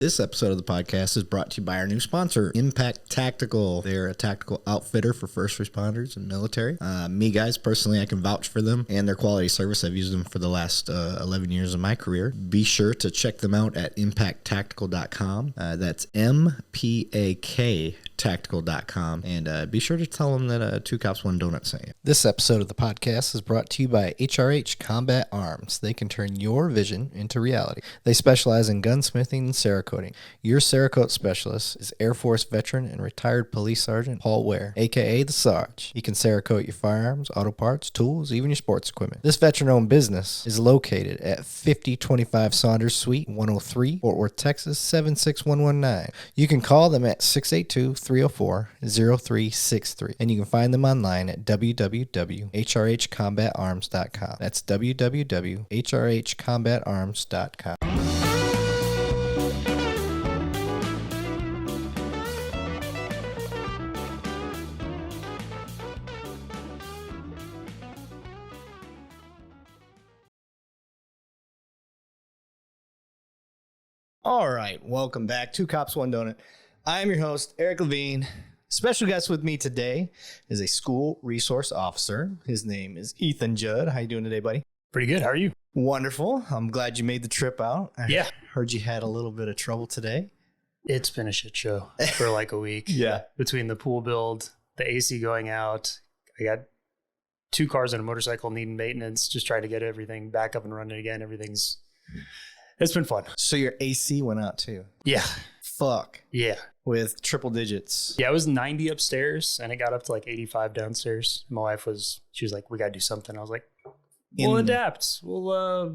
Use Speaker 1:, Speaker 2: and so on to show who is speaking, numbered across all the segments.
Speaker 1: This episode of the podcast is brought to you by our new sponsor, Impact Tactical. They're a tactical outfitter for first responders and military. Me, guys, personally, I can vouch for them and their quality service. I've used them for the last 11 years of my career. Be sure to check them out at impacttactical.com. That's MPAK tactical.com, and be sure to tell them that Two Cops One Donut sent you. This episode of the podcast is brought to you by HRH Combat Arms. They can turn your vision into reality. They specialize in gunsmithing and Cerakoting. Your Cerakote specialist is Air Force veteran and retired police sergeant Paul Ware, aka the Sarge. He can Cerakote your firearms, auto parts, tools, even your sports equipment. This veteran-owned business is located at 5025 Saunders Suite 103, Fort Worth, Texas 76119. You can call them at 682-304-0363, and you can find them online at www.hrhcombatarms.com. That's www.hrhcombatarms.com. All right, welcome back. Two Cops, One Donut. I am your host, Eric Levine. Special guest with me today is a school resource officer. His name is Ethan Judd. How you doing today, buddy?
Speaker 2: Pretty good. How are you?
Speaker 1: Wonderful. I'm glad you made the trip out. I heard you had a little bit of trouble today.
Speaker 2: It's been a shit show for like a week.
Speaker 1: Yeah.
Speaker 2: Between the pool build, the AC going out, I got 2 cars and a motorcycle needing maintenance, just trying to get everything back up and running again. It's been fun.
Speaker 1: So your AC went out too?
Speaker 2: Yeah.
Speaker 1: Fuck.
Speaker 2: Yeah.
Speaker 1: With triple digits.
Speaker 2: Yeah, it was 90 upstairs and it got up to like 85 downstairs. My wife she was like, we got to do something. I was like, we'll adapt.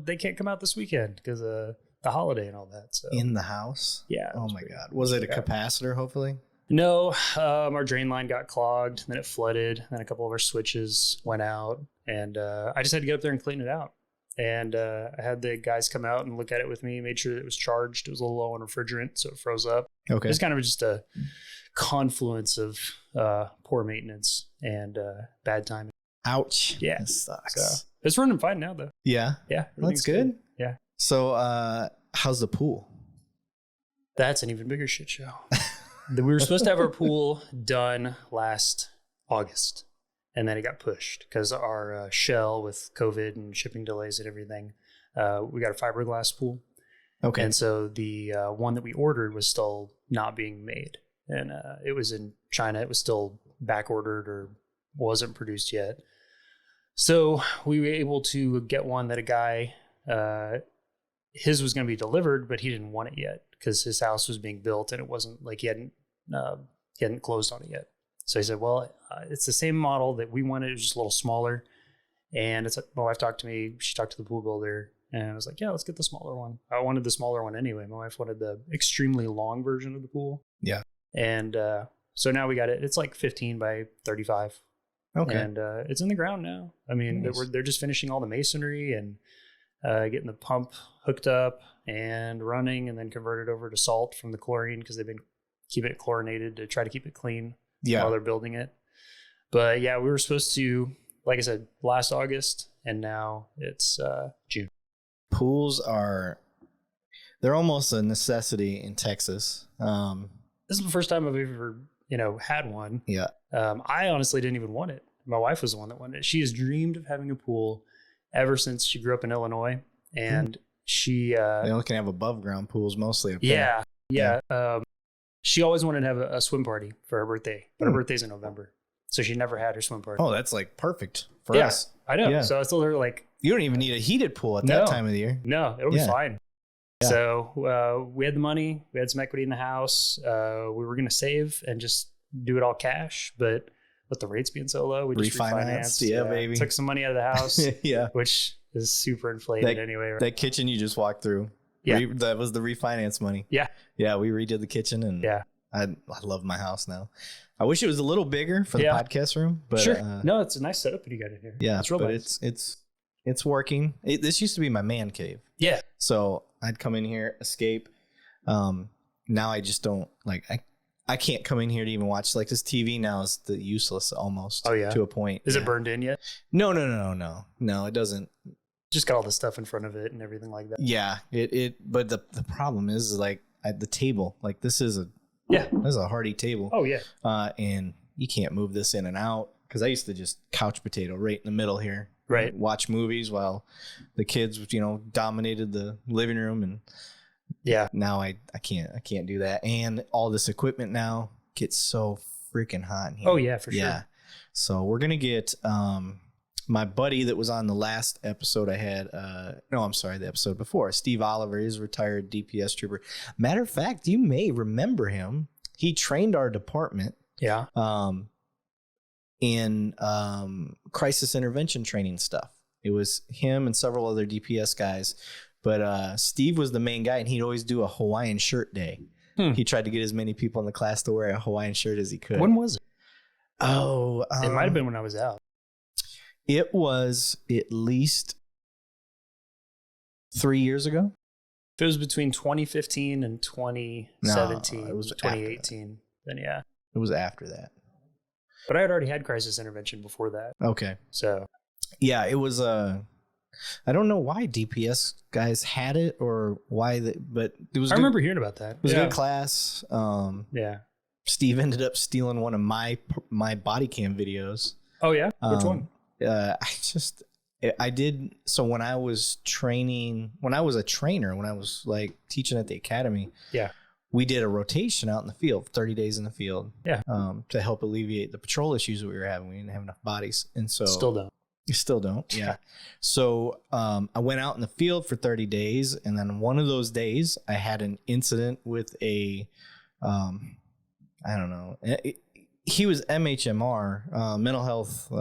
Speaker 2: They can't come out this weekend because of the holiday and all that. So
Speaker 1: in the house?
Speaker 2: Yeah.
Speaker 1: Oh my God. Was it a capacitor, hopefully?
Speaker 2: No, our drain line got clogged, then it flooded, then a couple of our switches went out, and I just had to get up there and clean it out. And I had the guys come out and look at it with me, made sure that it was charged. It was a little low on refrigerant, so it froze up. Okay. It was kind of just a confluence of poor maintenance and bad timing.
Speaker 1: Ouch.
Speaker 2: Yeah.
Speaker 1: That sucks.
Speaker 2: So, it's running fine now, though.
Speaker 1: Yeah?
Speaker 2: Yeah.
Speaker 1: That's good.
Speaker 2: Yeah.
Speaker 1: So how's the pool?
Speaker 2: That's an even bigger shit show. We were supposed to have our pool done last August. And then it got pushed because our shell with COVID and shipping delays and everything, we got a fiberglass pool. Okay. And so the one that we ordered was still not being made. And it was in China. It was still back ordered or wasn't produced yet. So we were able to get one that a guy, his was going to be delivered, but he didn't want it yet because his house was being built and it wasn't like he hadn't closed on it yet. So he said, well, it's the same model that we wanted. It was just a little smaller. And my wife talked to me. She talked to the pool builder. And I was like, yeah, let's get the smaller one. I wanted the smaller one anyway. My wife wanted the extremely long version of the pool. Yeah. And so now we got it. It's like 15 by 35. Okay. And it's in the ground now. I mean, nice. they're just finishing all the masonry and getting the pump hooked up and running and then converted over to salt from the chlorine because they've been keeping it chlorinated to try to keep it clean. Yeah. While they're building it. But yeah, we were supposed to, like I said, last August, and now it's June.
Speaker 1: Pools they're almost a necessity in Texas.
Speaker 2: This is the first time I've ever, had one. Yeah. I honestly didn't even want it. My wife was the one that wanted it. She has dreamed of having a pool ever since she grew up in Illinois. And she...
Speaker 1: they only can have above ground pools mostly up there.
Speaker 2: Yeah. She always wanted to have a swim party for her birthday, but her birthday's in November. So she never had her swim party.
Speaker 1: Oh, that's like perfect for us.
Speaker 2: I know.
Speaker 1: Yeah.
Speaker 2: So I told her like...
Speaker 1: You don't even need a heated pool at that time of the year.
Speaker 2: No, it'll be fine. Yeah. So we had the money. We had some equity in the house. We were going to save and just do it all cash. But with the rates being so low, we just refinanced.
Speaker 1: Yeah, baby.
Speaker 2: Took some money out of the house, which is super inflated anyway. Right?
Speaker 1: That kitchen you just walked through. Yeah. That was the refinance money. Yeah. Yeah, we redid the kitchen and I love my house now. I wish it was a little bigger for the podcast room, but
Speaker 2: sure. No, it's a nice setup that you got in here.
Speaker 1: Yeah, it's real nice. It's working. This used to be my man cave. Yeah. So I'd come in here, escape. Now I just don't I can't come in here to even watch this TV now is useless almost. Oh yeah. To a point.
Speaker 2: Is it burned in yet?
Speaker 1: No, it doesn't.
Speaker 2: Just got all the stuff in front of it and everything like that.
Speaker 1: Yeah. But the problem is the table, like this is a hardy table.
Speaker 2: Oh yeah.
Speaker 1: And you can't move this in and out, because I used to just couch potato right in the middle here.
Speaker 2: Right.
Speaker 1: Watch movies while the kids, dominated the living room. And now I can't do that. And all this equipment now gets so freaking hot in here.
Speaker 2: Oh yeah, for sure.
Speaker 1: Yeah. So we're going to get, my buddy that was on the last episode I had, the episode before, Steve Oliver, is a retired DPS trooper. Matter of fact, you may remember him. He trained our department.
Speaker 2: Yeah.
Speaker 1: In crisis intervention training stuff. It was him and several other DPS guys, but Steve was the main guy, and he'd always do a Hawaiian shirt day. He tried to get as many people in the class to wear a Hawaiian shirt as he could.
Speaker 2: When was it?
Speaker 1: Oh,
Speaker 2: it might have been when I was out.
Speaker 1: It was at least 3 years ago.
Speaker 2: If it was between 2015 and 2017,
Speaker 1: it was
Speaker 2: 2018, then yeah.
Speaker 1: It was after that.
Speaker 2: But I had already had crisis intervention before that.
Speaker 1: Okay.
Speaker 2: So.
Speaker 1: Yeah, it was, I don't know why DPS guys had it or why, but it was
Speaker 2: I remember hearing about that.
Speaker 1: It was a good class.
Speaker 2: Yeah.
Speaker 1: Steve ended up stealing one of my body cam videos.
Speaker 2: Oh yeah? Which one?
Speaker 1: I did. So when I was a trainer, when I was like teaching at the academy, we did a rotation out in the field, 30 days in the field, to help alleviate the patrol issues that we were having. We didn't have enough bodies. And so still don't. Yeah. So, I went out in the field for 30 days. And then one of those days I had an incident with I don't know. He was MHMR, mental health.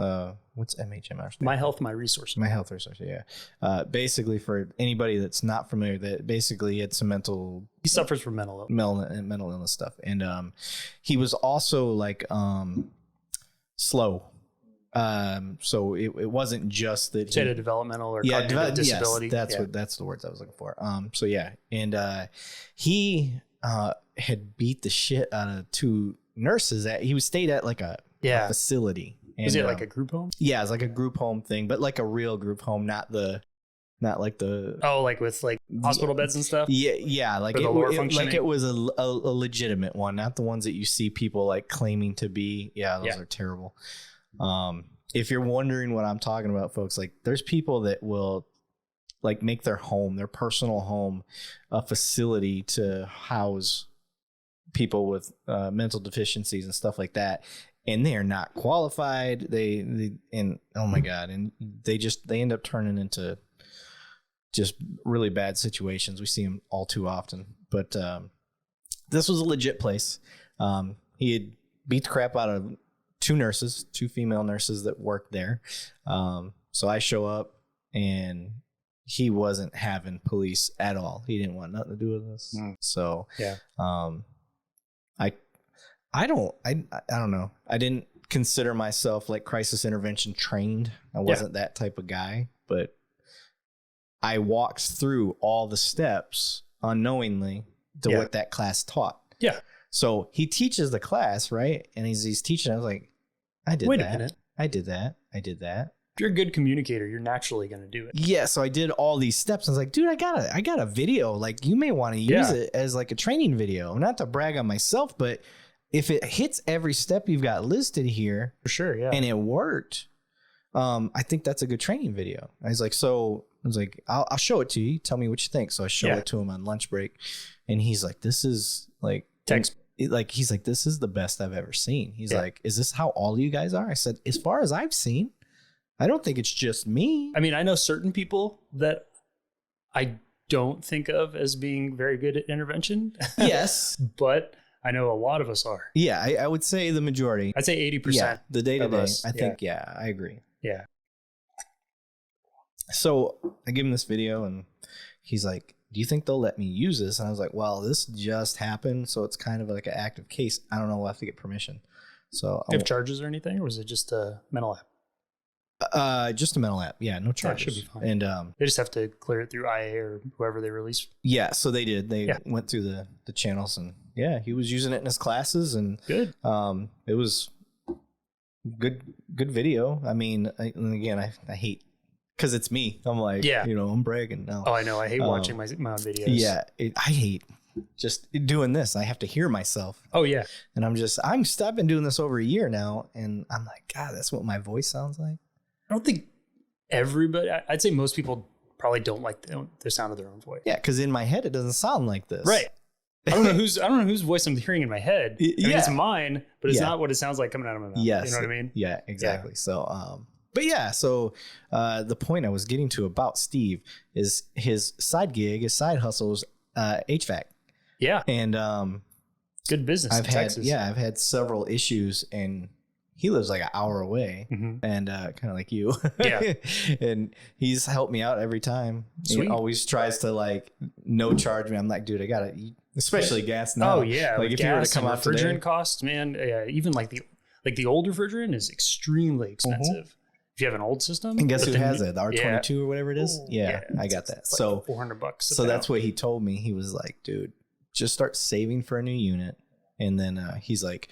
Speaker 1: What's MHMR?
Speaker 2: My Health, My Resources.
Speaker 1: My Health Resources, yeah. Basically, for anybody that's not familiar, that basically had some
Speaker 2: He suffers from mental
Speaker 1: illness stuff. And he was also like slow. So it wasn't just that
Speaker 2: he had a developmental or cognitive disability.
Speaker 1: Yes, that's the words I was looking for. So yeah. And he had beat the shit out of two nurses. He stayed at like a facility. And,
Speaker 2: was it like a group home?
Speaker 1: Yeah, it's like a group home thing, but like a real group home, not like the
Speaker 2: like with like hospital beds and stuff.
Speaker 1: Yeah, like it was a legitimate one, not the ones that you see people like claiming to be. Yeah, those are terrible. If you're wondering what I'm talking about, folks, like there's people that will like make their personal home, a facility to house people with mental deficiencies and stuff like that. And they are not qualified. And oh my God. And they end up turning into just really bad situations. We see them all too often, but this was a legit place. He had beat the crap out of two female nurses that worked there. So I show up and he wasn't having police at all. He didn't want nothing to do with this. So, I don't know. I didn't consider myself like crisis intervention trained. I wasn't that type of guy, but I walked through all the steps unknowingly to what that class taught. Yeah. So he teaches the class, right? And he's teaching. I was like, Wait a minute. I did that.
Speaker 2: If you're a good communicator, you're naturally going to do it.
Speaker 1: Yeah. So I did all these steps. I was like, dude, I got a video. Like you may want to use it as like a training video, not to brag on myself, but if it hits every step you've got listed here,
Speaker 2: for sure, yeah,
Speaker 1: and it worked, I think that's a good training video. I was like, I'll show it to you. Tell me what you think. So I show it to him on lunch break, and he's like, this is like he's like, this is the best I've ever seen. He's like, is this how all you guys are? I said, as far as I've seen, I don't think it's just me.
Speaker 2: I mean, I know certain people that I don't think of as being very good at intervention.
Speaker 1: Yes,
Speaker 2: but I know a lot of us are.
Speaker 1: Yeah, I would say the majority.
Speaker 2: I'd say 80%.
Speaker 1: Yeah, the day-to-day. I think, I agree.
Speaker 2: Yeah.
Speaker 1: So I give him this video and he's like, do you think they'll let me use this? And I was like, well, this just happened. So it's kind of like an active case. I don't know. We'll have to get permission. So
Speaker 2: do you have charges or anything? Or was it just a mental app?
Speaker 1: Just a mental app. Yeah, no charges.
Speaker 2: That should be fine.
Speaker 1: And
Speaker 2: they just have to clear it through IA or whoever they release.
Speaker 1: Yeah, so they did. They went through the channels and he was using it in his classes and
Speaker 2: good.
Speaker 1: It was good video. I mean, I hate because it's me. I'm like, I'm bragging now.
Speaker 2: Oh, I know. I hate watching my own videos.
Speaker 1: Yeah, I hate
Speaker 3: just doing this. I have to hear myself.
Speaker 2: Oh yeah.
Speaker 3: And I've been doing this over a year now. And I'm like, God, that's what my voice sounds like.
Speaker 2: I don't think everybody, I'd say most people probably don't like the sound of their own voice.
Speaker 3: Yeah. Cause in my head, it doesn't sound like this.
Speaker 2: Right. I don't know whose voice I'm hearing in my head. I mean, it's mine, but it's not what it sounds like coming out of my mouth.
Speaker 3: Yes.
Speaker 2: You know what I mean?
Speaker 3: Yeah, exactly. Yeah. So, but yeah, so the point I was getting to about Steve is his side side hustle is HVAC.
Speaker 2: Yeah.
Speaker 3: And
Speaker 2: good business in Texas.
Speaker 3: I've had several issues, and he lives like an hour away, and kind of like you.
Speaker 2: Yeah.
Speaker 3: And he's helped me out every time.
Speaker 2: Sweet.
Speaker 3: He always tries to like no charge me. I'm like, dude, I gotta eat, especially gas now.
Speaker 2: Oh yeah.
Speaker 3: Like if you were to come out
Speaker 2: refrigerant
Speaker 3: today,
Speaker 2: costs, man, even like the old refrigerant is extremely expensive. If you have an old system.
Speaker 3: And guess who has it? The R22 or whatever it is?
Speaker 2: Ooh,
Speaker 3: yeah, I got that.
Speaker 2: Like
Speaker 3: so
Speaker 2: $400.
Speaker 3: So that's what he told me. He was like, dude, just start saving for a new unit. And then he's like,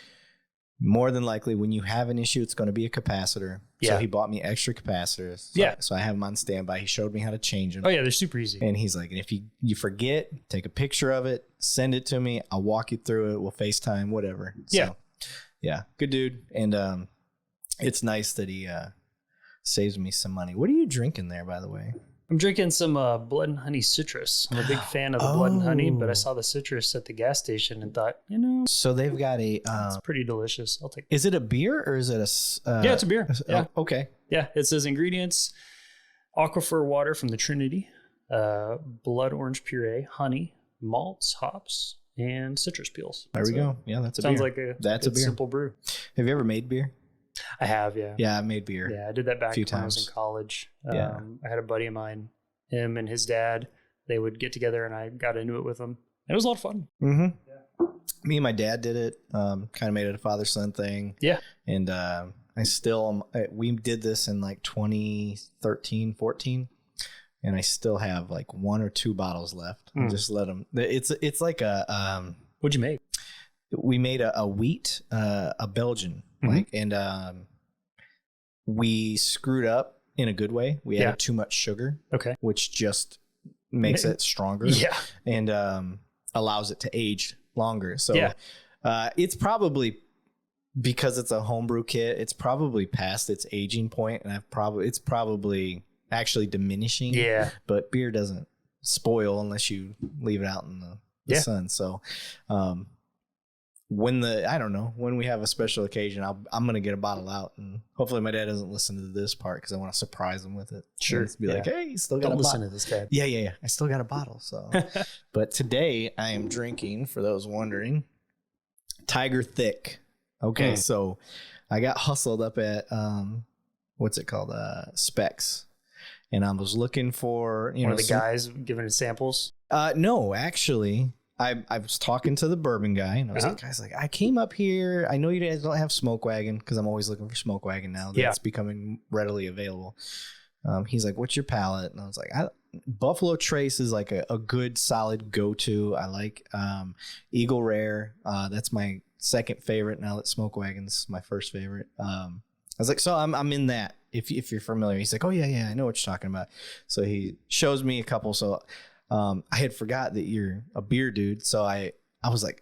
Speaker 3: more than likely when you have an issue, it's going to be a capacitor.
Speaker 2: Yeah.
Speaker 3: So he bought me extra capacitors. So I have them on standby. He showed me how to change them.
Speaker 2: Oh yeah, they're super easy.
Speaker 3: And he's like, and if you forget, take a picture of it, send it to me. I'll walk you through it. We'll FaceTime, whatever.
Speaker 2: Yeah.
Speaker 3: So, yeah, good dude. And it's nice that he saves me some money. What are you drinking there, by the way?
Speaker 2: I'm drinking some Blood and Honey citrus. I'm a big fan of the Blood and Honey, but I saw the citrus at the gas station and thought,
Speaker 3: So they've got
Speaker 2: it's pretty delicious. I'll take it.
Speaker 3: Is it a beer or is it a...
Speaker 2: yeah, it's a beer. Yeah.
Speaker 3: Oh, okay.
Speaker 2: Yeah, it says ingredients: aquifer water from the Trinity, blood orange puree, honey, malts, hops, and citrus peels.
Speaker 3: There we go. Yeah, that's a
Speaker 2: sounds
Speaker 3: beer.
Speaker 2: like a
Speaker 3: that's a beer.
Speaker 2: simple brew.
Speaker 3: Have you ever made beer?
Speaker 2: I have, yeah.
Speaker 3: Yeah, I made beer.
Speaker 2: Yeah, I did that back when I was in college. I had a buddy of mine, him and his dad, they would get together and I got into it with them. It was a lot of fun.
Speaker 3: Mm-hmm. Yeah. Me and my dad did it, kind of made it a father-son thing.
Speaker 2: Yeah.
Speaker 3: And we did this in like 2013, 14. And I still have like 1 or 2 bottles left. Just let them. It's like a.
Speaker 2: What'd you make?
Speaker 3: We made a wheat, a Belgian, and we screwed up in a good way. We added too much sugar, which just makes it stronger, and allows it to age longer. So it's probably, because it's a homebrew kit, it's probably past its aging point, and it's probably actually diminishing. Yeah, but beer doesn't spoil unless you leave it out in the sun. So, when we have a special occasion, I'm going to get a bottle out, and hopefully my dad doesn't listen to this part because I want to surprise him with it.
Speaker 2: Sure.
Speaker 3: Be like, hey, you still got a bottle.
Speaker 2: Listen to this guy.
Speaker 3: Yeah. I still got a bottle. So, but today I am drinking, for those wondering, Tiger Thick. Okay. So I got hustled up at, what's it called? Specs. And I was looking for,
Speaker 2: one of the guys giving us samples.
Speaker 3: No, actually, I was talking to the bourbon guy, and I was like, I came up here. I know you guys don't have Smoke Wagon, because I'm always looking for Smoke Wagon now. That's becoming readily available. He's like, what's your palate? And I was like, Buffalo Trace is like a good, solid go-to. I like Eagle Rare. That's my second favorite now that Smoke Wagon's my first favorite. I was like, so I'm in that. If you're familiar. He's like, oh yeah, I know what you're talking about. So he shows me a couple. So I had forgot that you're a beer dude. So I was like,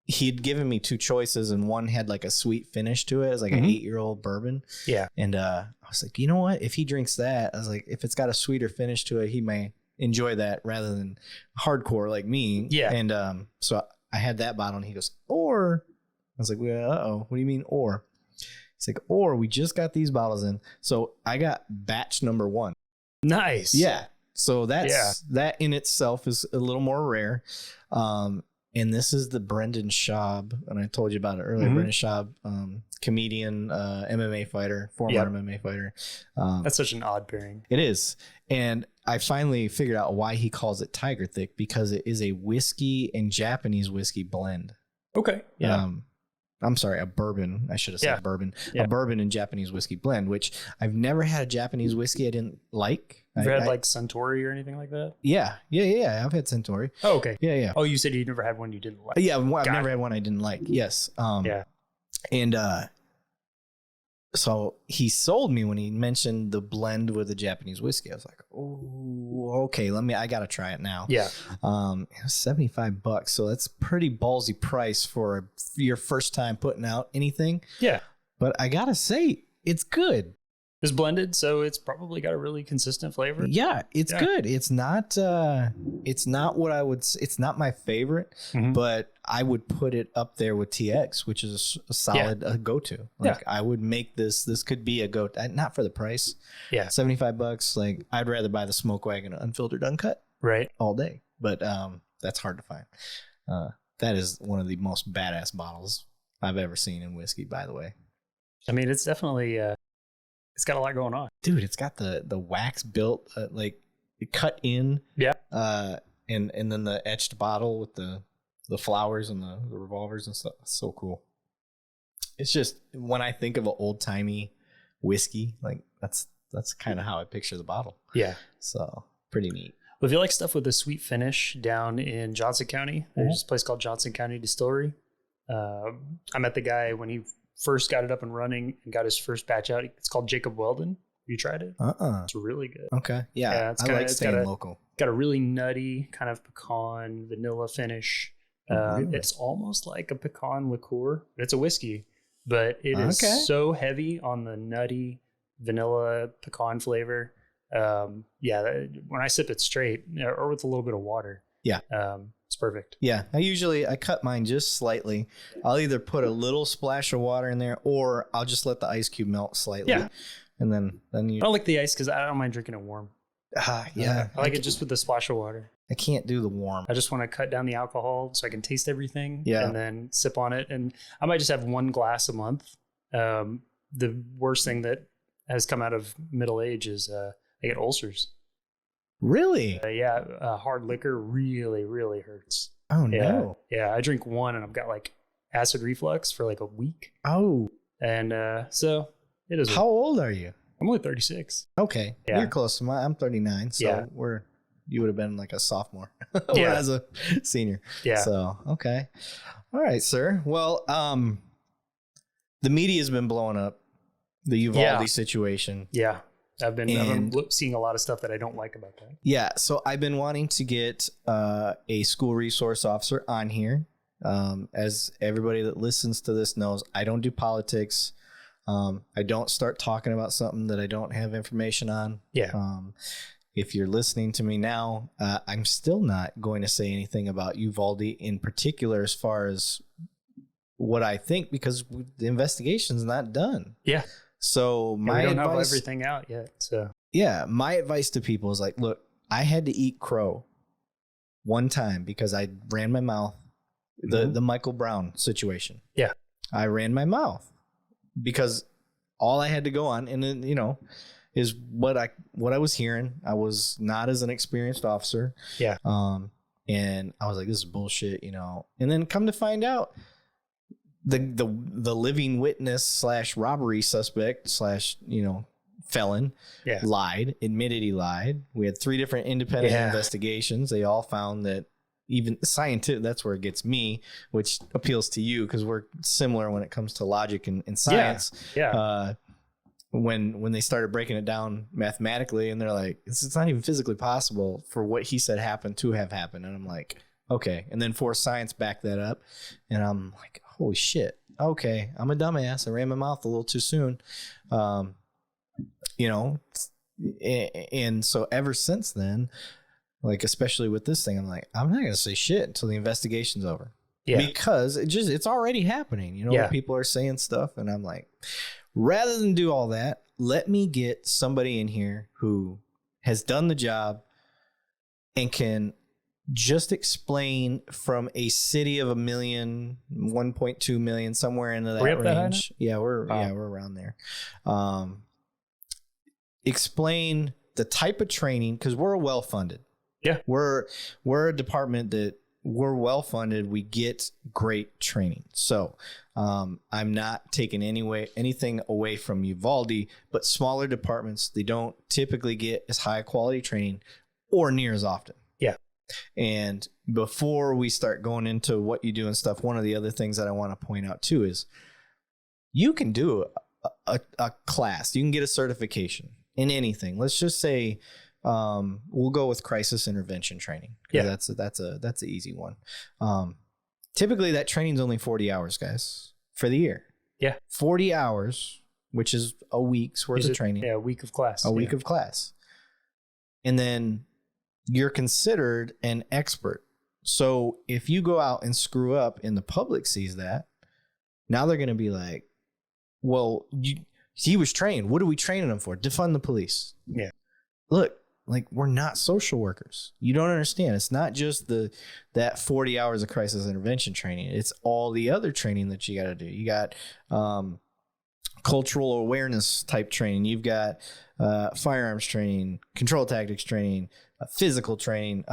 Speaker 3: he'd given me 2 choices, and one had like a sweet finish to it. It was like an 8-year-old bourbon. Yeah. And I was like, you know what? If he drinks that, I was like, if it's got a sweeter finish to it, he may enjoy that rather than hardcore like me. Yeah. And so I had that bottle, and he goes, or. I was like, well, what do you mean, or? He's like, or we just got these bottles in. So I got batch number 1.
Speaker 2: Nice.
Speaker 3: Yeah. So that in itself is a little more rare. And this is the Brendan Schaub, and I told you about it earlier. Brendan Schaub, comedian, MMA fighter, former MMA fighter.
Speaker 2: That's such an odd pairing.
Speaker 3: It is. And I finally figured out why he calls it Tiger Thick, because it is a whiskey and Japanese whiskey blend.
Speaker 2: Okay. Yeah.
Speaker 3: I'm sorry, a bourbon. I should have said bourbon. Yeah. A bourbon and Japanese whiskey blend, which I've never had a Japanese whiskey I didn't like.
Speaker 2: You've had like Suntory or anything like that?
Speaker 3: Yeah. I've had Suntory.
Speaker 2: Oh, okay.
Speaker 3: Yeah.
Speaker 2: Oh, you said you never had one you didn't like.
Speaker 3: Yeah, I've never had one I didn't like. Yes. And So he sold me when he mentioned the blend with the Japanese whiskey. I was like, oh, okay, I gotta try it now.
Speaker 2: Yeah.
Speaker 3: It was $75. So that's pretty ballsy price for your first time putting out anything.
Speaker 2: Yeah.
Speaker 3: But I gotta say, it's good.
Speaker 2: It's blended, so it's probably got a really consistent flavor.
Speaker 3: Yeah, it's good. It's not what I would say. It's not my favorite, but I would put it up there with TX, which is a solid go-to. Like I would make this could be a go-to, not for the price.
Speaker 2: Yeah.
Speaker 3: $75. Like I'd rather buy the Smoke Wagon unfiltered uncut all day. But that's hard to find. That is one of the most badass bottles I've ever seen in whiskey, by the way.
Speaker 2: I mean, it's definitely it's got a lot going on.
Speaker 3: Dude, it's got the wax built, like cut in.
Speaker 2: Yeah.
Speaker 3: And then the etched bottle with the flowers and the revolvers and stuff. So cool. It's just, when I think of an old timey whiskey, like that's kind of how I picture the bottle.
Speaker 2: Yeah.
Speaker 3: So pretty neat.
Speaker 2: Well, if you like stuff with a sweet finish down in Johnson County, there's a place called Johnson County Distillery. I met the guy when he first got it up and running and got his first batch out. It's called Jacob Weldon. Have you tried it? It's really good.
Speaker 3: Okay. Yeah.
Speaker 2: It's
Speaker 3: I like staying local.
Speaker 2: Got a really nutty kind of pecan vanilla finish.
Speaker 3: Really?
Speaker 2: It's almost like a pecan liqueur. It's a whiskey, but it is so heavy on the nutty vanilla pecan flavor. When I sip it straight or with a little bit of water, it's perfect.
Speaker 3: Yeah, I cut mine just slightly. I'll either put a little splash of water in there, or I'll just let the ice cube melt slightly. Yeah, and then you.
Speaker 2: I don't like the ice because I don't mind drinking it warm.
Speaker 3: Yeah,
Speaker 2: I like it just with the splash of water.
Speaker 3: I can't do the warm.
Speaker 2: I just want to cut down the alcohol so I can taste everything.
Speaker 3: Yeah,
Speaker 2: and then sip on it. And I might just have one glass a month. The worst thing that has come out of middle age is I get ulcers.
Speaker 3: Really?
Speaker 2: Hard liquor really, really hurts.
Speaker 3: Oh, no.
Speaker 2: Yeah, I drink one and I've got like acid reflux for like a week.
Speaker 3: Oh.
Speaker 2: And so it is.
Speaker 3: How old are you?
Speaker 2: I'm only 36.
Speaker 3: Okay. Yeah. You're close to mine. I'm 39. So you would have been like a sophomore when I was a senior. Yeah. So, okay. All right, sir. Well, the media has been blowing up the Uvalde situation.
Speaker 2: Yeah. I've been seeing a lot of stuff that I don't like about that. Yeah.
Speaker 3: So I've been wanting to get a school resource officer on here. As everybody that listens to this knows, I don't do politics. I don't start talking about something that I don't have information on.
Speaker 2: Yeah.
Speaker 3: If you're listening to me now, I'm still not going to say anything about Uvalde in particular as far as what I think, because the investigation's not done.
Speaker 2: Yeah.
Speaker 3: So
Speaker 2: we don't have everything out yet. So
Speaker 3: my advice to people is like, look, I had to eat crow one time because I ran my mouth. The Michael Brown situation.
Speaker 2: Yeah,
Speaker 3: I ran my mouth because all I had to go on, and then, is what I was hearing. I was not as an experienced officer.
Speaker 2: Yeah.
Speaker 3: And I was like, this is bullshit, And then come to find out, the living witness / robbery suspect / felon admitted he lied. We had 3 different independent investigations. They all found that, even scientific, that's where it gets me, which appeals to you because we're similar when it comes to logic and science.
Speaker 2: Yeah.
Speaker 3: When they started breaking it down mathematically, and they're like, it's not even physically possible for what he said happened to have happened. And I'm like, okay. And then for science back that up, and I'm like, holy shit. Okay, I'm a dumbass. I ran my mouth a little too soon. And so ever since then, like, especially with this thing, I'm like, I'm not going to say shit until the investigation's over. Yeah. Because it's already happening. People are saying stuff, and I'm like, rather than do all that, let me get somebody in here who has done the job and can just explain from a city of 1 million, 1.2 million, somewhere into that range. We're around there. Explain the type of training, because we're well funded.
Speaker 2: Yeah,
Speaker 3: we're a department that we're well funded. We get great training. So I'm not taking anything away from Uvalde, but smaller departments, they don't typically get as high quality training or near as often.
Speaker 2: Yeah.
Speaker 3: And before we start going into what you do and stuff, one of the other things that I want to point out too is you can do a class. You can get a certification in anything. Let's just say we'll go with crisis intervention training.
Speaker 2: Yeah,
Speaker 3: that's an easy one. Typically, that training's only 40 hours, guys, for the year.
Speaker 2: Yeah,
Speaker 3: 40 hours, which is a week's worth of training.
Speaker 2: Yeah, a week of class.
Speaker 3: A week of class, and then you're considered an expert. So if you go out and screw up and the public sees that, now they're going to be like, well, he was trained. What are we training him for? Defund the police.
Speaker 2: Yeah.
Speaker 3: Look, like, we're not social workers. You don't understand. It's not just that 40 hours of crisis intervention training. It's all the other training that you got to do. You got cultural awareness type training. You've got firearms training, control tactics training, physical training.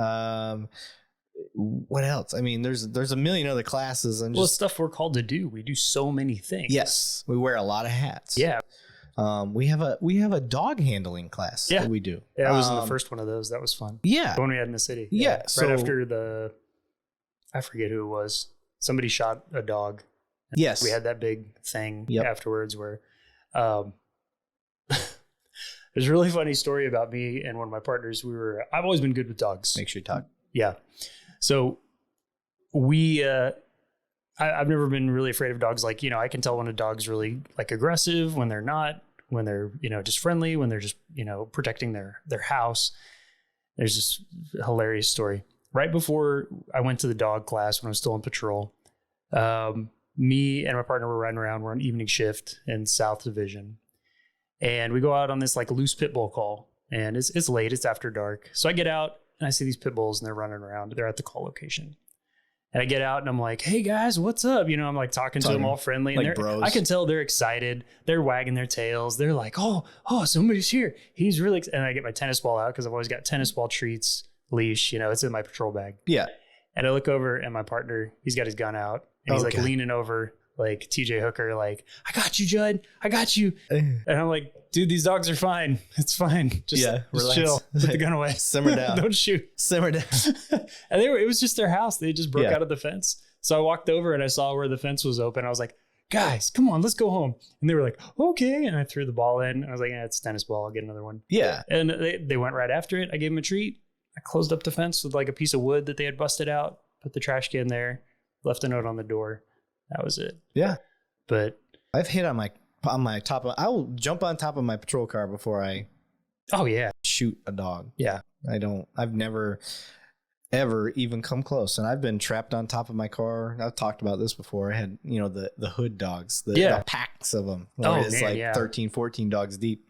Speaker 3: What else? I mean, there's a million other classes and just
Speaker 2: stuff we're called to do. We do so many things.
Speaker 3: Yes, we wear a lot of hats.
Speaker 2: Yeah.
Speaker 3: We have a dog handling class that we do.
Speaker 2: Yeah, I was in the first one of those. That was fun.
Speaker 3: Yeah.
Speaker 2: The one we had in the city.
Speaker 3: Yeah.
Speaker 2: Right after I forget who it was. Somebody shot a dog.
Speaker 3: Yes.
Speaker 2: We had that big thing afterwards where there's a really funny story about me and one of my partners. I've always been good with dogs.
Speaker 3: Make sure you talk.
Speaker 2: Yeah. So I've never been really afraid of dogs. Like, I can tell when a dog's really like aggressive, when they're not, when they're, just friendly, when they're just, protecting their house. There's this hilarious story. Right before I went to the dog class when I was still on patrol, me and my partner were riding around. We're on evening shift in South Division. And we go out on this like loose pit bull call. And it's late. It's after dark. So I get out and I see these pit bulls and they're running around. They're at the call location. And I get out and I'm like, hey guys, what's up? I'm like talking to them all friendly. And
Speaker 3: like bros.
Speaker 2: I can tell they're excited. They're wagging their tails. They're like, oh, somebody's here. He's really excited. And I get my tennis ball out because I've always got tennis ball treats, leash, it's in my patrol bag.
Speaker 3: Yeah.
Speaker 2: And I look over and my partner, he's got his gun out and he's like leaning over like TJ Hooker, like, I got you, Judd. I got you. And I'm like, dude, these dogs are fine. It's fine. Just chill. Put the gun away.
Speaker 3: Simmer down.
Speaker 2: Don't shoot.
Speaker 3: Simmer down.
Speaker 2: And it was just their house. They just broke out of the fence. So I walked over and I saw where the fence was open. I was like, guys, come on, let's go home. And they were like, okay. And I threw the ball in. I was like, it's a tennis ball. I'll get another one.
Speaker 3: Yeah.
Speaker 2: And they went right after it. I gave them a treat. I closed up the fence with like a piece of wood that they had busted out, put the trash can there, left a note on the door. That was it.
Speaker 3: Yeah.
Speaker 2: But
Speaker 3: I've hit on my top of, I will jump on top of my patrol car before I shoot a dog.
Speaker 2: Yeah.
Speaker 3: I've never ever even come close. And I've been trapped on top of my car. I've talked about this before. I had, the hood dogs, the packs of them. It's 13, 14 dogs deep.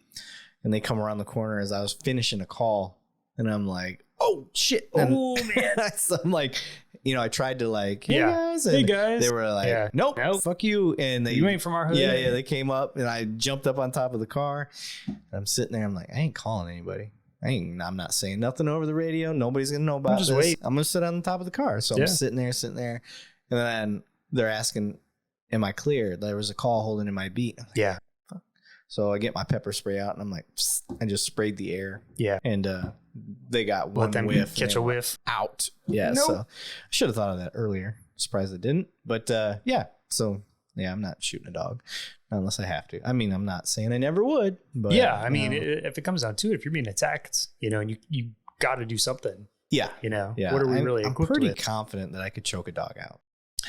Speaker 3: And they come around the corner as I was finishing a call. And I'm like, oh shit.
Speaker 2: Oh man.
Speaker 3: So I'm like, I tried to like, hey guys. And
Speaker 2: hey guys.
Speaker 3: they were like, nope, fuck you. And
Speaker 2: you ain't from our hood.
Speaker 3: Yeah. They came up and I jumped up on top of the car. And I'm sitting there. I'm like, I ain't calling anybody. I'm not saying nothing over the radio. Nobody's going to know about this.
Speaker 2: Wait.
Speaker 3: I'm going to sit on the top of the car. So I'm sitting there. And then they're asking, am I clear? There was a call holding in my beat. Like,
Speaker 2: yeah.
Speaker 3: Fuck. So I get my pepper spray out and I'm like, psst, I just sprayed the air.
Speaker 2: Yeah.
Speaker 3: And they got one whiff.
Speaker 2: Catch a whiff.
Speaker 3: Out. Yeah.
Speaker 2: Nope.
Speaker 3: So I should have thought of that earlier. Surprised I didn't. But yeah. So yeah, I'm not shooting a dog unless I have to. I mean, I'm not saying I never would. But
Speaker 2: yeah. I mean, if it comes down to it, if you're being attacked, and you got to do something.
Speaker 3: Yeah.
Speaker 2: Yeah. What are we really
Speaker 3: I'm
Speaker 2: equipped
Speaker 3: pretty
Speaker 2: with?
Speaker 3: confident that I could choke a dog out.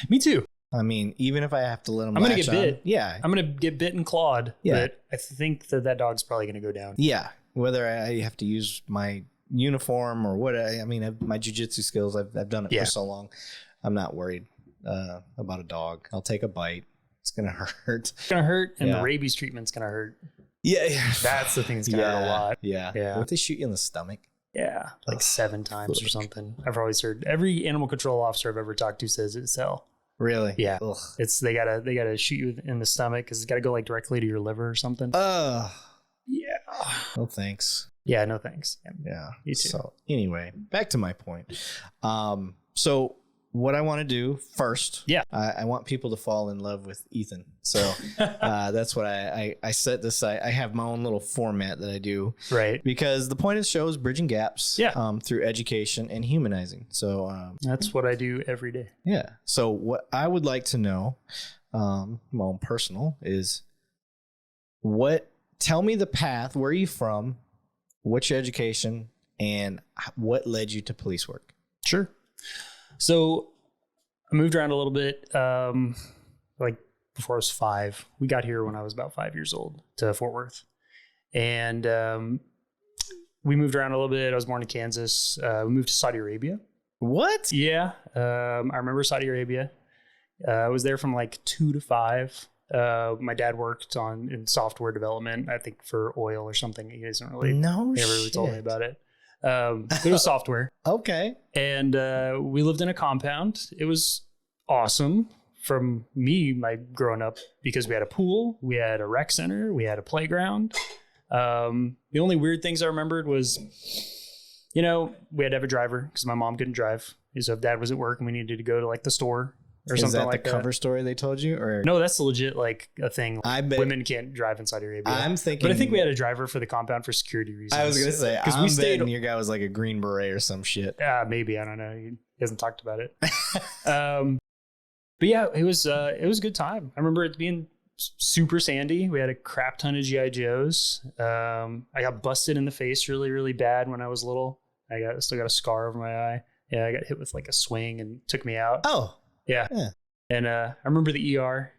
Speaker 2: Me too.
Speaker 3: I mean, even if I have to let him
Speaker 2: I'm going to get bit.
Speaker 3: Yeah.
Speaker 2: I'm going to get bit and clawed.
Speaker 3: Yeah.
Speaker 2: But I think that dog's probably going to go down.
Speaker 3: Yeah. Whether I have to use my uniform or what, my jiu-jitsu skills, I've done it for so long. I'm not worried about a dog. I'll take a bite. It's going to hurt.
Speaker 2: It's going to hurt. And the rabies treatment's going to hurt.
Speaker 3: Yeah.
Speaker 2: That's the thing that's going to hurt a lot.
Speaker 3: Yeah. What if they shoot you in the stomach?
Speaker 2: Yeah. Like 7 times or something. I've always heard every animal control officer I've ever talked to says it's hell.
Speaker 3: Really?
Speaker 2: Yeah.
Speaker 3: Ugh.
Speaker 2: They gotta shoot you in the stomach because it's got to go like directly to your liver or something.
Speaker 3: Yeah. No thanks.
Speaker 2: Yeah. No thanks.
Speaker 3: Yeah.
Speaker 2: You too.
Speaker 3: So anyway, back to my point. So what I want to do first, I want people to fall in love with Ethan. So that's what I set this. I have my own little format that I do.
Speaker 2: Right.
Speaker 3: Because the point of the show is bridging gaps through education and humanizing. So
Speaker 2: that's what I do every day.
Speaker 3: Yeah. So what I would like to know, my own personal, is Tell me the path. Where are you from? What's your education? And what led you to police work?
Speaker 2: Sure. So I moved around a little bit. Like before I was 5, we got here when I was about 5 years old to Fort Worth. And we moved around a little bit. I was born in Kansas. We moved to Saudi Arabia.
Speaker 3: What?
Speaker 2: Yeah. I remember Saudi Arabia. I was there from like 2 to 5. My dad worked in software development, I think for oil or something. He doesn't really, never really told me about it. But it was software.
Speaker 3: Okay.
Speaker 2: And we lived in a compound. It was awesome from me, growing up, because we had a pool, we had a rec center, we had a playground. The only weird things I remembered was, we had to have a driver because my mom couldn't drive. So if dad was at work and we needed to go to like the store or something like that.
Speaker 3: Is that the cover story they told you? Or
Speaker 2: no, that's legit like a thing.
Speaker 3: I bet
Speaker 2: women can't drive in Saudi Arabia.
Speaker 3: I'm thinking,
Speaker 2: but I think we had a driver for the compound for security reasons.
Speaker 3: I was gonna say because
Speaker 2: we stayed.
Speaker 3: And your guy was like a Green Beret or some shit.
Speaker 2: Maybe, I don't know. He hasn't talked about it. But yeah, it was a good time. I remember it being super sandy. We had a crap ton of GI Joes. I got busted in the face really, really bad when I was little. I still got a scar over my eye. Yeah, I got hit with like a swing and took me out.
Speaker 3: Oh,
Speaker 2: yeah. And I remember the ER.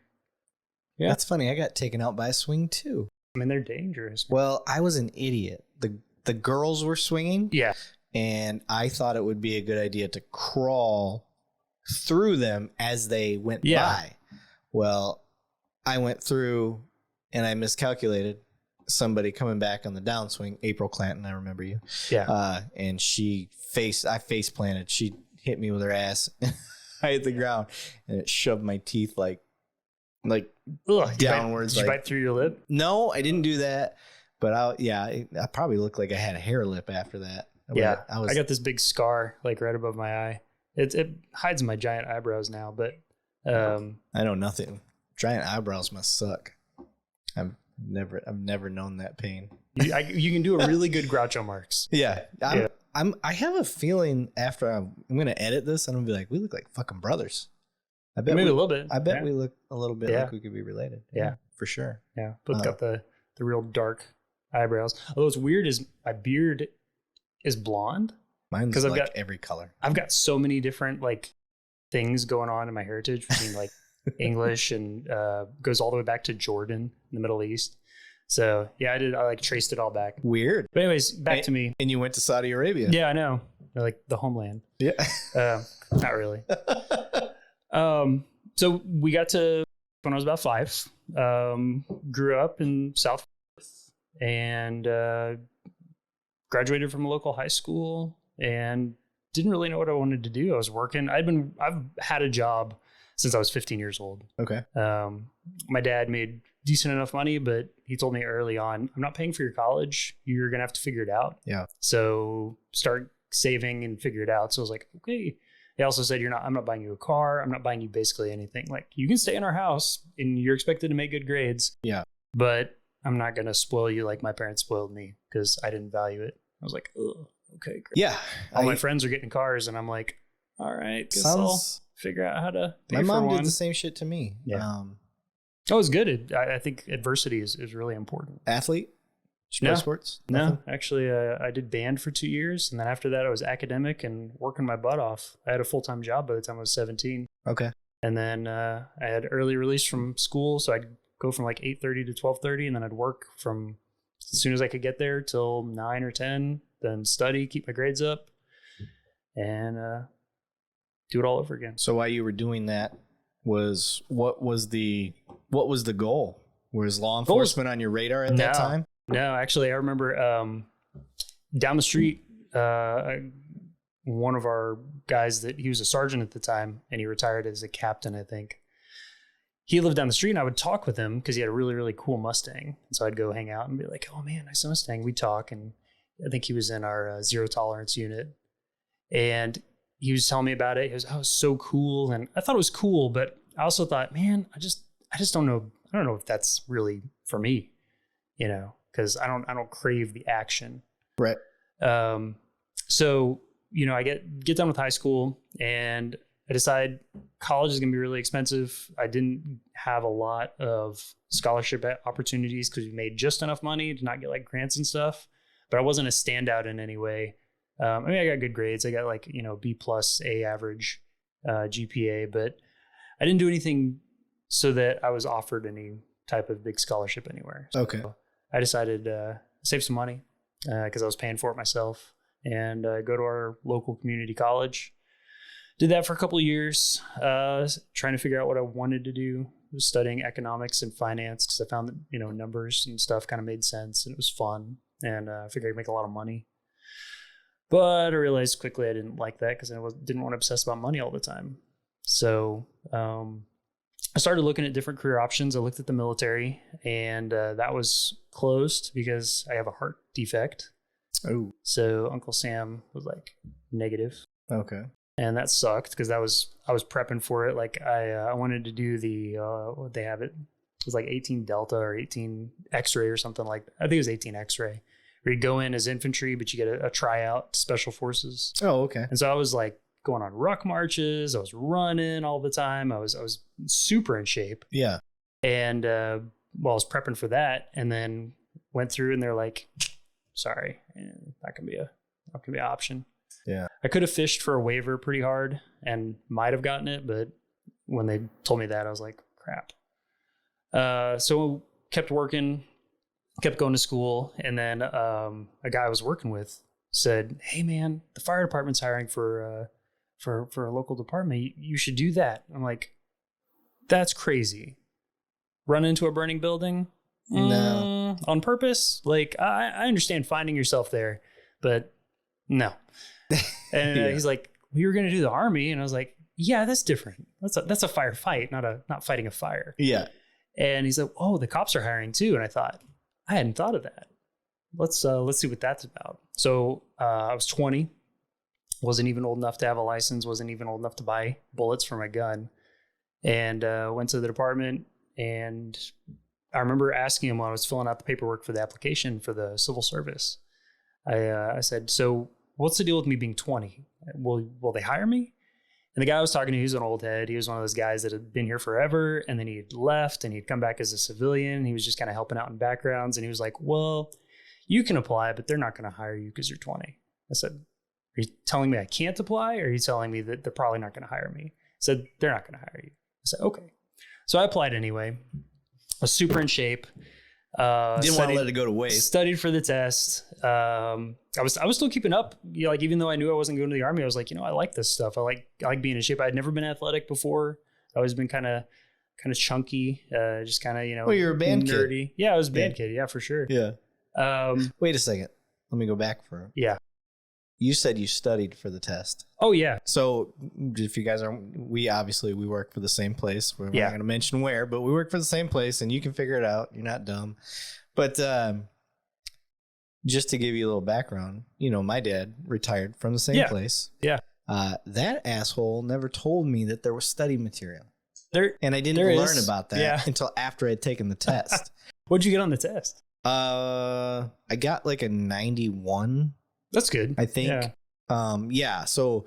Speaker 3: Yeah, that's funny. I got taken out by a swing too.
Speaker 2: I mean, they're dangerous.
Speaker 3: Well, I was an idiot. The girls were swinging.
Speaker 2: Yeah,
Speaker 3: and I thought it would be a good idea to crawl through them as they went by. Well, I went through and I miscalculated. Somebody coming back on the downswing, April Clanton, I remember you.
Speaker 2: Yeah.
Speaker 3: And I face planted. She hit me with her ass. I hit the ground and it shoved my teeth like downwards.
Speaker 2: Did you bite through your lip?
Speaker 3: No, I didn't do that. But I probably looked like I had a hair lip after that.
Speaker 2: Yeah. I got this big scar like right above my eye. It hides my giant eyebrows now, but
Speaker 3: I know nothing. Giant eyebrows must suck. I've never known that pain.
Speaker 2: You can do a really good Groucho Marx.
Speaker 3: Yeah. I have a feeling after I'm going to edit this, I'm going to be like, we look like fucking brothers. I bet
Speaker 2: maybe a little bit.
Speaker 3: I bet we look a little bit like we could be related.
Speaker 2: Yeah,
Speaker 3: for sure.
Speaker 2: Yeah. Both got the real dark eyebrows. Although what's weird is my beard is blonde.
Speaker 3: Mine's like every color.
Speaker 2: I've got so many different like things going on in my heritage between like English and goes all the way back to Jordan in the Middle East. So yeah, I like traced it all back.
Speaker 3: Weird.
Speaker 2: But anyways, back to me.
Speaker 3: And you went to Saudi Arabia.
Speaker 2: Yeah, I know. They're like the homeland.
Speaker 3: Yeah.
Speaker 2: Not really. So we got to when I was about 5. Grew up in South and graduated from a local high school and didn't really know what I wanted to do. I was working. I've had a job since I was 15 years old.
Speaker 3: Okay.
Speaker 2: My dad made decent enough money, but he told me early on, I'm not paying for your college. You're going to have to figure it out.
Speaker 3: Yeah.
Speaker 2: So start saving and figure it out. So I was like, okay. He also said, I'm not buying you a car. I'm not buying you basically anything. Like you can stay in our house and you're expected to make good grades.
Speaker 3: Yeah.
Speaker 2: But I'm not going to spoil you like my parents spoiled me because I didn't value it. I was like, oh, okay, great.
Speaker 3: Yeah.
Speaker 2: All my friends are getting cars and I'm like, all right, guess I'll figure out how to pay for one.
Speaker 3: My mom did the same shit to me.
Speaker 2: Yeah. It was good. I think adversity is really important.
Speaker 3: Athlete? Sports?
Speaker 2: Nothing? No, actually, I did band for 2 years. And then after that, I was academic and working my butt off. I had a full-time job by the time I was 17.
Speaker 3: Okay.
Speaker 2: And then I had early release from school. So I'd go from like 8:30 to 12:30. And then I'd work from as soon as I could get there till 9 or 10. Then study, keep my grades up. And do it all over again.
Speaker 3: So while you were doing that, what was the goal? Was law enforcement on your radar at that time?
Speaker 2: No, actually, I remember down the street, one of our guys he was a sergeant at the time, and he retired as a captain, I think. He lived down the street, and I would talk with him because he had a really, really cool Mustang. And so I'd go hang out and be like, "Oh man, nice Mustang." We'd talk, and I think he was in our zero tolerance unit, and he was telling me about it. He was, "Oh, it was so cool," and I thought it was cool, but I also thought, man, I just don't know. I don't know if that's really for me, because I don't crave the action.
Speaker 3: Right.
Speaker 2: So, I get done with high school and I decided college is going to be really expensive. I didn't have a lot of scholarship opportunities because we made just enough money to not get like grants and stuff, but I wasn't a standout in any way. I mean, I got good grades. I got like, B plus A average GPA, but I didn't do anything so that I was offered any type of big scholarship anywhere. So
Speaker 3: Okay.
Speaker 2: I decided to save some money because I was paying for it myself and go to our local community college. Did that for a couple of years, trying to figure out what I wanted to do. I was studying economics and finance because I found that, numbers and stuff kind of made sense and it was fun. And I figured I'd make a lot of money. But I realized quickly I didn't like that because I didn't want to obsess about money all the time. So I started looking at different career options. I looked at the military, and that was closed because I have a heart defect.
Speaker 3: Oh.
Speaker 2: So Uncle Sam was like negative.
Speaker 3: Okay.
Speaker 2: And that sucked because I was prepping for it. Like I wanted to do the what they have it. It was like 18 Delta or 18 X-ray or something like that. I think it was 18 X-ray. Where you go in as infantry, but you get a tryout to special forces.
Speaker 3: Oh, okay.
Speaker 2: And so I was like going on ruck marches. I was running all the time. I was super in shape.
Speaker 3: Yeah.
Speaker 2: And I was prepping for that, and then went through, and they're like, "Sorry, that can be an option."
Speaker 3: Yeah.
Speaker 2: I could have fished for a waiver pretty hard and might have gotten it, but when they told me that, I was like, "Crap." So kept working. Kept going to school, and then a guy I was working with said, "Hey, man, the fire department's hiring for a local department. You should do that." I'm like, "That's crazy. Run into a burning building?
Speaker 3: No.
Speaker 2: On purpose? Like, I understand finding yourself there, but no." And
Speaker 3: Yeah.
Speaker 2: he's like, "We were going to do the Army," and I was like, "Yeah, that's different. That's a firefight, not fighting a fire."
Speaker 3: Yeah.
Speaker 2: And he's like, "Oh, the cops are hiring too," and I thought, I hadn't thought of that. Let's see what that's about. So I was 20, wasn't even old enough to have a license, wasn't even old enough to buy bullets for my gun, and went to the department. And I remember asking him while I was filling out the paperwork for the application for the civil service. I said, "So what's the deal with me being 20? Will they hire me?" And the guy I was talking to, he was an old head. He was one of those guys that had been here forever, and then he had left, and he'd come back as a civilian. He was just kind of helping out in backgrounds, and he was like, "Well, you can apply, but they're not going to hire you because you're 20. I said, "Are you telling me I can't apply, or are you telling me that they're probably not going to hire me?" He said, "They're not going to hire you." I said, "Okay." So I applied anyway. I was super in shape.
Speaker 3: Didn't want to let it go to waste.
Speaker 2: Studied for the test. I was still keeping up. Like, even though I knew I wasn't going to the Army, I was like, I like this stuff. I like being in shape. I had never been athletic before. I always been kind of chunky. Just kind of
Speaker 3: Well, you're a band
Speaker 2: nerdy.
Speaker 3: kid.
Speaker 2: Yeah, I was a band kid. Yeah, for sure.
Speaker 3: Yeah. Wait a second. Let me go back for.
Speaker 2: Yeah.
Speaker 3: You said you studied for the test.
Speaker 2: Oh yeah.
Speaker 3: So if you guys we work for the same place. We're not going to mention where, but we work for the same place, and you can figure it out. You're not dumb. But just to give you a little background, my dad retired from the same place.
Speaker 2: Yeah.
Speaker 3: That asshole never told me that there was study material. And I didn't
Speaker 2: there
Speaker 3: learn
Speaker 2: is.
Speaker 3: about that until after I'd taken the test.
Speaker 2: What'd you get on the test?
Speaker 3: I got like a 91.
Speaker 2: That's good.
Speaker 3: I think. Yeah. So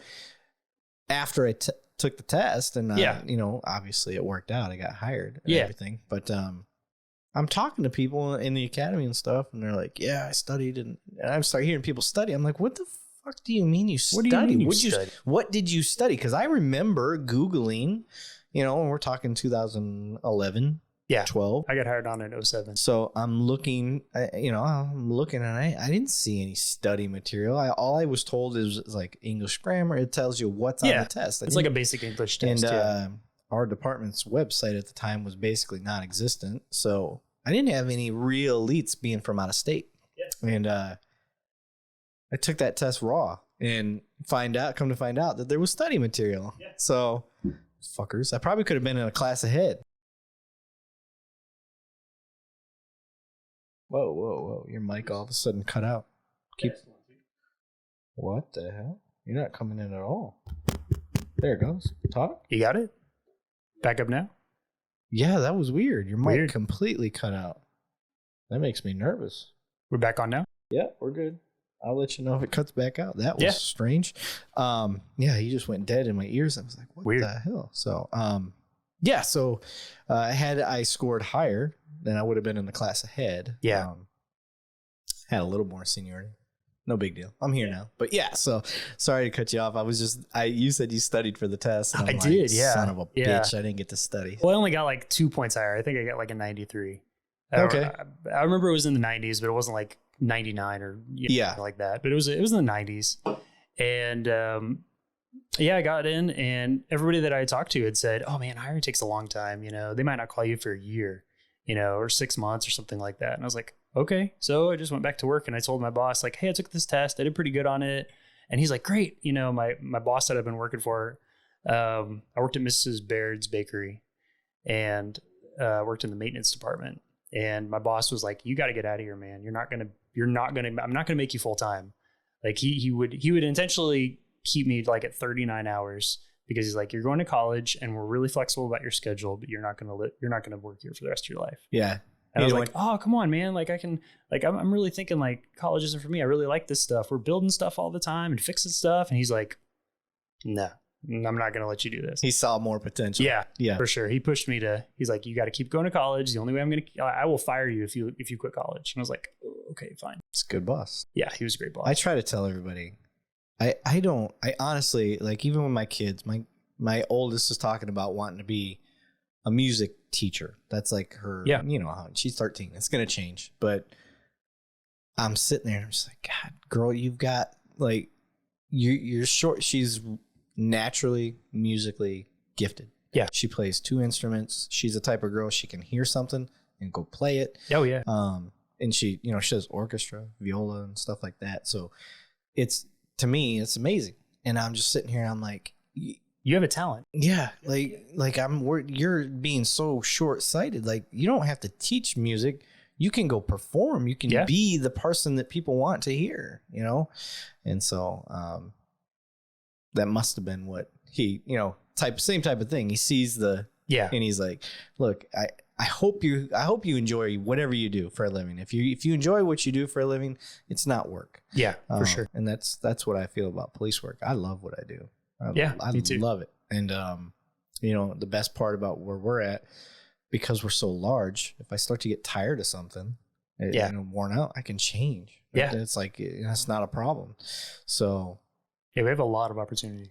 Speaker 3: after I took the test, and obviously it worked out. I got hired and everything. But I'm talking to people in the academy and stuff, and they're like, "Yeah, I studied," and I start hearing people study. I'm like, "What the fuck do you mean you studied?
Speaker 2: What do you mean you studied?
Speaker 3: What did you study?" Because I remember Googling, and we're talking 2011.
Speaker 2: Yeah,
Speaker 3: 12.
Speaker 2: I got hired on in 07.
Speaker 3: So I'm looking, and I didn't see any study material. All I was told is like English grammar. It tells you what's on the test.
Speaker 2: It's like a basic English test.
Speaker 3: And our department's website at the time was basically non-existent. So I didn't have any real elites being from out of state. Yeah. And I took that test raw and come to find out that there was study material. Yeah. So fuckers, I probably could have been in a class ahead. Whoa. Your mic all of a sudden cut out. What the hell? You're not coming in at all. There it goes. Talk.
Speaker 2: You got it? Back up now?
Speaker 3: Yeah, that was weird. Your mic completely cut out. That makes me nervous.
Speaker 2: We're back on now?
Speaker 3: Yeah, we're good. I'll let you know if it cuts back out. That was strange. He just went dead in my ears. I was like, what the hell? So, so had I scored higher, then I would have been in the class ahead.
Speaker 2: Yeah.
Speaker 3: Had a little more seniority. No big deal. I'm here now. But yeah, so sorry to cut you off. You said you studied for the test. And
Speaker 2: I did, yeah.
Speaker 3: Son of a bitch. I didn't get to study.
Speaker 2: Well, I only got like 2 points higher. I think I got like a 93.
Speaker 3: Okay.
Speaker 2: I remember it was in the 90s, but it wasn't like 99 or like that. But it was in the 90s. And I got in, and everybody that I talked to had said, oh man, hiring takes a long time. You know, they might not call you for a year, or 6 months or something like that. And I was like, okay. So I just went back to work, and I told my boss, like, hey, I took this test. I did pretty good on it. And he's like, great. My boss that I've been working for, I worked at Mrs. Baird's bakery, and worked in the maintenance department. And my boss was like, you got to get out of here, man. I'm not going to make you full time. Like he would intentionally keep me like at 39 hours because he's like, you're going to college and we're really flexible about your schedule, but you're not going to work here for the rest of your life.
Speaker 3: Yeah.
Speaker 2: And I was like, oh, come on, man. Like I'm really thinking like college isn't for me. I really like this stuff. We're building stuff all the time and fixing stuff. And he's like, no, I'm not going to let you do this.
Speaker 3: He saw more potential.
Speaker 2: Yeah, for sure. He pushed me he's like, you got to keep going to college. The only way I will fire you if you quit college. And I was like, oh, okay, fine.
Speaker 3: It's a good boss.
Speaker 2: Yeah, he was a great boss.
Speaker 3: I try to tell everybody, I honestly, like, even with my kids, my oldest is talking about wanting to be a music teacher. That's like her, she's 13. It's going to change. But I'm sitting there and I'm just like, God, girl, you've got like, you're short. She's naturally musically gifted.
Speaker 2: Yeah.
Speaker 3: She plays 2 instruments. She's the type of girl, she can hear something and go play it.
Speaker 2: Oh yeah.
Speaker 3: And she does orchestra, viola and stuff like that. So to me, it's amazing. And I'm just sitting here and I'm like,
Speaker 2: you have a talent.
Speaker 3: Yeah. You're being so short-sighted. Like, you don't have to teach music. You can go perform. You can be the person that people want to hear, And so, that must have been what he, same type of thing. He sees and he's like, look, I hope you enjoy whatever you do for a living. If you enjoy what you do for a living, it's not work.
Speaker 2: Yeah, for sure.
Speaker 3: And that's what I feel about police work. I love what I do. I
Speaker 2: me too.
Speaker 3: love it. And, the best part about where we're at, because we're so large, if I start to get tired of something, worn out, I can change.
Speaker 2: Yeah.
Speaker 3: It's like, that's not a problem. So,
Speaker 2: yeah, we have a lot of opportunity.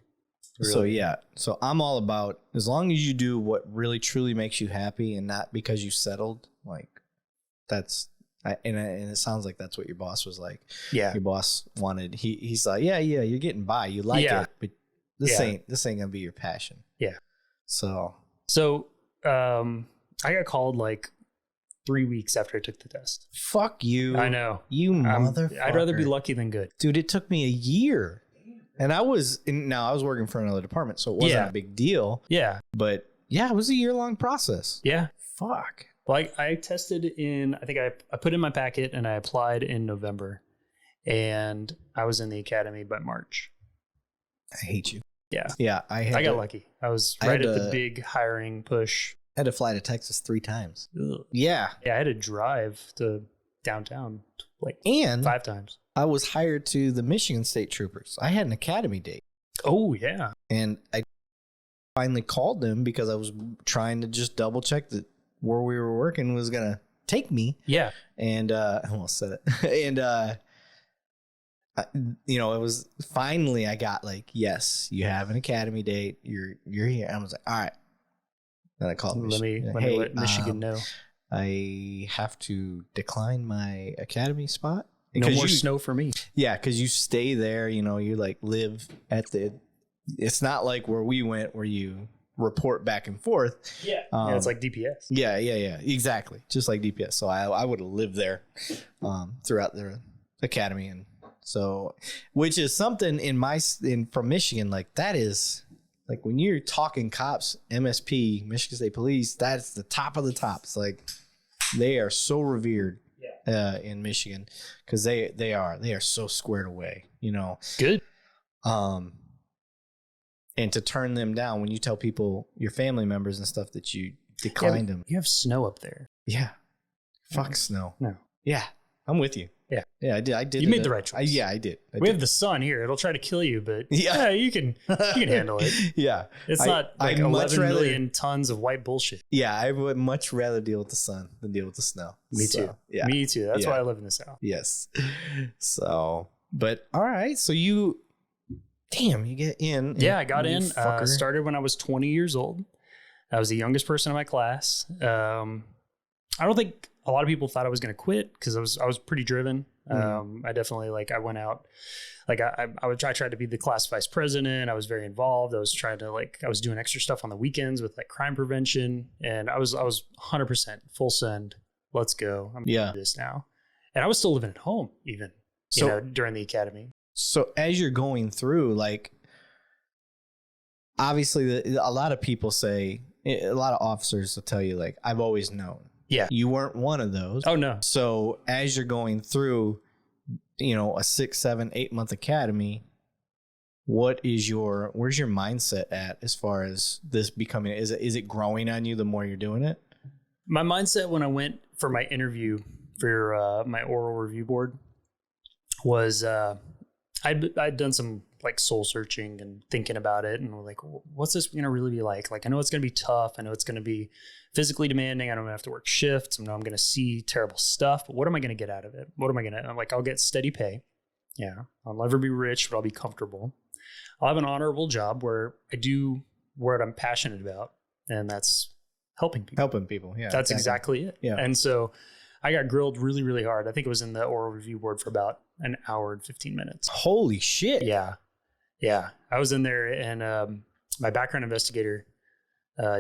Speaker 3: Really. So I'm all about, as long as you do what really truly makes you happy and not because you settled, like and it sounds like that's what your boss was like. Yeah. Your boss wanted, he's like, yeah, you're getting by. You like it, but this ain't gonna be your passion.
Speaker 2: Yeah.
Speaker 3: So,
Speaker 2: I got called like 3 weeks after I took the test.
Speaker 3: Fuck you.
Speaker 2: I know.
Speaker 3: You motherfucker.
Speaker 2: I'd rather be lucky than good.
Speaker 3: Dude, it took me a year. And I was working for another department, so it wasn't a big deal.
Speaker 2: Yeah.
Speaker 3: But it was a year-long process.
Speaker 2: Yeah.
Speaker 3: Fuck.
Speaker 2: Well, I tested I think I put in my packet and I applied in November, and I was in the academy by March.
Speaker 3: I hate you.
Speaker 2: Yeah.
Speaker 3: Yeah. I
Speaker 2: got lucky. I was right at the big hiring push.
Speaker 3: I had to fly to Texas 3 times.
Speaker 2: Ugh.
Speaker 3: Yeah.
Speaker 2: Yeah. I had to drive to downtown like 5 times.
Speaker 3: I was hired to the Michigan State Troopers. I had an academy date.
Speaker 2: Oh, yeah.
Speaker 3: And I finally called them because I was trying to just double check that where we were working was going to take me.
Speaker 2: Yeah.
Speaker 3: And I almost said it. And, it was finally I got like, yes, you have an academy date. You're here. And I was like, all right. Then I called Michigan.
Speaker 2: Let me let Michigan know.
Speaker 3: I have to decline my academy spot.
Speaker 2: No more snow for me.
Speaker 3: Yeah, because you stay there, you like live at it's not like where we went where you report back and forth.
Speaker 2: Yeah, it's like DPS.
Speaker 3: Yeah, exactly. Just like DPS. So I would have lived there throughout the academy. And so, which is something from Michigan, like that is, like when you're talking cops, MSP, Michigan State Police, that's the top of the tops. Like they are so revered. In Michigan, because they are so squared away,
Speaker 2: Good.
Speaker 3: And to turn them down when you tell people, your family members and stuff, that you declined them.
Speaker 2: You have snow up there.
Speaker 3: Yeah. Fuck snow.
Speaker 2: No.
Speaker 3: Yeah. I'm with you. I did.
Speaker 2: You made the right choice.
Speaker 3: I did.
Speaker 2: We have the sun here. It'll try to kill you, but you can handle it.
Speaker 3: Yeah.
Speaker 2: It's not like 11 million tons of white bullshit.
Speaker 3: Yeah, I would much rather deal with the sun than deal with the snow.
Speaker 2: Me too. Yeah. Me too. That's why I live in the South.
Speaker 3: Yes. So, but all right. So you get in.
Speaker 2: Yeah, I got in. Started when I was 20 years old. I was the youngest person in my class. I don't think a lot of people thought I was going to quit because I was pretty driven. I definitely I went out, I tried to be the class vice president. I was very involved. I was trying to I was doing extra stuff on the weekends with crime prevention, and I was 100% full send. Let's go. I'm going to do this now. And I was still living at home even, during the academy.
Speaker 3: So as you're going through, obviously a lot of people say, a lot of officers will tell you I've always known.
Speaker 2: Yeah.
Speaker 3: You weren't one of those.
Speaker 2: Oh, no.
Speaker 3: So as you're going through, a 6, 7, 8 month academy, where's your mindset at as far as this becoming, is it growing on you the more you're doing it?
Speaker 2: My mindset when I went for my interview for my oral review board was I'd done some soul searching and thinking about it, and we're what's this going to really be like? I know it's going to be tough. I know it's going to be physically demanding. I don't have to work shifts. I know I'm going to see terrible stuff, but what am I going to get out of it? What am I going to, I'll get steady pay. Yeah. I'll never be rich, but I'll be comfortable. I'll have an honorable job where I do what I'm passionate about, and that's helping people. Yeah.
Speaker 3: exactly.
Speaker 2: That's exactly it. Yeah. And so I got grilled really, really hard. I think it was in the oral review board for about an hour and 15 minutes.
Speaker 3: Holy shit.
Speaker 2: Yeah. Yeah. I was in there, and my background investigator,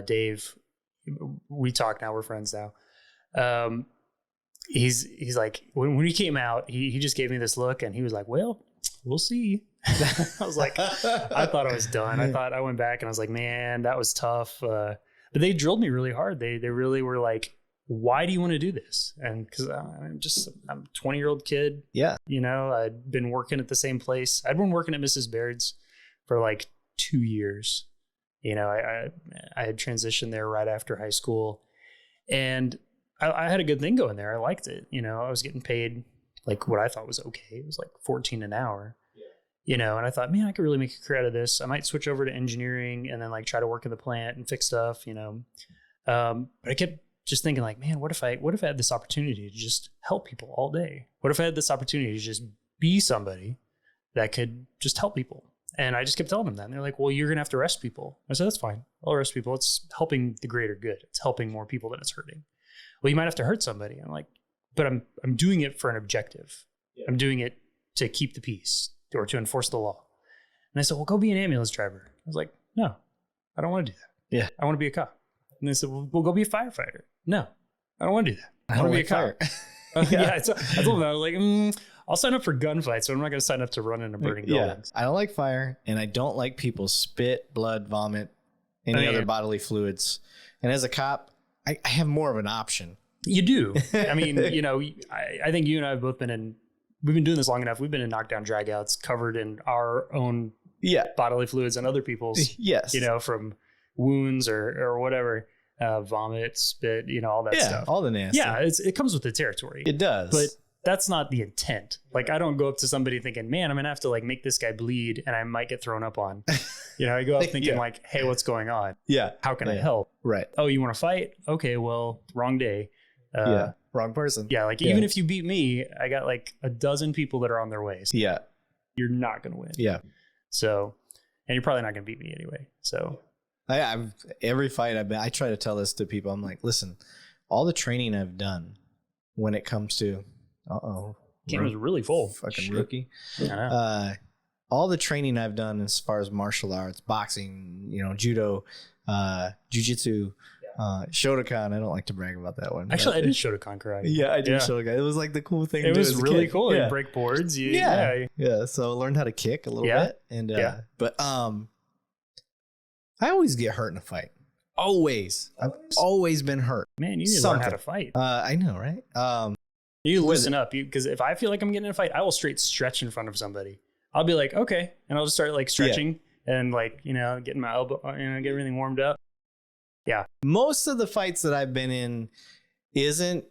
Speaker 2: Dave, we talk now, we're friends now. He's like, when he came out, he just gave me this look, and he was like, well, we'll see. I was like, I thought I was done. I went back and I was like, man, that was tough. But they drilled me really hard. They really were like, why do you want to do this? And because I'm a 20-year-old kid.
Speaker 3: Yeah.
Speaker 2: I'd been working at the same place. I'd been working at Mrs. Baird's for 2 years. I had transitioned there right after high school, and I had a good thing going there. I liked it. I was getting paid what I thought was okay. It was $14 an hour. And I thought, man, I could really make a career out of this. I might switch over to engineering and then try to work in the plant and fix stuff. But I kept just thinking man, what if I had this opportunity to just help people all day? What if I had this opportunity to just be somebody that could just help people? And I just kept telling them that. And they're like, well, you're going to have to arrest people. I said, that's fine. I'll arrest people. It's helping the greater good. It's helping more people than it's hurting. Well, you might have to hurt somebody. I'm like, but I'm doing it for an objective. Yeah. I'm doing it to keep the peace or to enforce the law. And they said, well, go be an ambulance driver. I was like, no, I don't want to do that. Yeah. I want to be a cop. And they said, well, go be a firefighter. No, I don't want to do that. I want to be a cop. I told them that. I was like, I'll sign up for gunfights, but I'm not going to sign up to run into burning buildings.
Speaker 3: I don't like fire, and I don't like people spit, blood, vomit, any other bodily fluids. And as a cop, I have more of an option.
Speaker 2: You do. I mean, I think you and I have both we've been doing this long enough. We've been in knockdown dragouts covered in our own bodily fluids and other people's, from wounds or whatever, vomit, spit, all that stuff.
Speaker 3: All the nasty.
Speaker 2: Yeah, it comes with the territory.
Speaker 3: It does.
Speaker 2: But that's not the intent. I don't go up to somebody thinking, man, I'm going to have to make this guy bleed and I might get thrown up on. I go up thinking hey, what's going on?
Speaker 3: Yeah.
Speaker 2: How can I help?
Speaker 3: Right.
Speaker 2: Oh, you want to fight? Okay, well, wrong day.
Speaker 3: Wrong person.
Speaker 2: Yeah. Even if you beat me, I got a dozen people that are on their way. So
Speaker 3: yeah.
Speaker 2: You're not going to win.
Speaker 3: Yeah.
Speaker 2: So, and you're probably not going to beat me anyway. So
Speaker 3: every fight I try to tell this to people. I'm like, listen, all the training I've done when it comes to,
Speaker 2: game was really full.
Speaker 3: Fucking rookie.
Speaker 2: I know.
Speaker 3: All the training I've done as far as martial arts, boxing, judo, jiu-jitsu, Shotokan. I don't like to brag about that one.
Speaker 2: Actually, I did Shotokan karate.
Speaker 3: Yeah, I did Shotokan. It was the cool thing.
Speaker 2: It was really cool. You break boards.
Speaker 3: Yeah. So I learned how to kick a little bit, and but I always get hurt in a fight. Always. I've always been hurt.
Speaker 2: Man, you need to learn how to fight.
Speaker 3: I know, right?
Speaker 2: You loosen up, because if I feel like I'm getting in a fight, I will straight stretch in front of somebody. I'll be like, okay, and I'll just start stretching and getting my elbow, get everything warmed up. Yeah.
Speaker 3: Most of the fights that I've been in isn't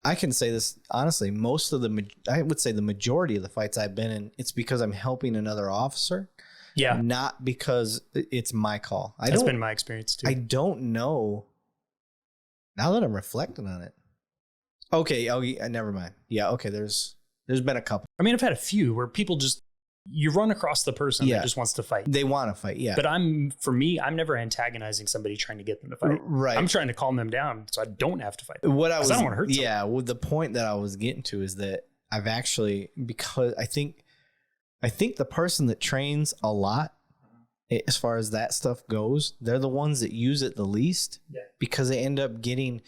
Speaker 3: I can say this honestly, I would say the majority of the fights I've been in, it's because I'm helping another officer.
Speaker 2: Yeah.
Speaker 3: Not because it's my call.
Speaker 2: That's been my experience too.
Speaker 3: I don't know. Now that I'm reflecting on it. Okay. Oh, yeah, never mind. Yeah. Okay. There's been a couple.
Speaker 2: I mean, I've had a few where people you run across the person that just wants to fight.
Speaker 3: They want to fight. Yeah.
Speaker 2: But I'm never antagonizing somebody trying to get them to fight.
Speaker 3: Right.
Speaker 2: I'm trying to calm them down so I don't have to fight them.
Speaker 3: I
Speaker 2: don't want to hurt someone.
Speaker 3: Yeah. Well, the point that I was getting to is that I've actually, because I think the person that trains a lot, as far as that stuff goes, they're the ones that use it the least because they end up getting,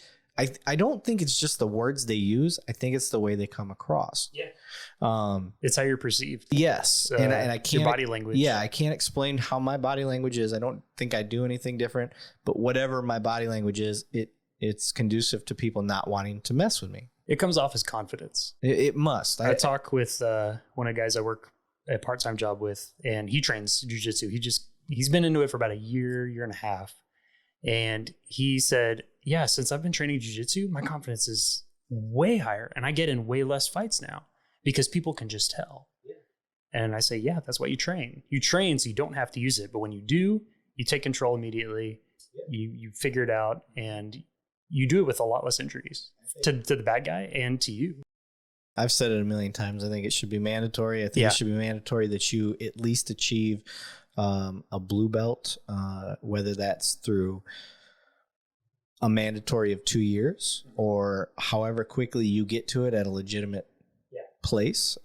Speaker 3: I don't think it's just the words they use. I think it's the way they come across.
Speaker 2: Yeah. It's how you're perceived.
Speaker 3: Yes. And I can't,
Speaker 2: your body language.
Speaker 3: Yeah. I can't explain how my body language is. I don't think I do anything different, but whatever my body language is, it's conducive to people not wanting to mess with me.
Speaker 2: It comes off as confidence.
Speaker 3: It must.
Speaker 2: I talk with one of the guys I work a part-time job with, and he trains jiu-jitsu. He's been into it for about a year and a half. And he said, yeah, since I've been training jiu-jitsu, my confidence is way higher and I get in way less fights now because people can just tell. Yeah. And I say, yeah, that's why you train. You train so you don't have to use it. But when you do, you take control immediately. Yeah. You figure it out and you do it with a lot less injuries to the bad guy and to you.
Speaker 3: I've said it a million times. I think it should be mandatory. I think it should be mandatory that you at least achieve a blue belt, whether that's through a mandatory of 2 years or however quickly you get to it at a legitimate place.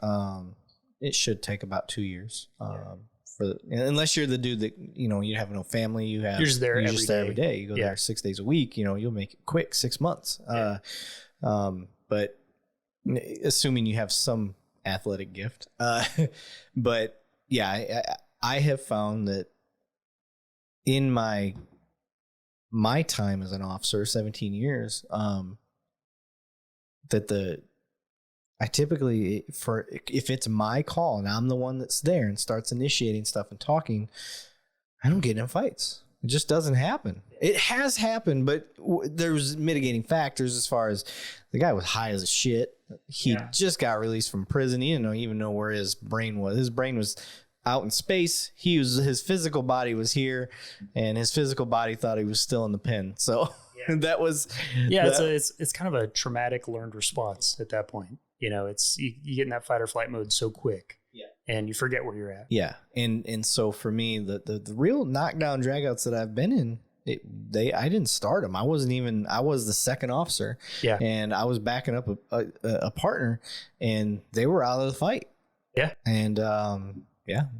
Speaker 3: It should take about 2 years. Unless you're the dude that, you have no family, you're just there every day. You go there 6 days a week, you'll make it quick, 6 months. But assuming you have some athletic gift. But yeah, I have found that in my time as an officer, 17 years, that I typically, if it's my call and I'm the one that's there and starts initiating stuff and talking, I don't get in fights. It just doesn't happen. It has happened, but there's mitigating factors as far as the guy was high as a shit. He just got released from prison. He didn't even know where his brain was. His brain was out in space. His physical body was here, and his physical body thought he was still in the pen. So that was
Speaker 2: it's kind of a traumatic learned response at that point. It's you get in that fight or flight mode so quick. And you forget where you're at. Yeah.
Speaker 3: And so for me, the real knockdown dragouts that I've been in, I didn't start them. I was the second officer. Yeah. And I was backing up a partner, and they were out of the fight. Yeah. And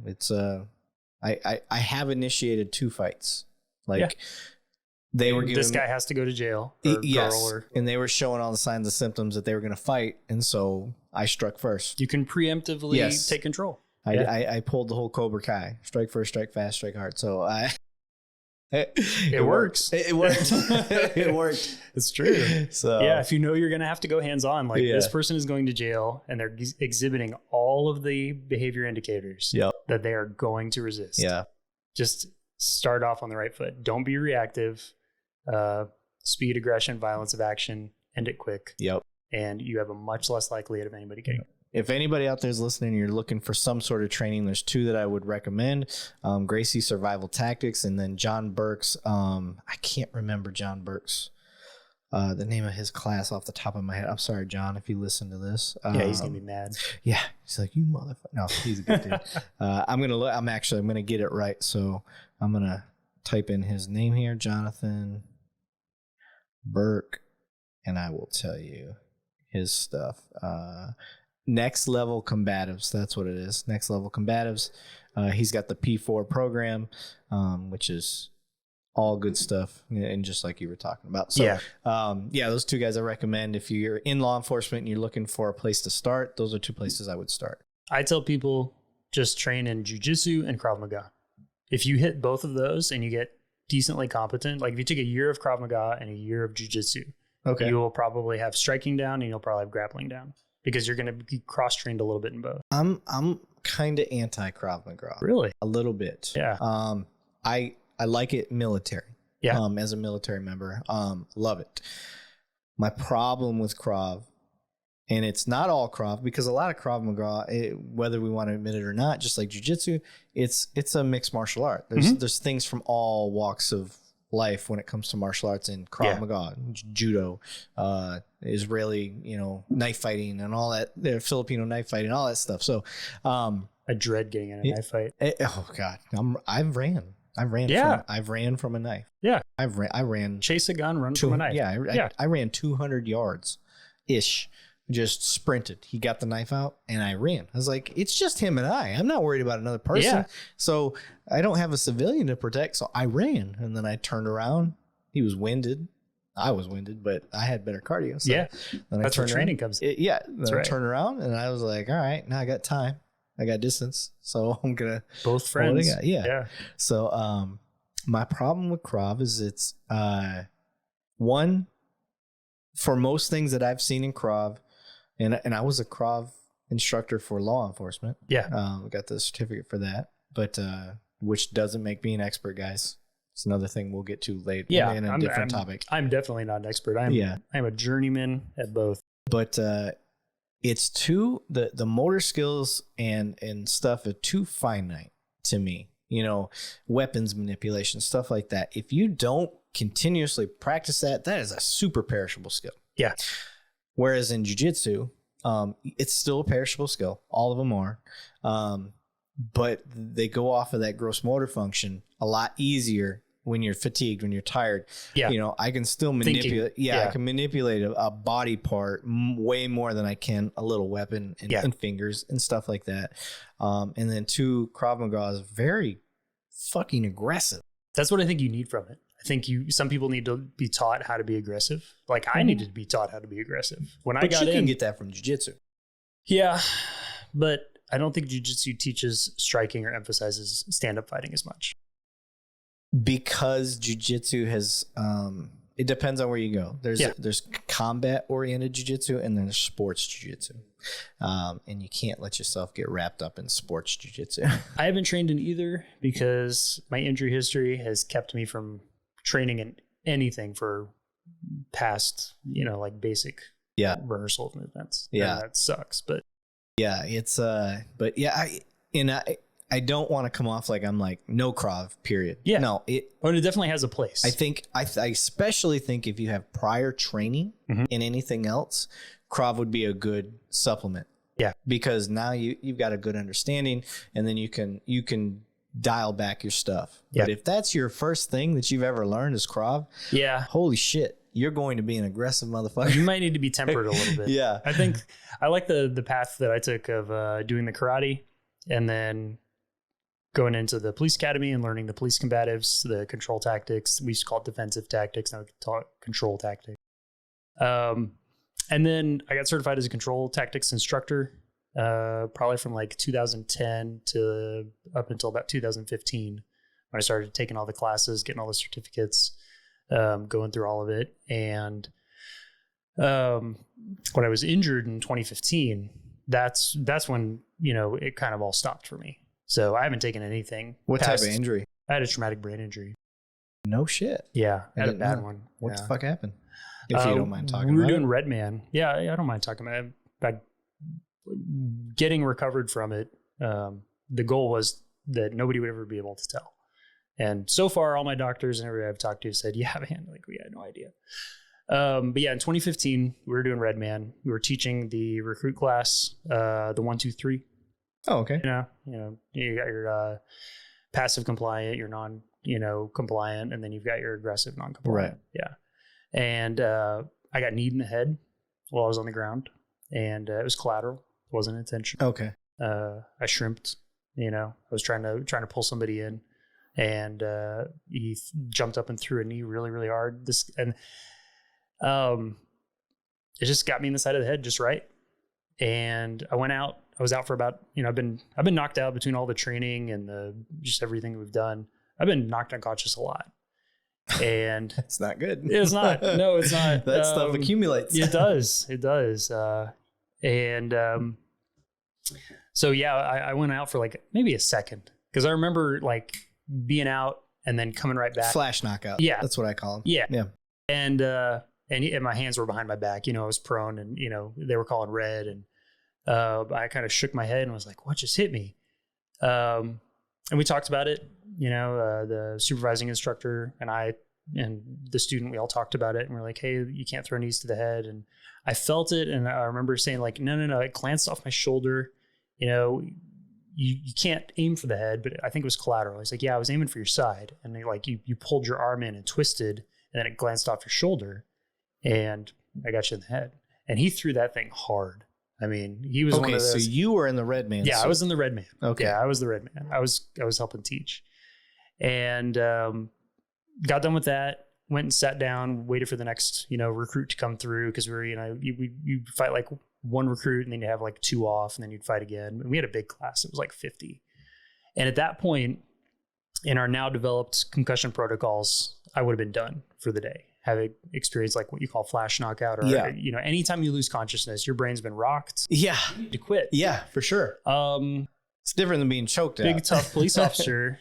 Speaker 3: it's I have initiated 2 fights. They were giving,
Speaker 2: this guy has to go to jail.
Speaker 3: And they were showing all the signs and symptoms that they were going to fight, and so I struck first.
Speaker 2: You can preemptively take control.
Speaker 3: I pulled the whole Cobra Kai: strike first, strike fast, strike hard. So
Speaker 2: it works.
Speaker 3: It worked. It worked.
Speaker 2: It's true. So if you know you're going to have to go hands on, this person is going to jail and they're exhibiting all of the behavior indicators that they are going to resist. Yeah, just start off on the right foot. Don't be reactive. Speed, aggression, violence of action, end it quick. Yep. And you have a much less likelihood of anybody getting it.
Speaker 3: If anybody out there is listening and you're looking for some sort of training, there's 2 that I would recommend. Gracie Survival Tactics, and then John Burke's. I can't remember John Burke's, the name of his class off the top of my head. I'm sorry, John, if you listen to this.
Speaker 2: He's going to be mad.
Speaker 3: Yeah. He's like, you motherfucker. No, he's a good dude. I'm going to get it right. So I'm going to type in his name here, Jonathan Burke, and I will tell you his stuff. Next Level Combatives, that's what it is. Next Level Combatives. He's got the P4 program, which is all good stuff, and just like you were talking about. So those 2 guys I recommend. If you're in law enforcement and you're looking for a place to start, those are 2 places I would start.
Speaker 2: I tell people just train in jiu-jitsu and Krav Maga. If you hit both of those and you get decently competent, like if you take a year of Krav Maga and a year of jiu-jitsu, you will probably have striking down and you'll probably have grappling down because you're going to be cross-trained a little bit in both.
Speaker 3: I'm kind of anti Krav Maga.
Speaker 2: Really?
Speaker 3: A little bit. Yeah. I like it military. Yeah. As a military member, love it. My problem with Krav And it's not all Krav, because a lot of Krav Maga, whether we want to admit it or not, just like jiu-jitsu, it's a mixed martial art. There's things from all walks of life when it comes to martial arts in Krav Maga, judo, Israeli, knife fighting and all that, Filipino knife fighting, all that stuff. So
Speaker 2: I dread getting in a knife fight.
Speaker 3: Oh God, I've ran from a knife.
Speaker 2: Yeah,
Speaker 3: I ran
Speaker 2: chase a gun, run from a knife.
Speaker 3: Yeah, I ran 200 yards ish. Just sprinted. He got the knife out and I ran. I was like, it's just him and I'm not worried about another person. Yeah. So I don't have a civilian to protect. So I ran, and then I turned around. He was winded. I was winded, but I had better cardio. So
Speaker 2: then that's where training comes in.
Speaker 3: Then I turned around and I was like, all right, now I got time. I got distance. So I'm going to.
Speaker 2: Both friends.
Speaker 3: Yeah. So my problem with Krav is it's one, for most things that I've seen in Krav, and I was a Krav instructor for law enforcement. Yeah. I got the certificate for that, but which doesn't make me an expert, guys. It's another thing we'll get to later in a different topic.
Speaker 2: I'm definitely not an expert. I'm a journeyman at both.
Speaker 3: But it's the motor skills and stuff are too finite to me. Weapons manipulation, stuff like that. If you don't continuously practice that is a super perishable skill.
Speaker 2: Yeah.
Speaker 3: Whereas in jiu-jitsu, it's still a perishable skill. All of them are. But they go off of that gross motor function a lot easier when you're fatigued, when you're tired. Yeah. I can still manipulate. I can manipulate a body part way more than I can a little weapon and fingers and stuff like that. And then two, Krav Maga is very fucking aggressive.
Speaker 2: That's what I think you need from it. I think some people need to be taught how to be aggressive. Like I needed to be taught how to be aggressive.
Speaker 3: But you can get that from jiu-jitsu.
Speaker 2: Yeah, but I don't think jiu-jitsu teaches striking or emphasizes stand-up fighting as much.
Speaker 3: Because jiu-jitsu has, it depends on where you go. There's combat-oriented jiu-jitsu and then there's sports jiu-jitsu. And you can't let yourself get wrapped up in sports jiu-jitsu.
Speaker 2: I haven't trained in either because my injury history has kept me from training in anything for past, like basic rehearsal of movements.
Speaker 3: Yeah.
Speaker 2: And that sucks, but
Speaker 3: yeah, it's I don't want to come off like I'm like no Krav, period.
Speaker 2: Yeah.
Speaker 3: No,
Speaker 2: it definitely has a place.
Speaker 3: I especially think if you have prior training in anything else, Krav would be a good supplement.
Speaker 2: Yeah.
Speaker 3: Because now you've got a good understanding, and then you can dial back your stuff. Yeah. But if that's your first thing that you've ever learned is Krav, holy shit, you're going to be an aggressive motherfucker.
Speaker 2: You might need to be tempered a little bit.
Speaker 3: Yeah.
Speaker 2: I think I like the path that I took of doing the karate and then going into the police academy and learning the police combatives, the control tactics. We used to call it defensive tactics. Now we call it control tactics. And then I got certified as a control tactics instructor, probably from like 2010 to up until about 2015 when I started taking all the classes, getting all the certificates, going through all of it. And when I was injured in 2015, that's when, it kind of all stopped for me. So I haven't taken anything.
Speaker 3: What type of injury?
Speaker 2: I had a traumatic brain injury.
Speaker 3: No shit.
Speaker 2: Yeah, I had a bad one.
Speaker 3: What the fuck happened? If you don't mind talking about it.
Speaker 2: We were doing Red Man. Yeah, I don't mind talking about it. Getting recovered from it, the goal was that nobody would ever be able to tell. And so far, all my doctors and everybody I've talked to said, yeah, man, like we had no idea. But yeah, in 2015, we were doing Red Man. We were teaching the recruit class, the 1, 2, 3.
Speaker 3: Oh, okay.
Speaker 2: You got your passive compliant, your non, compliant, and then you've got your aggressive non-compliant.
Speaker 3: Right.
Speaker 2: Yeah. And I got kneed in the head while I was on the ground, and it was collateral. It wasn't intentional.
Speaker 3: Okay.
Speaker 2: I shrimped. I was trying to pull somebody in, and he jumped up and threw a knee really, really hard. It just got me in the side of the head just right, and I went out. I was out for about, I've been knocked out between all the training and just everything we've done. I've been knocked unconscious a lot. And
Speaker 3: it's not good.
Speaker 2: It's not. No, it's not.
Speaker 3: That stuff accumulates.
Speaker 2: It does. It does. So yeah, I went out for like maybe a second because I remember like being out and then coming right back.
Speaker 3: Flash knockout.
Speaker 2: Yeah.
Speaker 3: That's what I call them.
Speaker 2: Yeah.
Speaker 3: Yeah.
Speaker 2: And and my hands were behind my back. I was prone, and they were calling red, and I kind of shook my head and was like, "What just hit me?" And we talked about it. The supervising instructor and I and the student, we all talked about it, and we're like, "Hey, you can't throw knees to the head." And I felt it, and I remember saying like, "No, it glanced off my shoulder." You can't aim for the head, but I think it was collateral. He's like, "Yeah, I was aiming for your side," and you pulled your arm in and twisted, and then it glanced off your shoulder, and I got you in the head. And he threw that thing hard. I mean, he was one of those.
Speaker 3: So you were in the red man.
Speaker 2: Yeah, I was in the red man.
Speaker 3: Okay.
Speaker 2: Yeah, I was the red man. I was helping teach, and got done with that. Went and sat down, waited for the next recruit to come through, because we were you fight like one recruit, and then you have like 2 off, and then you'd fight again. And we had a big class. It was like 50. And at that point, in our now developed concussion protocols, I would have been done for the day. Having experienced like what you call flash knockout, or anytime you lose consciousness, your brain's been rocked.
Speaker 3: Yeah,
Speaker 2: you need to quit.
Speaker 3: Yeah, for sure. It's different than being choked out.
Speaker 2: Big tough police officer,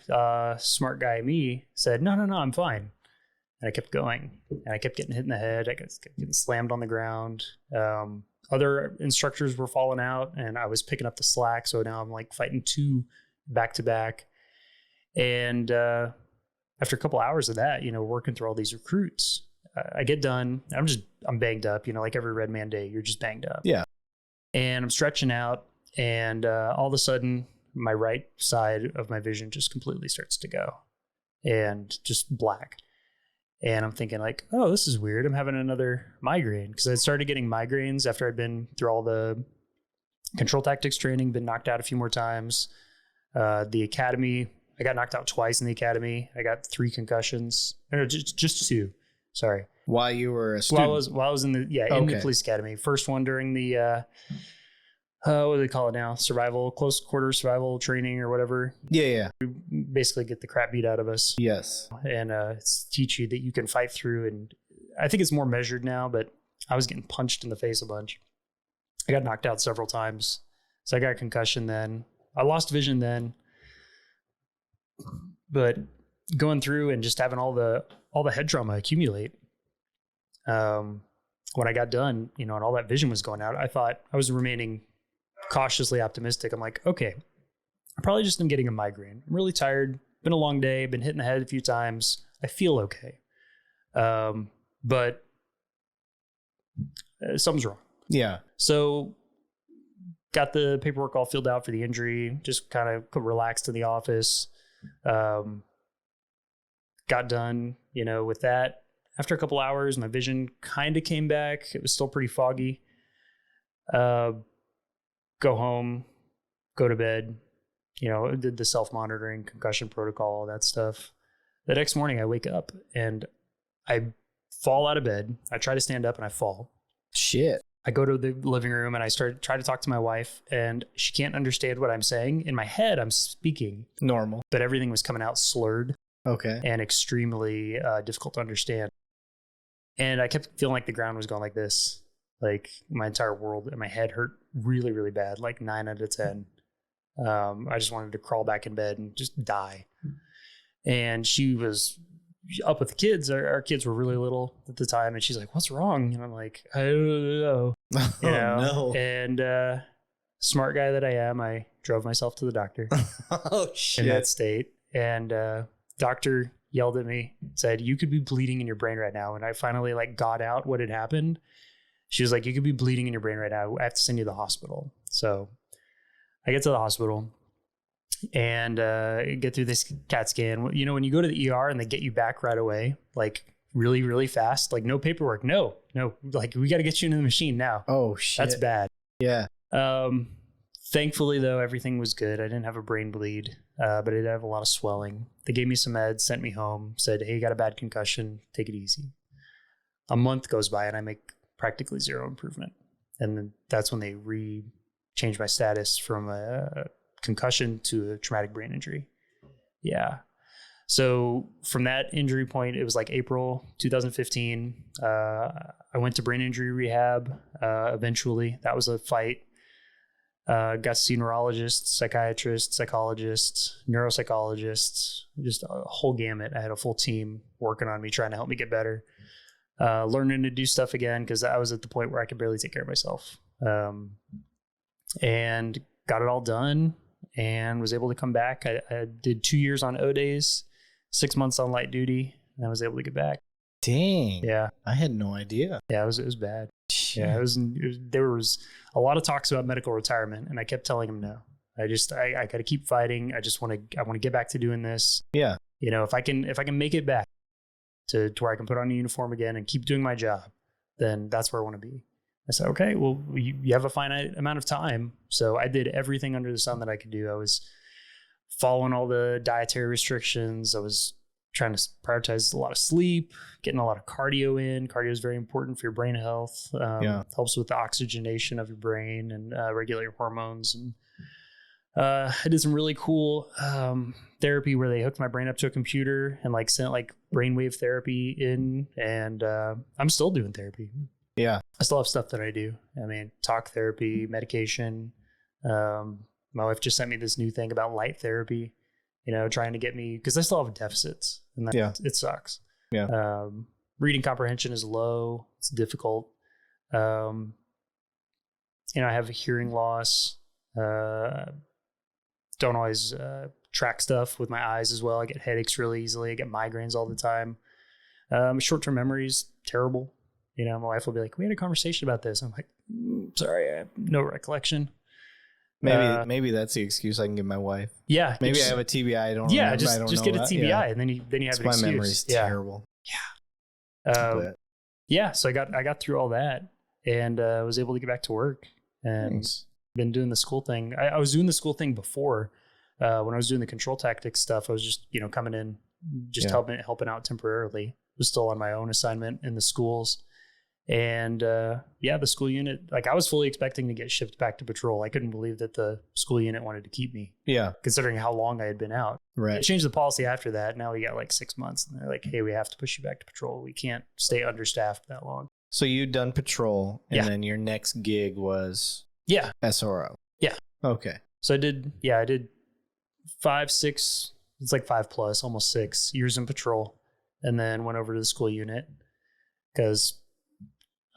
Speaker 2: smart guy me, said, "No, I'm fine." And I kept going, and I kept getting hit in the head. I kept getting slammed on the ground. Other instructors were falling out, and I was picking up the slack. So now I'm like fighting 2 back to back. And after a couple hours of that, working through all these recruits, I get done. I'm banged up, like every red man day, you're just banged up.
Speaker 3: Yeah.
Speaker 2: And I'm stretching out, and all of a sudden my right side of my vision just completely starts to go, and just black. And I'm thinking like, oh, this is weird. I'm having another migraine, because I started getting migraines after I'd been through all the control tactics training, been knocked out a few more times. The academy, I got knocked out twice in the academy. I got 3 concussions. No, just 2. Sorry.
Speaker 3: While you were a student?
Speaker 2: While I was in the police academy. First one during the what do they call it now? Close quarter survival training or whatever.
Speaker 3: Yeah.
Speaker 2: We basically get the crap beat out of us.
Speaker 3: Yes.
Speaker 2: And teach you that you can fight through. And I think it's more measured now, but I was getting punched in the face a bunch. I got knocked out several times. So I got a concussion then. I lost vision then. But going through and just having all the head trauma accumulate, when I got done, and all that vision was going out, I thought I was remaining cautiously optimistic. I'm like, okay, I probably just am getting a migraine. I'm really tired. Been a long day. Been hit in the head a few times. I feel okay. But something's wrong.
Speaker 3: Yeah.
Speaker 2: So got the paperwork all filled out for the injury, just kind of relaxed in the office. Got done, with that. After a couple hours, my vision kind of came back. It was still pretty foggy. Go home, go to bed, did the self-monitoring, concussion protocol, all that stuff. The next morning I wake up and I fall out of bed. I try to stand up and I fall.
Speaker 3: Shit.
Speaker 2: I go to the living room and I try to talk to my wife, and she can't understand what I'm saying. In my head, I'm speaking
Speaker 3: normal,
Speaker 2: but everything was coming out slurred.
Speaker 3: Okay.
Speaker 2: And extremely difficult to understand. And I kept feeling like the ground was going like this. Like my entire world and my head hurt really, really bad, like 9 out of 10. I just wanted to crawl back in bed and just die. And she was up with the kids. Our kids were really little at the time. And she's like, "What's wrong?" And I'm like, "I don't know."
Speaker 3: No.
Speaker 2: And smart guy that I am, I drove myself to the doctor.
Speaker 3: Oh, shit.
Speaker 2: In that state. And doctor yelled at me, said, "You could be bleeding in your brain right now." And I finally got out what had happened. She was like, "You could be bleeding in your brain right now. I have to send you to the hospital." So I get to the hospital and get through this CAT scan. When you go to the ER and they get you back right away, really, really fast, no paperwork. No, we got to get you into the machine now.
Speaker 3: Oh, shit.
Speaker 2: That's bad.
Speaker 3: Yeah.
Speaker 2: Thankfully, though, everything was good. I didn't have a brain bleed, but I did have a lot of swelling. They gave me some meds, sent me home, said, "Hey, you got a bad concussion. Take it easy." A month goes by and I make practically zero improvement. And then that's when they changed my status from a concussion to a traumatic brain injury. Yeah. So from that injury point, it was April 2015. I went to brain injury rehab. Eventually, that was a fight. Got to see neurologists, psychiatrists, psychologists, neuropsychologists, just a whole gamut. I had a full team working on me, trying to help me get better. learning to do stuff again because I was at the point where I could barely take care of myself. And got it all done and was able to come back. I did 2 years on O days, 6 months on light duty, and I was able to get back.
Speaker 3: Dang.
Speaker 2: Yeah.
Speaker 3: I had no idea.
Speaker 2: Yeah, it was bad. Yeah, there was a lot of talks about medical retirement, and I kept telling him no. I got to keep fighting. I want to get back to doing this.
Speaker 3: Yeah.
Speaker 2: You know, if I can make it back to where I can put on a uniform again and keep doing my job, then that's where I want to be. I said, okay, well, you have a finite amount of time. So I did everything under the sun that I could do. I was following all the dietary restrictions. I was trying to prioritize a lot of sleep, getting a lot of cardio in. Cardio is very important for your brain health. Helps with the oxygenation of your brain and regulate your hormones. And I did some really cool therapy where they hooked my brain up to a computer and like sent like brainwave therapy in. And I'm still doing therapy.
Speaker 3: Yeah.
Speaker 2: I still have stuff that I do. I mean, talk therapy, medication. My wife just sent me this new thing about light therapy, you know, trying to get me, because I still have deficits and it sucks.
Speaker 3: Yeah.
Speaker 2: Reading comprehension is low. It's difficult. You know, I have a hearing loss. Don't always track stuff with my eyes as well. I get headaches really easily. I get migraines all the time. Short-term memory is terrible. You know, my wife will be like, we had a conversation about this. I'm like, sorry, I have no recollection.
Speaker 3: Maybe that's the excuse I can give my wife.
Speaker 2: Yeah.
Speaker 3: Maybe I have a TBI. I don't
Speaker 2: yeah,
Speaker 3: remember.
Speaker 2: just get a TBI and then you have an excuse.
Speaker 3: My memory's terrible.
Speaker 2: Yeah. Yeah. So I got through all that and was able to get back to work and been doing the school thing. I was doing the school thing before when I was doing the control tactics stuff. I was just, you know, coming in, just helping out temporarily. Was still on my own assignment in the schools. And the school unit, like I was fully expecting to get shipped back to patrol. I couldn't believe that the school unit wanted to keep me. Yeah. Considering how long I had been out. Right. They changed the policy after that. Now we got like 6 months and they're like, hey, we have to push you back to patrol. We can't stay understaffed that long.
Speaker 3: So you'd done patrol and then your next gig was SRO.
Speaker 2: Yeah.
Speaker 3: Okay.
Speaker 2: So I did 5, 6, it's like 5+, almost 6 years in patrol. And then went over to the school unit because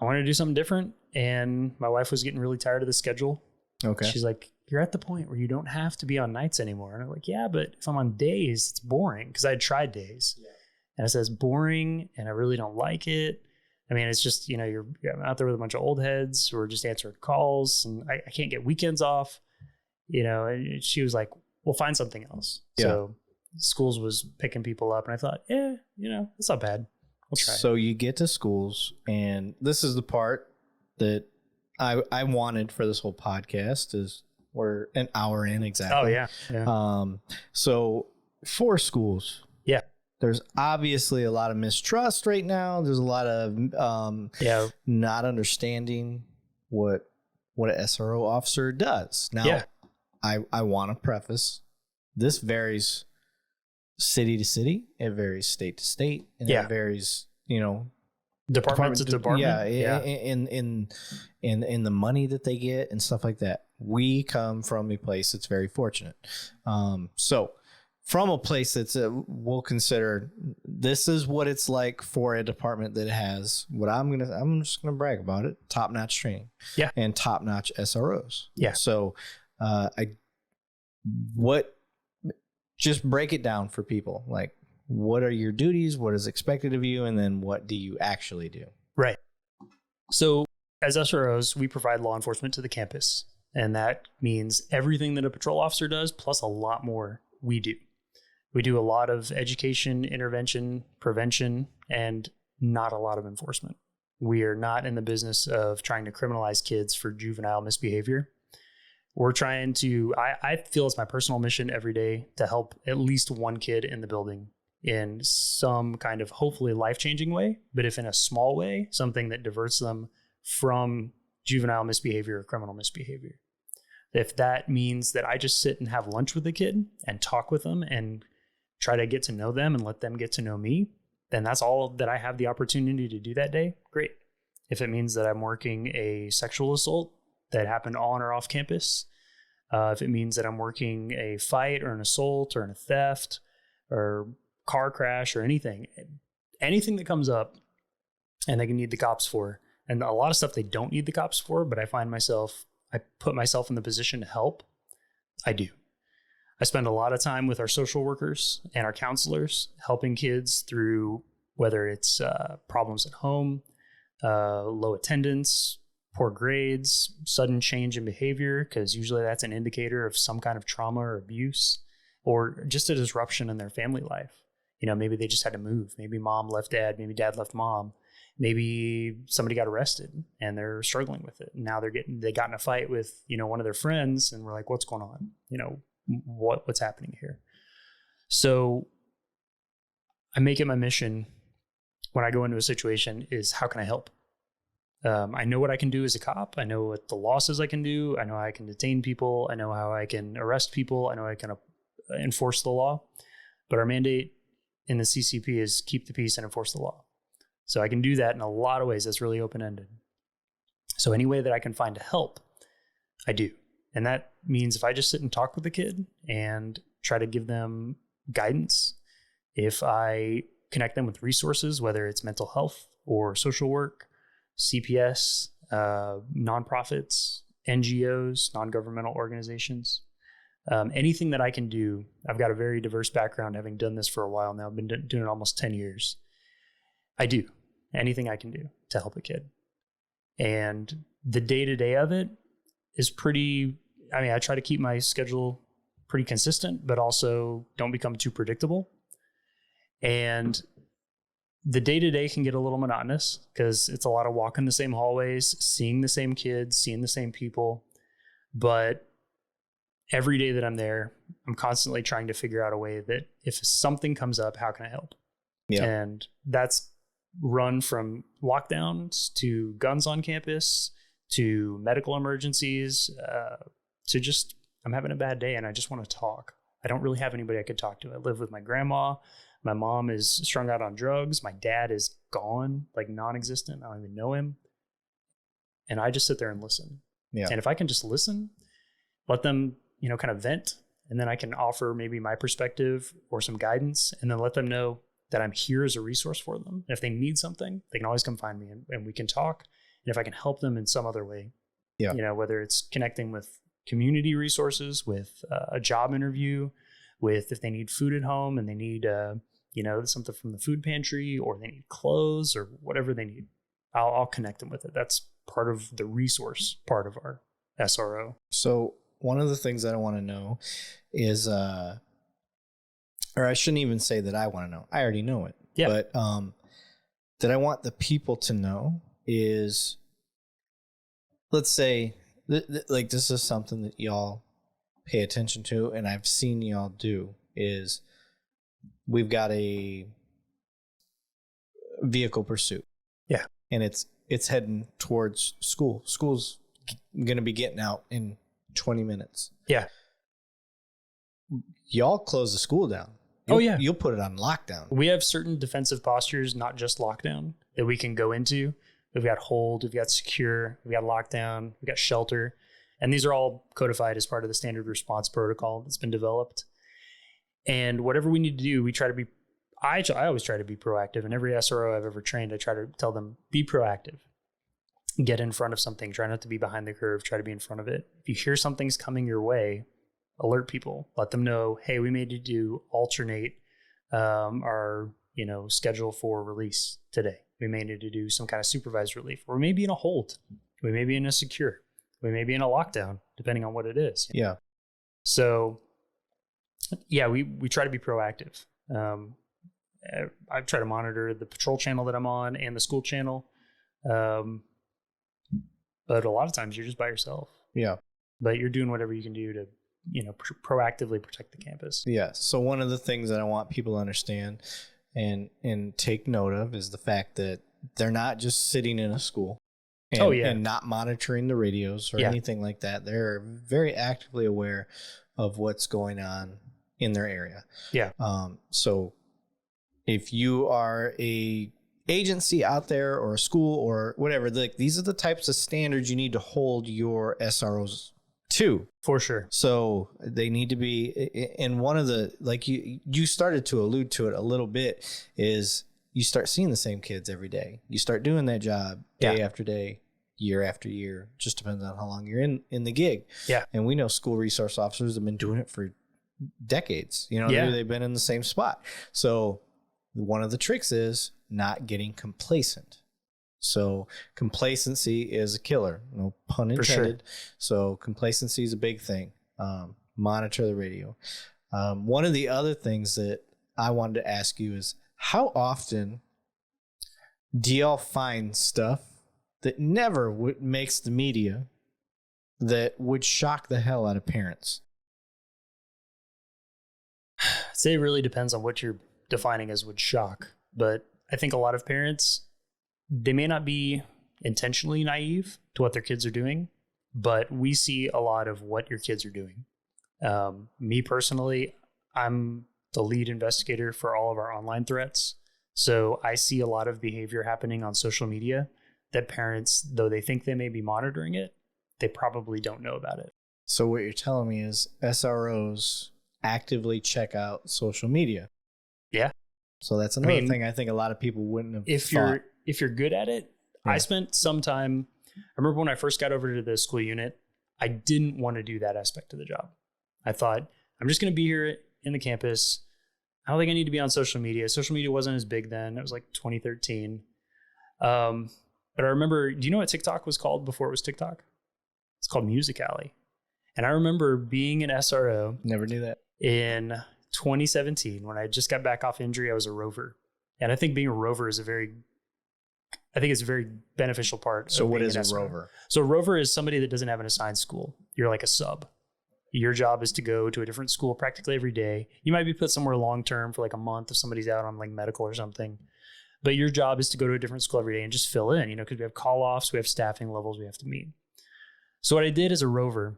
Speaker 2: I wanted to do something different, and my wife was getting really tired of the schedule. Okay. She's like, you're at the point where you don't have to be on nights anymore. And I'm like, yeah, but if I'm on days, it's boring because I had tried days. Yeah. And it says boring, and I really don't like it. I mean, it's just, you know, you're out there with a bunch of old heads who are just answering calls, and I can't get weekends off, you know. And she was like, we'll find something else. Yeah. So schools was picking people up, and I thought, you know, it's not bad.
Speaker 3: So you get to schools, and this is the part that I wanted for this whole podcast is we're an hour in exactly.
Speaker 2: Oh yeah.
Speaker 3: So for schools, there's obviously a lot of mistrust right now. There's a lot of not understanding what an SRO officer does. Now, I want to preface this varies city to city, it varies state to state, and it varies, you know,
Speaker 2: department to department.
Speaker 3: In the money that they get and stuff like that. We come from a place that's very fortunate. So from a place that's we'll consider this is what it's like for a department that has what I'm just gonna brag about it, top-notch training, and top-notch SROs. So just break it down for people. Like, what are your duties? What is expected of you? And then what do you actually do?
Speaker 2: Right. So as SROs, we provide law enforcement to the campus. And that means everything that a patrol officer does, plus a lot more we do. We do a lot of education, intervention, prevention, and not a lot of enforcement. We are not in the business of trying to criminalize kids for juvenile misbehavior. We're trying to, I feel it's my personal mission every day to help at least one kid in the building in some kind of hopefully life-changing way, but if in a small way, something that diverts them from juvenile misbehavior or criminal misbehavior. If that means that I just sit and have lunch with the kid and talk with them and try to get to know them and let them get to know me, then that's all that I have the opportunity to do that day. Great. If it means that I'm working a sexual assault that happened on or off campus, if it means that I'm working a fight or an assault or a theft or car crash or anything that comes up, and they can need the cops for. And a lot of stuff they don't need the cops for, but I put myself in the position to help. I do. I spend a lot of time with our social workers and our counselors, helping kids through whether it's problems at home, low attendance, poor grades, sudden change in behavior, because usually that's an indicator of some kind of trauma or abuse, or just a disruption in their family life. Maybe they just had to move. Maybe mom left dad. Maybe dad left mom. Maybe somebody got arrested and they're struggling with it. And now they got in a fight with, one of their friends, and we're like, what's going on? What's happening here? So I make it my mission when I go into a situation is, how can I help? I know what I can do as a cop. I know what the law says I can do. I know how I can detain people. I know how I can arrest people. I know I can enforce the law. But our mandate in the CCP is keep the peace and enforce the law. So I can do that in a lot of ways. That's really open-ended. So any way that I can find to help, I do. And that means if I just sit and talk with the kid and try to give them guidance, if I connect them with resources, whether it's mental health or social work, CPS, nonprofits, NGOs, non-governmental organizations, anything that I can do. I've got a very diverse background, having done this for a while now. I've been doing it almost 10 years. I do anything I can do to help a kid. And the day-to-day of it is I try to keep my schedule pretty consistent, but also don't become too predictable. And the day-to-day can get a little monotonous because it's a lot of walking the same hallways, seeing the same kids, seeing the same people. But every day that I'm there, I'm constantly trying to figure out a way that if something comes up, how can I help? Yeah. And that's run from lockdowns to guns on campus to medical emergencies to just, I'm having a bad day and I just want to talk. I don't really have anybody I could talk to. I live with my grandma. My mom is strung out on drugs. My dad is gone, like non-existent. I don't even know him. And I just sit there and listen. Yeah. And if I can just listen, let them, kind of vent, and then I can offer maybe my perspective or some guidance, and then let them know that I'm here as a resource for them. If they need something, they can always come find me and we can talk. And if I can help them in some other way, whether it's connecting with community resources, with a job interview, with if they need food at home and they need, something from the food pantry, or they need clothes or whatever they need, I'll connect them with it. That's part of the resource part of our SRO.
Speaker 3: So one of the things that I want to know is, or I shouldn't even say that I want to know. I already know it. Yeah. But that I want the people to know is, let's say, this is something that y'all pay attention to, and I've seen y'all do, is we've got a vehicle pursuit. Yeah. And it's heading towards school. School's going to be getting out in 20 minutes. Yeah. Y'all close the school down. You'll put it on lockdown.
Speaker 2: We have certain defensive postures, not just lockdown, that we can go into. We've got hold, we've got secure, we've got lockdown, we've got shelter. And these are all codified as part of the standard response protocol that's been developed. And whatever we need to do, I always try to be proactive. And every SRO I've ever trained, I try to tell them, be proactive. Get in front of something. Try not to be behind the curve. Try to be in front of it. If you hear something's coming your way, alert people. Let them know, hey, we may need to alternate our schedule for release today. We may need to do some kind of supervised relief. Or we may be in a hold. We may be in a secure. We may be in a lockdown, depending on what it is. Yeah. So, we try to be proactive. I try to monitor the patrol channel that I'm on and the school channel. But a lot of times you're just by yourself. Yeah. But you're doing whatever you can do to, proactively protect the campus.
Speaker 3: Yeah. So one of the things that I want people to understand and take note of is the fact that they're not just sitting in a school and not monitoring the radios or anything like that. They're very actively aware of what's going on in their area. Yeah. So if you are a agency out there or a school or whatever, these are the types of standards you need to hold your SROs to.
Speaker 2: For sure.
Speaker 3: So they need to be, and one of the, you started to allude to it a little bit, is you start seeing the same kids every day. You start doing that job day after day, year after year. Just depends on how long you're in the gig.
Speaker 2: Yeah.
Speaker 3: And we know school resource officers have been doing it for decades. You know, they've been in the same spot. So one of the tricks is not getting complacent. So complacency is a killer, no pun intended. Sure. So complacency is a big thing. Monitor the radio. One of the other things that I wanted to ask you is, how often do y'all find stuff that never makes the media that would shock the hell out of parents?
Speaker 2: I'd say it really depends on what you're defining as would shock. But I think a lot of parents, they may not be intentionally naive to what their kids are doing, but we see a lot of what your kids are doing. Me personally, I'm the lead investigator for all of our online threats. So I see a lot of behavior happening on social media that parents, though they think they may be monitoring it, they probably don't know about it.
Speaker 3: So what you're telling me is SROs actively check out social media.
Speaker 2: Yeah.
Speaker 3: So that's another thing I think a lot of people wouldn't have thought.
Speaker 2: If you're good at it, I spent some time, I remember when I first got over to the school unit, I didn't want to do that aspect of the job. I thought, I'm just going to be here in the campus. I don't think I need to be on social media. Social media wasn't as big then. It was like 2013. But I remember, do you know what TikTok was called before it was TikTok? It's called Music Alley. And I remember being an SRO.
Speaker 3: Never knew that.
Speaker 2: In 2017, when I just got back off injury, I was a rover. And I think being a rover is it's a very beneficial part.
Speaker 3: So what is a rover?
Speaker 2: So a rover is somebody that doesn't have an assigned school. You're like a sub. Your job is to go to a different school practically every day. You might be put somewhere long-term for like a month if somebody's out on like medical or something. But your job is to go to a different school every day and just fill in, because we have call-offs, we have staffing levels we have to meet. So what I did as a rover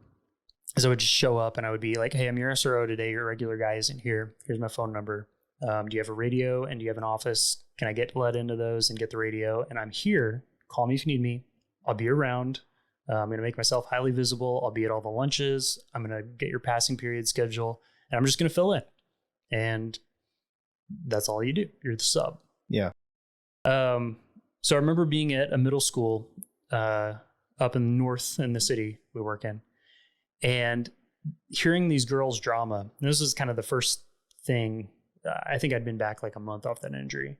Speaker 2: is I would just show up and I would be like, hey, I'm your SRO today. Your regular guy isn't here. Here's my phone number. Do you have a radio and do you have an office? Can I get let into those and get the radio? And I'm here. Call me if you need me. I'll be around. I'm going to make myself highly visible. I'll be at all the lunches. I'm going to get your passing period schedule and I'm just going to fill in. And that's all you do. You're the sub.
Speaker 3: Yeah.
Speaker 2: So I remember being at a middle school up in the north in the city we work in and hearing these girls' drama. And this was kind of the first thing. I think I'd been back like a month off that injury.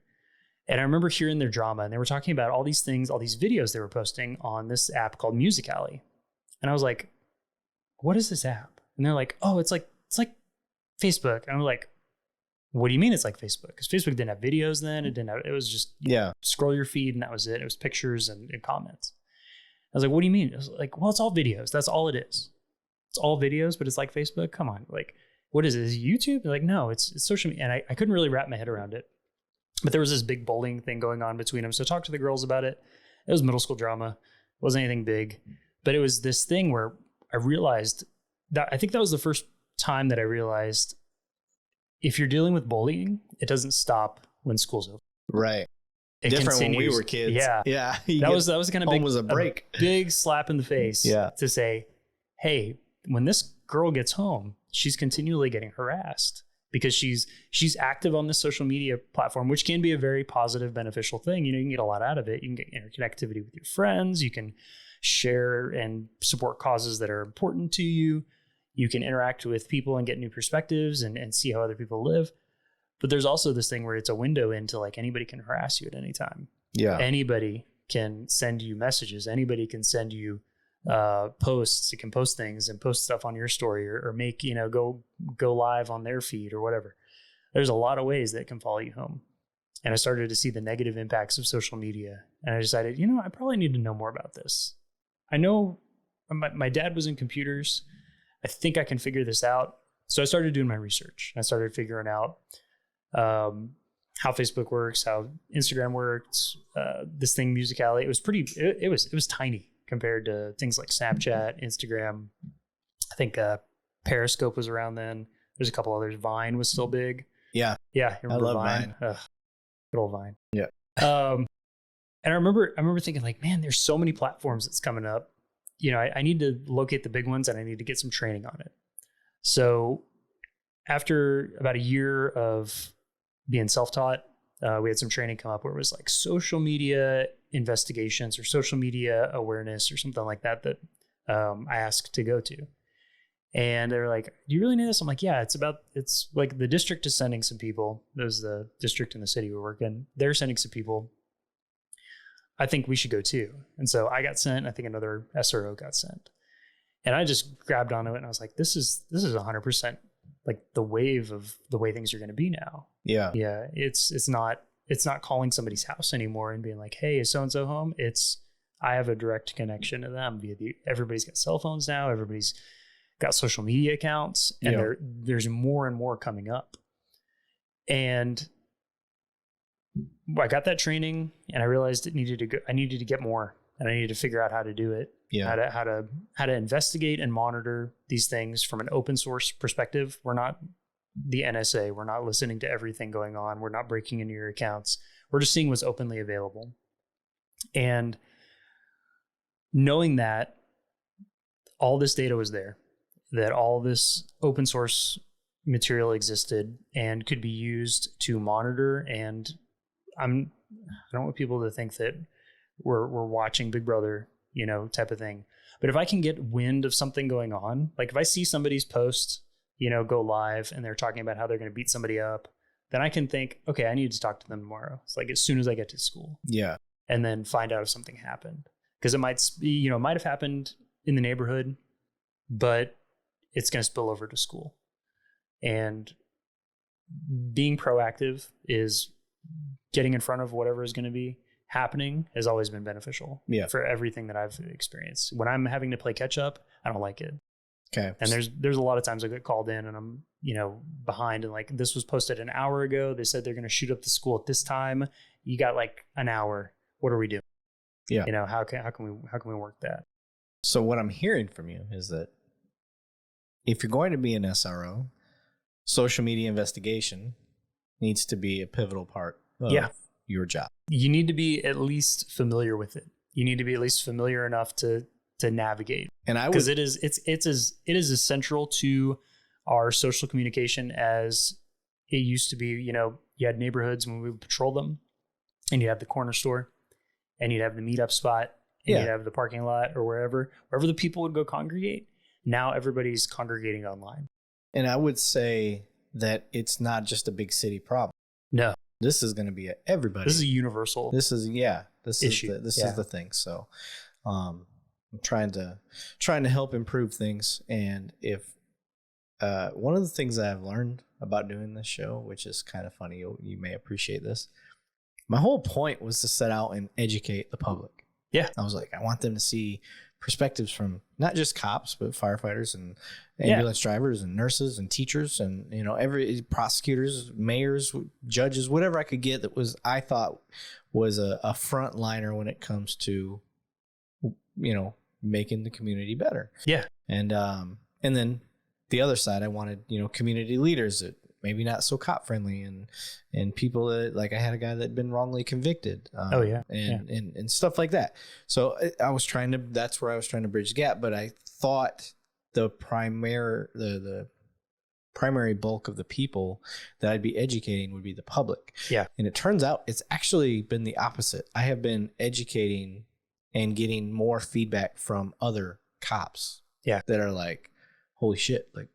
Speaker 2: And I remember hearing their drama and they were talking about all these things, all these videos they were posting on this app called Music Alley. And I was like, what is this app? And they're like, oh, it's like Facebook. And I'm like, what do you mean it's like Facebook? Because Facebook didn't have videos then. It was just scroll your feed and that was it. It was pictures and comments. I was like, what do you mean? I was like, well, it's all videos. That's all it is. It's all videos, but it's like Facebook. Come on. Like, what is it? Is it YouTube? They're like, no, it's social media. And I couldn't really wrap my head around it. But there was this big bullying thing going on between them. So I talked to the girls about it. It was middle school drama. It wasn't anything big. But it was this thing where I realized that I think that was the first time that I realized if you're dealing with bullying, it doesn't stop when school's over.
Speaker 3: Right.
Speaker 2: It
Speaker 3: Different
Speaker 2: continues.
Speaker 3: when we were kids.
Speaker 2: Yeah.
Speaker 3: Yeah.
Speaker 2: That was kind of big.
Speaker 3: Was a break.
Speaker 2: A big slap in the face to say, hey, when this girl gets home, she's continually getting harassed because she's active on this social media platform, which can be a very positive, beneficial thing. You can get a lot out of it. You can get interconnectivity with your friends. You can share and support causes that are important to you. You can interact with people and get new perspectives and see how other people live. But there's also this thing where it's a window into like anybody can harass you at any time. Yeah. Anybody can send you messages. Anybody can send you posts. You can post things and post stuff on your story or make, go live on their feed or whatever. There's a lot of ways that can follow you home. And I started to see the negative impacts of social media. And I decided, I probably need to know more about this. I know my dad was in computers. I think I can figure this out. So I started doing my research. I started figuring out how Facebook works, how Instagram works, this thing, Music Alley. It was it was tiny compared to things like Snapchat, Instagram. I think Periscope was around then. There's a couple others. Vine was still big. Yeah. Yeah. I love Vine. Good old Vine. Yeah. And I remember thinking like, man, there's so many platforms that's coming up. I need to locate the big ones and I need to get some training on it. So after about a year of being self-taught, we had some training come up where it was like social media investigations or social media awareness or something like that I asked to go to. And they were like, do you really need this? I'm like, yeah, it's like the district is sending some people. There's the district in the city we work in. They're sending some people. I think we should go too. And so I got sent. I think another SRO got sent. And I just grabbed onto it and I was like, this is 100% like the wave of the way things are going to be now.
Speaker 3: Yeah.
Speaker 2: Yeah. It's not calling somebody's house anymore and being like, hey, is so-and-so home? I have a direct connection to them everybody's got cell phones now. Everybody's got social media accounts, and there's more and more coming up. And I got that training and I realized I needed to get more, and I needed to figure out how to do it.
Speaker 3: Yeah.
Speaker 2: How to investigate and monitor these things from an open source perspective. We're not the NSA. We're not listening to everything going on. We're not breaking into your accounts. We're just seeing what's openly available. And knowing that all this data was there, that all this open source material existed and could be used to monitor. And I don't want people to think that we're watching Big Brother, type of thing. But if I can get wind of something going on, like if I see somebody's post, go live and they're talking about how they're going to beat somebody up, then I can think, okay, I need to talk to them tomorrow. It's like as soon as I get to school.
Speaker 3: Yeah.
Speaker 2: And then find out if something happened. Because it might be, it might have happened in the neighborhood, but it's going to spill over to school. And being proactive is getting in front of whatever is going to be happening has always been beneficial for everything that I've experienced. When I'm having to play catch up, I don't like it.
Speaker 3: Okay.
Speaker 2: And there's a lot of times I get called in and I'm, behind, and like, this was posted an hour ago. They said they're going to shoot up the school at this time. You got like an hour. What are we doing?
Speaker 3: Yeah.
Speaker 2: How can we work that?
Speaker 3: So what I'm hearing from you is that if you're going to be an SRO, social media investigation needs to be a pivotal part of your job.
Speaker 2: You need to be at least familiar with it. You need to be at least familiar enough to navigate. And because it is as central to our social communication as it used to be. You had neighborhoods when we would patrol them, and you have the corner store, and you'd have the meetup spot, and you'd have the parking lot or wherever the people would go congregate. Now everybody's congregating online. And
Speaker 3: I would say that it's not just a big city problem.
Speaker 2: No.
Speaker 3: This is going to be everybody.
Speaker 2: This is a universal issue.
Speaker 3: This is the thing. So I'm trying to help improve things. And if one of the things that I've learned about doing this show, which is kind of funny, you may appreciate this, my whole point was to set out and educate the public.
Speaker 2: Yeah.
Speaker 3: I was like, I want them to see perspectives from not just cops, but firefighters and ambulance drivers and nurses and teachers and, every prosecutors, mayors, judges, whatever I could get that I thought was a frontliner when it comes to, making the community better.
Speaker 2: Yeah.
Speaker 3: And then the other side, I wanted, community leaders that maybe not so cop friendly and people that, like, I had a guy that had been wrongly convicted. And stuff like that. So that's where I was trying to bridge the gap. But I thought the primary bulk of the people that I'd be educating would be the public.
Speaker 2: Yeah.
Speaker 3: And it turns out it's actually been the opposite. I have been educating and getting more feedback from other cops.
Speaker 2: Yeah.
Speaker 3: That are like, holy shit, like,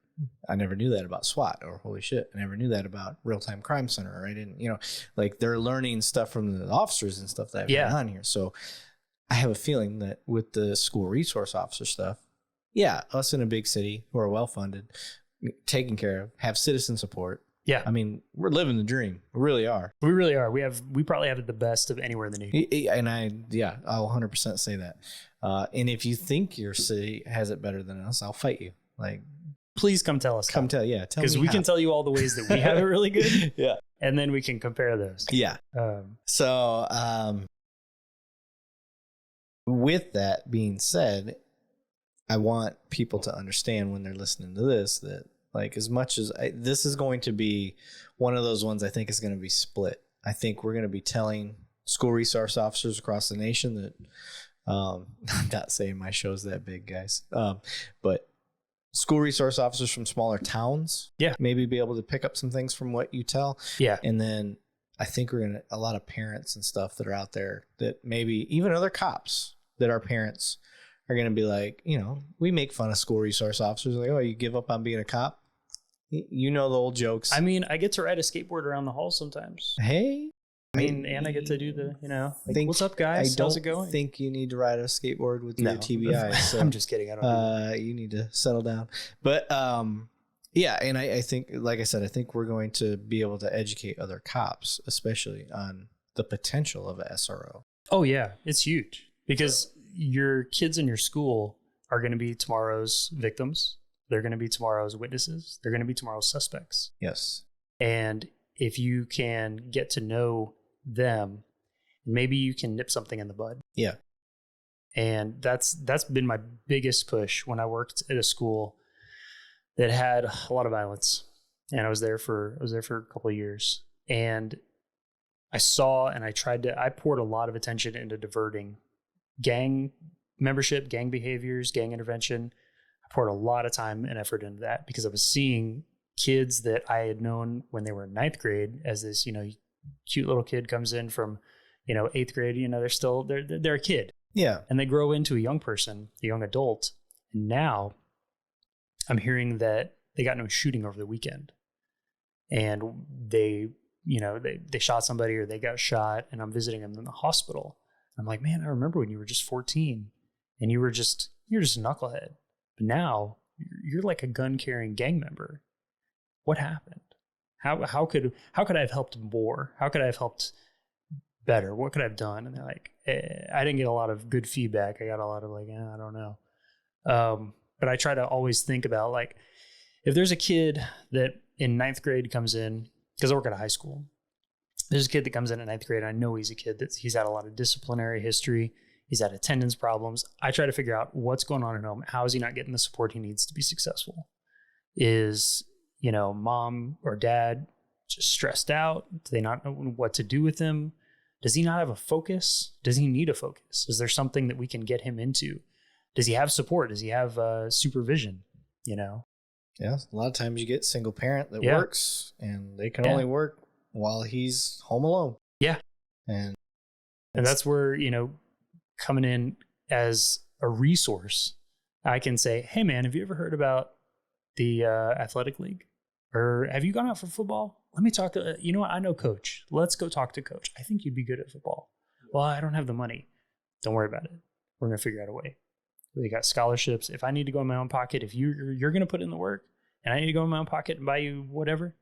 Speaker 3: I never knew that about SWAT, or holy shit, I never knew that about Real-Time Crime Center, or I didn't, like, they're learning stuff from the officers and stuff that I've been on here. So I have a feeling that with the school resource officer stuff, us in a big city who are well-funded, taken care of, have citizen support.
Speaker 2: Yeah.
Speaker 3: I mean, we're living the dream. We really are.
Speaker 2: We really are. We probably have the best of anywhere in the nation.
Speaker 3: And I'll 100% say that. And if you think your city has it better than us, I'll fight you. Like,
Speaker 2: please come tell us.
Speaker 3: Tell me.
Speaker 2: Because we can tell you all the ways that we have it really good.
Speaker 3: Yeah.
Speaker 2: And then we can compare those.
Speaker 3: Yeah. With that being said, I want people to understand when they're listening to this that, like, as much as this is going to be one of those ones I think is going to be split. I think we're going to be telling school resource officers across the nation that I'm not saying my show's that big, guys, but school resource officers from smaller towns, maybe be able to pick up some things from what you tell.
Speaker 2: Yeah.
Speaker 3: And then I think a lot of parents and stuff that are out there that maybe even other cops that are parents are going to be like, we make fun of school resource officers. Like, oh, you give up on being a cop? You know the old jokes.
Speaker 2: I mean, I get to ride a skateboard around the hall sometimes.
Speaker 3: Hey.
Speaker 2: And I get to do the, what's up, guys? How's it going?
Speaker 3: I think you need to ride a skateboard with your TBI. So,
Speaker 2: I'm just kidding. I don't
Speaker 3: you need to settle down. But, yeah, and I think, like I said, I think we're going to be able to educate other cops, especially on the potential of a SRO.
Speaker 2: Oh, yeah. It's huge because your kids in your school are going to be tomorrow's victims. They're going to be tomorrow's witnesses. They're going to be tomorrow's suspects.
Speaker 3: Yes.
Speaker 2: And if you can get to know them, maybe you can nip something in the bud.
Speaker 3: Yeah.
Speaker 2: And that's been my biggest push when I worked at a school that had a lot of violence. And I was there for a couple of years. And I saw and I poured a lot of attention into diverting gang membership, gang behaviors, gang intervention. I poured a lot of time and effort into that because I was seeing kids that I had known when they were in 9th grade as this, cute little kid comes in from, 8th grade, they're a kid.
Speaker 3: Yeah.
Speaker 2: And they grow into a young person, a young adult. And now I'm hearing that they got into a shooting over the weekend and they shot somebody or they got shot, and I'm visiting them in the hospital. I'm like, man, I remember when you were just 14 and you're just a knucklehead. But now you're like a gun carrying gang member. What happened? How could I have helped more? How could I have helped better? What could I have done? And they're like, I didn't get a lot of good feedback. I got a lot of like, I don't know. But I try to always think about like, if there's a kid that in 9th grade comes in, because I work at a high school, there's a kid that comes in at 9th grade. I know he's a kid he's had a lot of disciplinary history. He's had attendance problems. I try to figure out what's going on at home. How is he not getting the support he needs to be successful? Is, mom or dad just stressed out? Do they not know what to do with him? Does he not have a focus? Does he need a focus? Is there something that we can get him into? Does he have support? Does he have supervision?
Speaker 3: Yeah. A lot of times you get single parent that works and they can only work while he's home alone.
Speaker 2: Yeah.
Speaker 3: And
Speaker 2: that's where, coming in as a resource, I can say, hey man, have you ever heard about the athletic league? Or have you gone out for football? Let me talk to, what? I know coach. Let's go talk to coach. I think you'd be good at football. Well, I don't have the money. Don't worry about it. We're going to figure out a way. We got scholarships. If I need to go in my own pocket, if you're going to put in the work and I need to go in my own pocket and buy you whatever,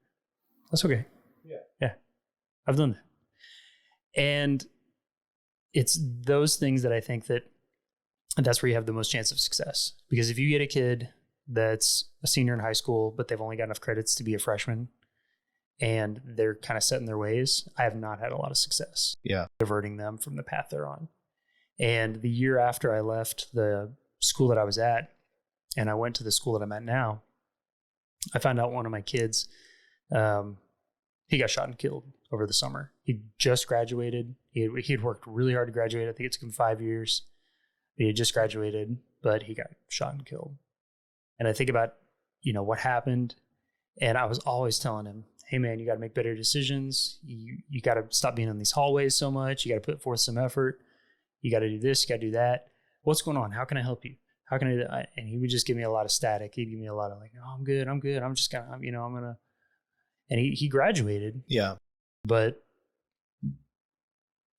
Speaker 2: that's okay. Yeah. I've done that. And it's those things that I think that's where you have the most chance of success. Because if you get a kid that's a senior in high school, but they've only got enough credits to be a freshman and they're kind of set in their ways, I have not had a lot of success diverting them from the path they're on. And the year after I left the school that I was at and I went to the school that I'm at now, I found out one of my kids, he got shot and killed over the summer. He just graduated. He had worked really hard to graduate. I think it took him 5 years. He had just graduated, but he got shot and killed. And I think about, what happened. And I was always telling him, hey man, you got to make better decisions. You got to stop being in these hallways so much. You got to put forth some effort. You got to do this. You got to do that. What's going on? How can I help you? How can I do that? And he would just give me a lot of static. He'd give me a lot of like, oh, I'm good. I'm just going to, I'm going to. And he graduated.
Speaker 3: Yeah.
Speaker 2: But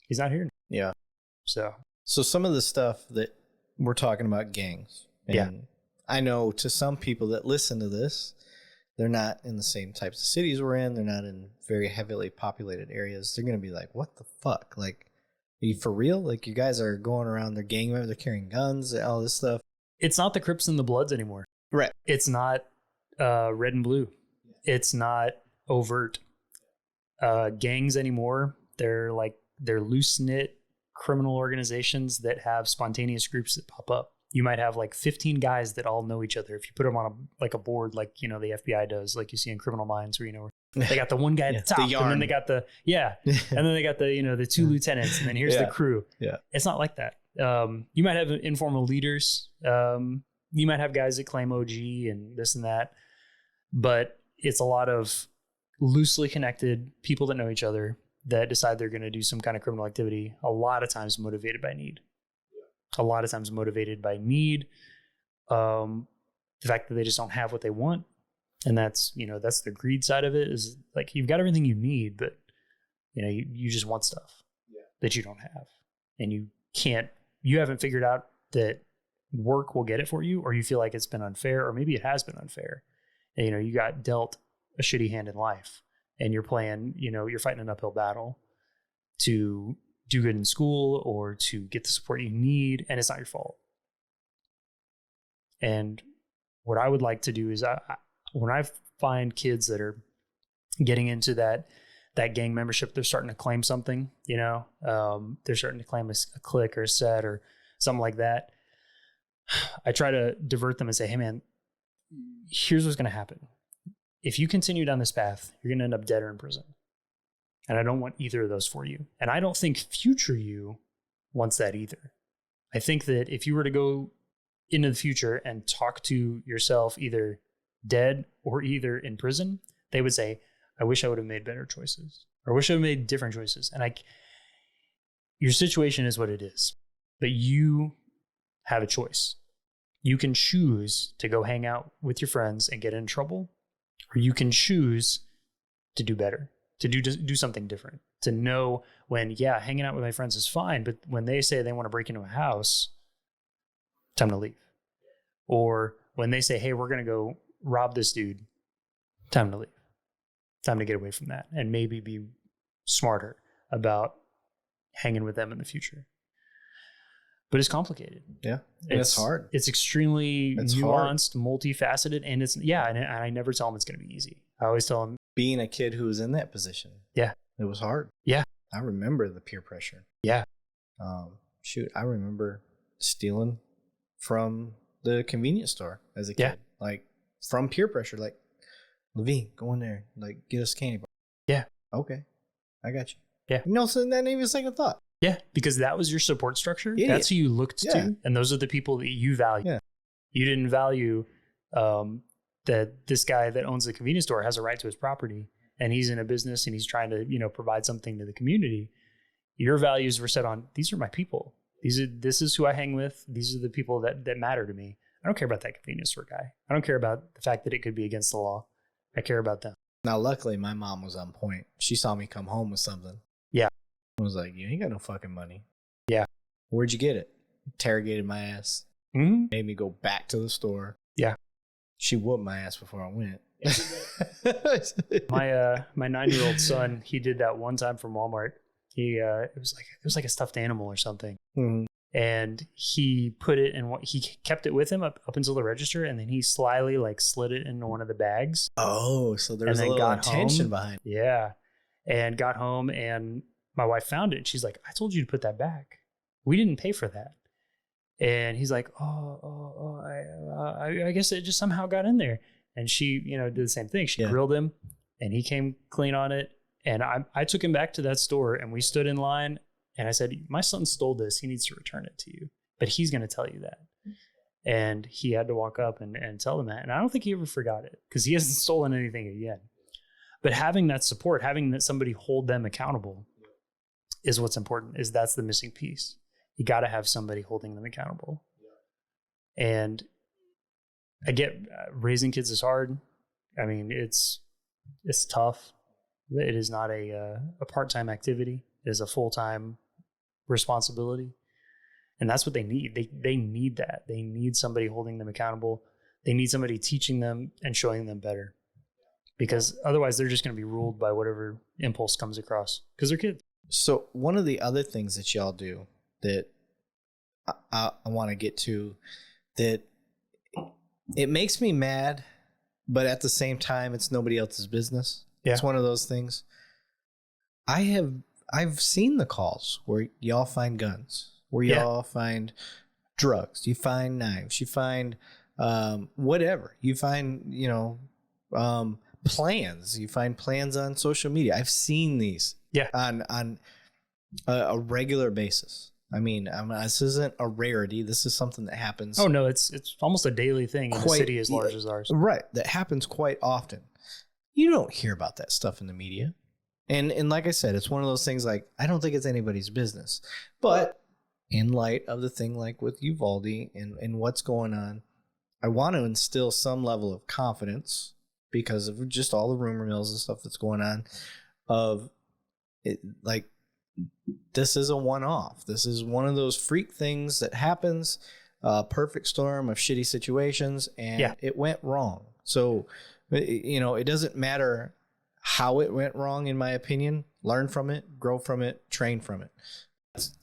Speaker 2: he's not here.
Speaker 3: Yeah.
Speaker 2: So
Speaker 3: some of the stuff that we're talking about gangs. And I know to some people that listen to this, they're not in the same types of cities we're in. They're not in very heavily populated areas. They're going to be like, what the fuck? Like, are you for real? Like, you guys are going around, they're gang members, they're carrying guns, all this stuff.
Speaker 2: It's not the Crips and the Bloods anymore.
Speaker 3: Right.
Speaker 2: It's not red and blue. It's not overt gangs anymore. They're loose-knit criminal organizations that have spontaneous groups that pop up. You might have like 15 guys that all know each other. If you put them on a board, like, the FBI does, like you see in Criminal Minds, where, they got the one guy at the top, and then they got the, and then they got the, the two lieutenants, and then here's the crew.
Speaker 3: Yeah.
Speaker 2: It's not like that. You might have informal leaders. You might have guys that claim OG and this and that, but it's a lot of loosely connected people that know each other that decide they're going to do some kind of criminal activity, a lot of times motivated by need. A lot of times motivated by need. The fact that they just don't have what they want. And that's, that's the greed side of it, is like, you've got everything you need, but you just want stuff that you don't have. And you haven't figured out that work will get it for you, or you feel like it's been unfair, or maybe it has been unfair. And, you got dealt a shitty hand in life, and you're playing, you're fighting an uphill battle to do good in school or to get the support you need, and it's not your fault. And what I would like to do is when I find kids that are getting into that gang membership, they're starting to claim something, they're starting to claim a clique or a set or something like that. I try to divert them and say, hey man, here's what's going to happen. If you continue down this path, you're going to end up dead or in prison. And I don't want either of those for you. And I don't think future you wants that either. I think that if you were to go into the future and talk to yourself either dead or either in prison, they would say, I wish I would have made better choices, or I wish I would have made different choices. And your situation is what it is, but you have a choice. You can choose to go hang out with your friends and get in trouble, or you can choose to do better, to do something different, to know when, hanging out with my friends is fine, but when they say they want to break into a house, time to leave. Or when they say, hey, we're going to go rob this dude, time to leave. Time to get away from that and maybe be smarter about hanging with them in the future. But it's complicated. Yeah. It's hard. It's extremely nuanced, multifaceted, and and I never tell them it's going to be easy. I always tell them,
Speaker 3: being a kid who was in that position. Yeah. It was hard. Yeah. I remember the peer pressure. Yeah. I remember stealing from the convenience store as a kid. Yeah. Like, from peer pressure, like, Levine, go in there, like, get us candy bar. Yeah. Okay. I got you. Yeah. So that ain't even a second thought.
Speaker 2: Yeah. Because that was your support structure. Idiot. That's who you looked to. And those are the people that you value. Yeah. You didn't value that this guy that owns the convenience store has a right to his property, and he's in a business and he's trying to, provide something to the community. Your values were set on, these are my people. This is who I hang with. These are the people that matter to me. I don't care about that convenience store guy. I don't care about the fact that it could be against the law. I care about them.
Speaker 3: Now, luckily, my mom was on point. She saw me come home with something. Yeah. I was like, you ain't got no fucking money. Yeah. Where'd you get it? Interrogated my ass. Mm-hmm. Made me go back to the store. Yeah. She whooped my ass before I went.
Speaker 2: My 9-year-old son, he did that one time from Walmart. It was like a stuffed animal or something. Mm-hmm. And he put it in he kept it with him up until the register, and then he slyly slid it into one of the bags.
Speaker 3: Oh, so there was a little intention behind it.
Speaker 2: Yeah. And got home, and my wife found it, and she's like, I told you to put that back. We didn't pay for that. And he's like, I guess it just somehow got in there. And she, did the same thing. She grilled him, and he came clean on it. And I took him back to that store, and we stood in line, and I said, my son stole this. He needs to return it to you, but he's going to tell you that. And he had to walk up and tell them that. And I don't think he ever forgot it, because he hasn't stolen anything again. But having that support, having that somebody hold them accountable is what's important. That's the missing piece. You got to have somebody holding them accountable. And I get raising kids is hard. I mean, it's tough. It is not a part-time activity. It is a full-time responsibility. And that's what they need. They need that. They need somebody holding them accountable. They need somebody teaching them and showing them better. Because otherwise they're just going to be ruled by whatever impulse comes across, because they're kids.
Speaker 3: So one of the other things that y'all do that I want to get to, that it makes me mad, but at the same time, it's nobody else's business. Yeah. It's one of those things. I've seen the calls where y'all find guns, where y'all find drugs, you find knives, you find whatever. You find, plans. You find plans on social media. I've seen these on a regular basis. I mean, this isn't a rarity. This is something that happens.
Speaker 2: Oh no, it's almost a daily thing in a city as large as ours.
Speaker 3: Right, that happens quite often. You don't hear about that stuff in the media. And like I said, it's one of those things like, I don't think it's anybody's business. But in light of the thing like with Uvalde and what's going on, I want to instill some level of confidence because of just all the rumor mills and stuff that's going on of it, like, this is a one-off. This is one of those freak things that happens, a perfect storm of shitty situations, and it went wrong. So, you know, it doesn't matter how it went wrong, in my opinion. Learn from it, grow from it, train from it.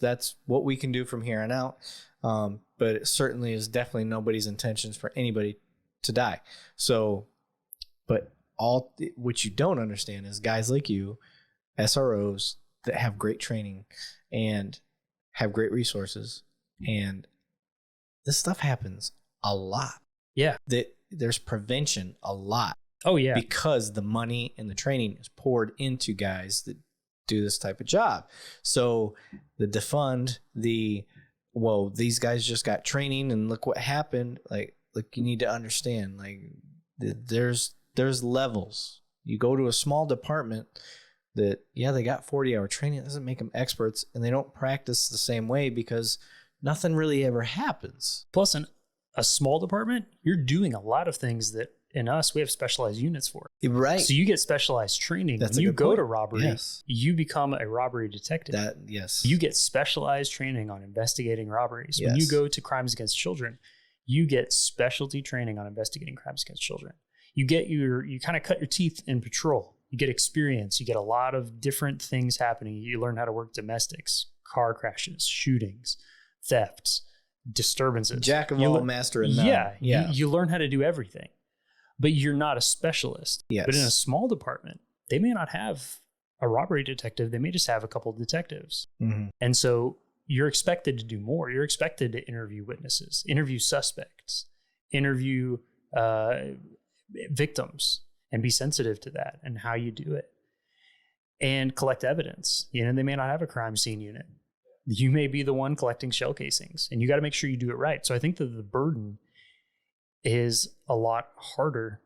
Speaker 3: That's what we can do from here on out. But it certainly is definitely nobody's intentions for anybody to die. So, but what you don't understand is guys like you, SROs that have great training and have great resources, and this stuff happens a lot.
Speaker 2: Yeah.
Speaker 3: There's prevention a lot.
Speaker 2: Oh, yeah.
Speaker 3: Because the money and the training is poured into guys that do this type of job. So the defund, these guys just got training and look what happened. Like you need to understand, like, there's levels. You go to a small department that, they got 40-hour training. It doesn't make them experts, and they don't practice the same way because nothing really ever happens.
Speaker 2: Plus, in a small department, you're doing a lot of things that in us, we have specialized units for.
Speaker 3: Right.
Speaker 2: So you get specialized training.
Speaker 3: That's
Speaker 2: when you go
Speaker 3: point.
Speaker 2: To robbery, you become a robbery detective. You get specialized training on investigating robberies. When you go to crimes against children, you get specialty training on investigating crimes against children. You kind of cut your teeth in patrol. You get experience. You get a lot of different things happening. You learn how to work domestics, car crashes, shootings, thefts, disturbances.
Speaker 3: Jack of all, master of none.
Speaker 2: You learn how to do everything, but you're not a specialist.
Speaker 3: Yes.
Speaker 2: But in a small department, they may not have a robbery detective. They may just have a couple of detectives.
Speaker 3: Mm-hmm.
Speaker 2: And so you're expected to do more. You're expected to interview witnesses, interview suspects, interview victims, and be sensitive to that and how you do it, and collect evidence. They may not have a crime scene unit. You may be the one collecting shell casings, and you got to make sure you do it right. So I think that the burden is a lot harder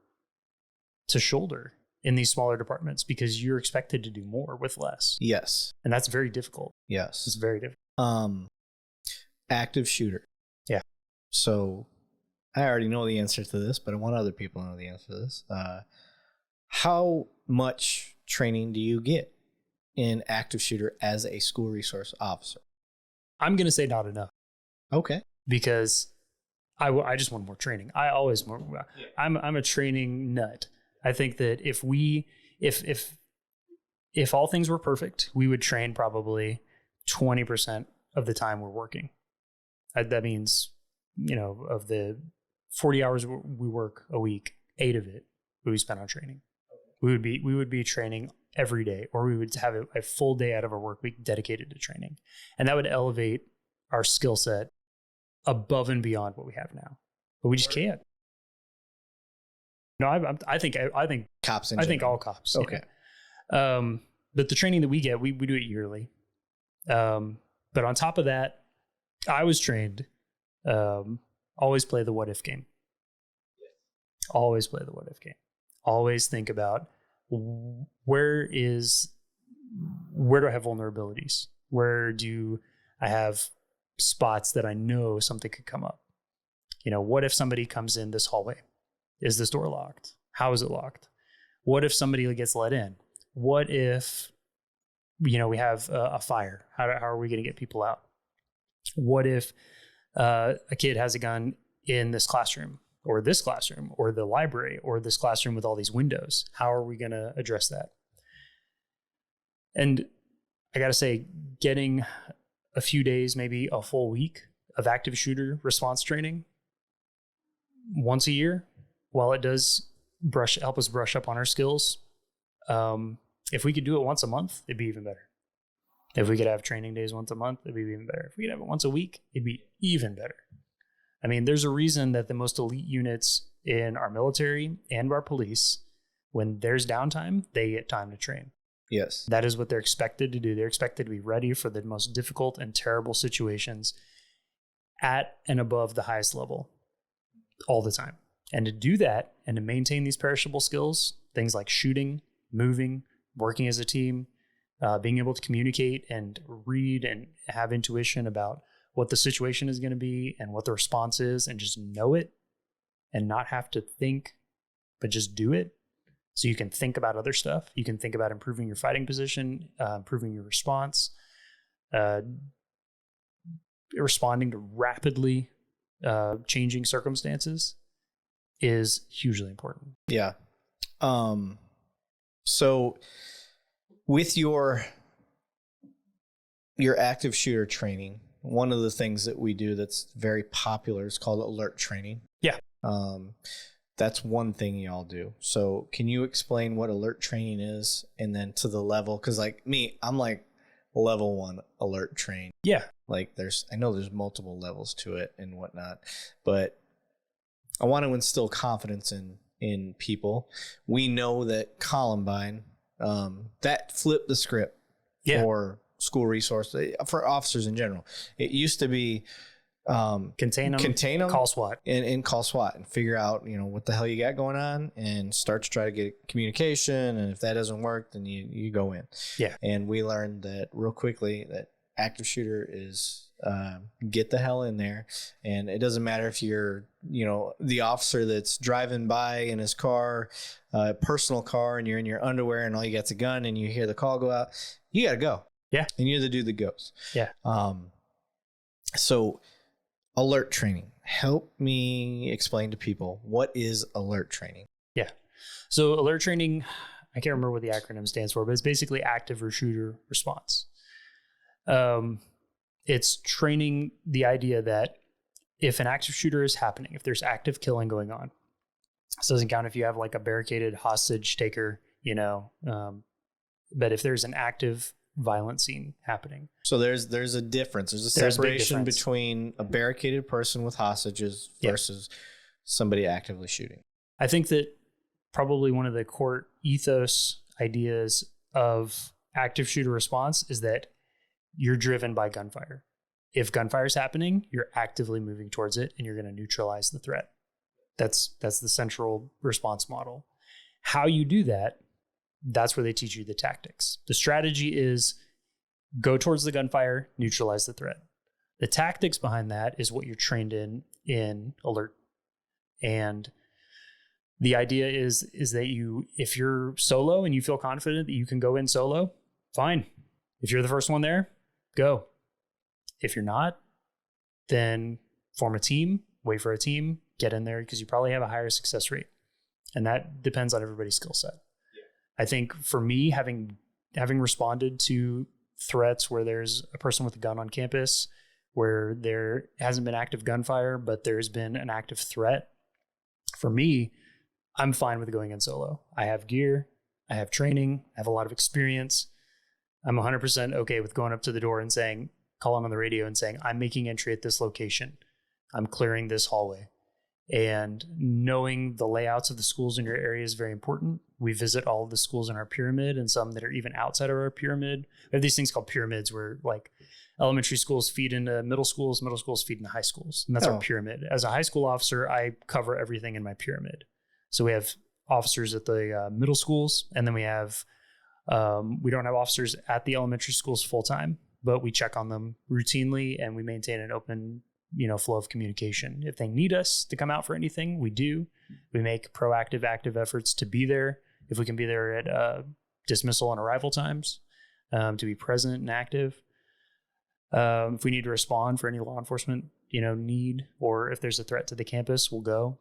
Speaker 2: to shoulder in these smaller departments because you're expected to do more with less.
Speaker 3: Yes.
Speaker 2: And that's very difficult.
Speaker 3: Yes.
Speaker 2: It's very difficult.
Speaker 3: Active shooter.
Speaker 2: Yeah.
Speaker 3: So I already know the answer to this, but I want other people to know the answer to this. How much training do you get in active shooter as a school resource officer?
Speaker 2: I'm going to say not enough.
Speaker 3: Okay.
Speaker 2: Because I just want more training. I'm a training nut. I think that if all things were perfect, we would train probably 20% of the time we're working. That means, of the 40 hours we work a week, 8 of it would be spent on training. We would be training every day, or we would have a full day out of our work week dedicated to training. And that would elevate our skill set above and beyond what we have now. But we just can't. No, I think
Speaker 3: cops.
Speaker 2: I think all cops.
Speaker 3: Okay.
Speaker 2: Yeah. But the training that we get, we do it yearly. But on top of that, I was trained, always play the what if game. Always play the what if game. Always think about where do I have vulnerabilities? Where do I have spots that I know something could come up? What if somebody comes in this hallway? Is this door locked? How is it locked? What if somebody gets let in? What if, we have a fire? How are we going to get people out? What if a kid has a gun in this classroom or the library or this classroom with all these windows? How are we going to address that? And I got to say, getting a few days, maybe a full week of active shooter response training once a year, while it does help us brush up on our skills, if we could do it once a month, it'd be even better. If we could have training days once a month, it'd be even better. If we could have it once a week, it'd be even better. I mean, there's a reason that the most elite units in our military and our police, when there's downtime, they get time to train.
Speaker 3: Yes.
Speaker 2: That is what they're expected to do. They're expected to be ready for the most difficult and terrible situations at and above the highest level all the time. And to do that and to maintain these perishable skills, things like shooting, moving, working as a team, being able to communicate and read and have intuition about what the situation is going to be and what the response is, and just know it and not have to think, but just do it. So you can think about other stuff. You can think about improving your fighting position, improving your response, responding to rapidly changing circumstances is hugely important.
Speaker 3: Yeah. So with your active shooter training, one of the things that we do that's very popular is called alert training.
Speaker 2: Yeah.
Speaker 3: That's one thing y'all do. So can you explain what alert training is, and then to the level? Because like me, I'm like level 1 alert train.
Speaker 2: Yeah.
Speaker 3: Like I know there's multiple levels to it and whatnot, but I want to instill confidence in people. We know that Columbine, that flipped the script for school resource, for officers in general. It used to be contain them,
Speaker 2: call SWAT,
Speaker 3: and call SWAT and figure out what the hell you got going on, and start to try to get communication. And if that doesn't work, then you go in.
Speaker 2: Yeah.
Speaker 3: And we learned that real quickly that active shooter is get the hell in there, and it doesn't matter if you're the officer that's driving by in his car, personal car, and you're in your underwear and all you got's a gun, and you hear the call go out, you gotta go.
Speaker 2: Yeah.
Speaker 3: And you're the dude that goes.
Speaker 2: Yeah.
Speaker 3: So alert training, help me explain to people, what is alert training?
Speaker 2: Yeah. So alert training, I can't remember what the acronym stands for, but it's basically active or shooter response. It's training the idea that if an active shooter is happening, if there's active killing going on, this doesn't count if you have like a barricaded hostage taker, but if there's an active violent scene happening.
Speaker 3: So there's a difference. There's a separation between a barricaded person with hostages versus somebody actively shooting.
Speaker 2: I think that probably one of the core ethos ideas of active shooter response is that you're driven by gunfire. If gunfire is happening, you're actively moving towards it and you're going to neutralize the threat. That's the central response model. How you do that, that's where they teach you the tactics. The strategy is go towards the gunfire, neutralize the threat. The tactics behind that is what you're trained in alert. And the idea is that if you're solo and you feel confident that you can go in solo, fine. If you're the first one there, go. If you're not, then form a team, wait for a team, get in there, because you probably have a higher success rate. And that depends on everybody's skill set. Yeah. I think for me, having responded to threats where there's a person with a gun on campus, where there hasn't been active gunfire, but there's been an active threat, for me, I'm fine with going in solo. I have gear, I have training, I have a lot of experience. I'm 100% okay with going up to the door and calling on the radio and saying, I'm making entry at this location. I'm clearing this hallway. And knowing the layouts of the schools in your area is very important. We visit all of the schools in our pyramid and some that are even outside of our pyramid. We have these things called pyramids where like elementary schools feed into middle schools feed into high schools. And that's our pyramid. As a high school officer, I cover everything in my pyramid. So we have officers at the middle schools, and then we don't have officers at the elementary schools full time, but we check on them routinely and we maintain an open flow of communication. If they need us to come out for anything, we do. We make proactive, active efforts to be there. If we can be there at dismissal and arrival times, to be present and active. If we need to respond for any law enforcement, need, or if there's a threat to the campus, we'll go.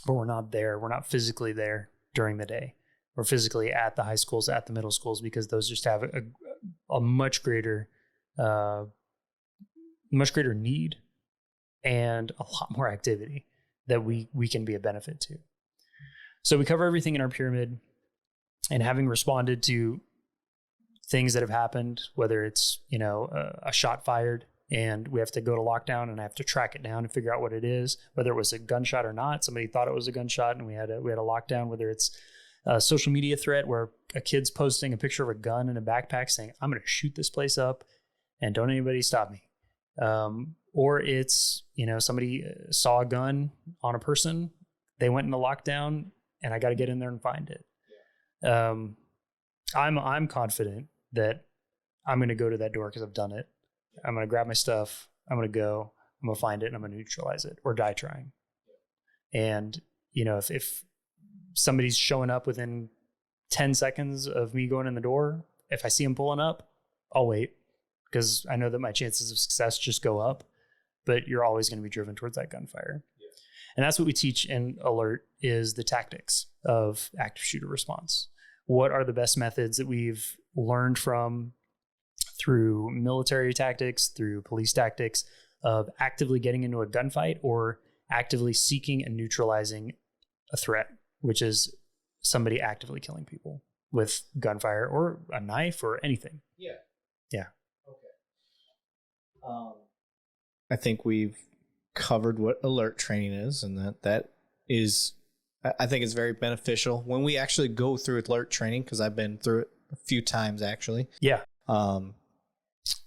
Speaker 2: But we're not there. We're not physically there during the day. We're physically at the high schools, at the middle schools, because those just have a much greater need and a lot more activity that we can be a benefit to. So we cover everything in our pyramid, and having responded to things that have happened, whether it's, a shot fired and we have to go to lockdown and I have to track it down and figure out what it is, whether it was a gunshot or not. Somebody thought it was a gunshot and we had a lockdown, whether it's a social media threat where a kid's posting a picture of a gun in a backpack saying, I'm going to shoot this place up and don't anybody stop me. Or it's, somebody saw a gun on a person, they went into lockdown and I got to get in there and find it. I'm confident that I'm going to go to that door because I've done it. I'm going to grab my stuff. I'm going to go. I'm going to find it and I'm going to neutralize it or die trying. And, if somebody's showing up within 10 seconds of me going in the door, if I see them pulling up, I'll wait because I know that my chances of success just go up, but you're always going to be driven towards that gunfire. Yeah. And that's what we teach in Alert is the tactics of active shooter response. What are the best methods that we've learned from through military tactics, through police tactics of actively getting into a gunfight or actively seeking and neutralizing a threat, which is somebody actively killing people with gunfire or a knife or anything.
Speaker 3: Yeah.
Speaker 2: Yeah.
Speaker 3: Okay. I think we've covered what alert training is, and that is, I think it's very beneficial when we actually go through alert training, because I've been through it a few times actually.
Speaker 2: Yeah.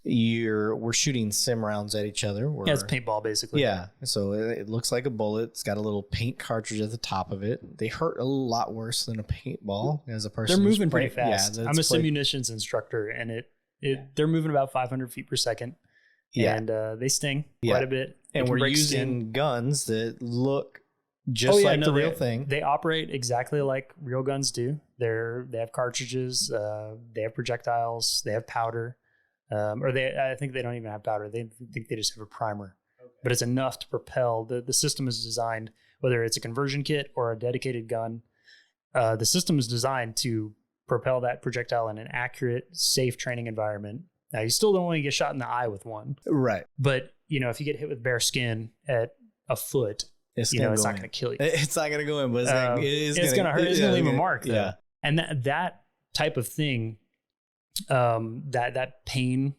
Speaker 3: We're shooting sim rounds at each other.
Speaker 2: Yeah, it's paintball basically.
Speaker 3: Yeah, so it looks like a bullet. It's got a little paint cartridge at the top of it. They hurt a lot worse than a paintball as a person.
Speaker 2: They're moving pretty fast.
Speaker 3: Yeah,
Speaker 2: I'm a sim munitions instructor, and they're moving about 500 feet per second. Yeah. And they sting quite a bit.
Speaker 3: And we're using guns that look just like the real thing.
Speaker 2: They operate exactly like real guns do. They have cartridges. They have projectiles. They have powder. I think they don't even have powder. They think they just have a primer, but it's enough to propel. The system is designed, whether it's a conversion kit or a dedicated gun, the system is designed to propel that projectile in an accurate, safe training environment. Now, you still don't want to get shot in the eye with one.
Speaker 3: Right.
Speaker 2: But, if you get hit with bare skin at a foot, it's not going to kill you.
Speaker 3: It's not going to go in, but it's going to hurt.
Speaker 2: It's going to leave a mark, though.
Speaker 3: Yeah.
Speaker 2: And that type of thing, that pain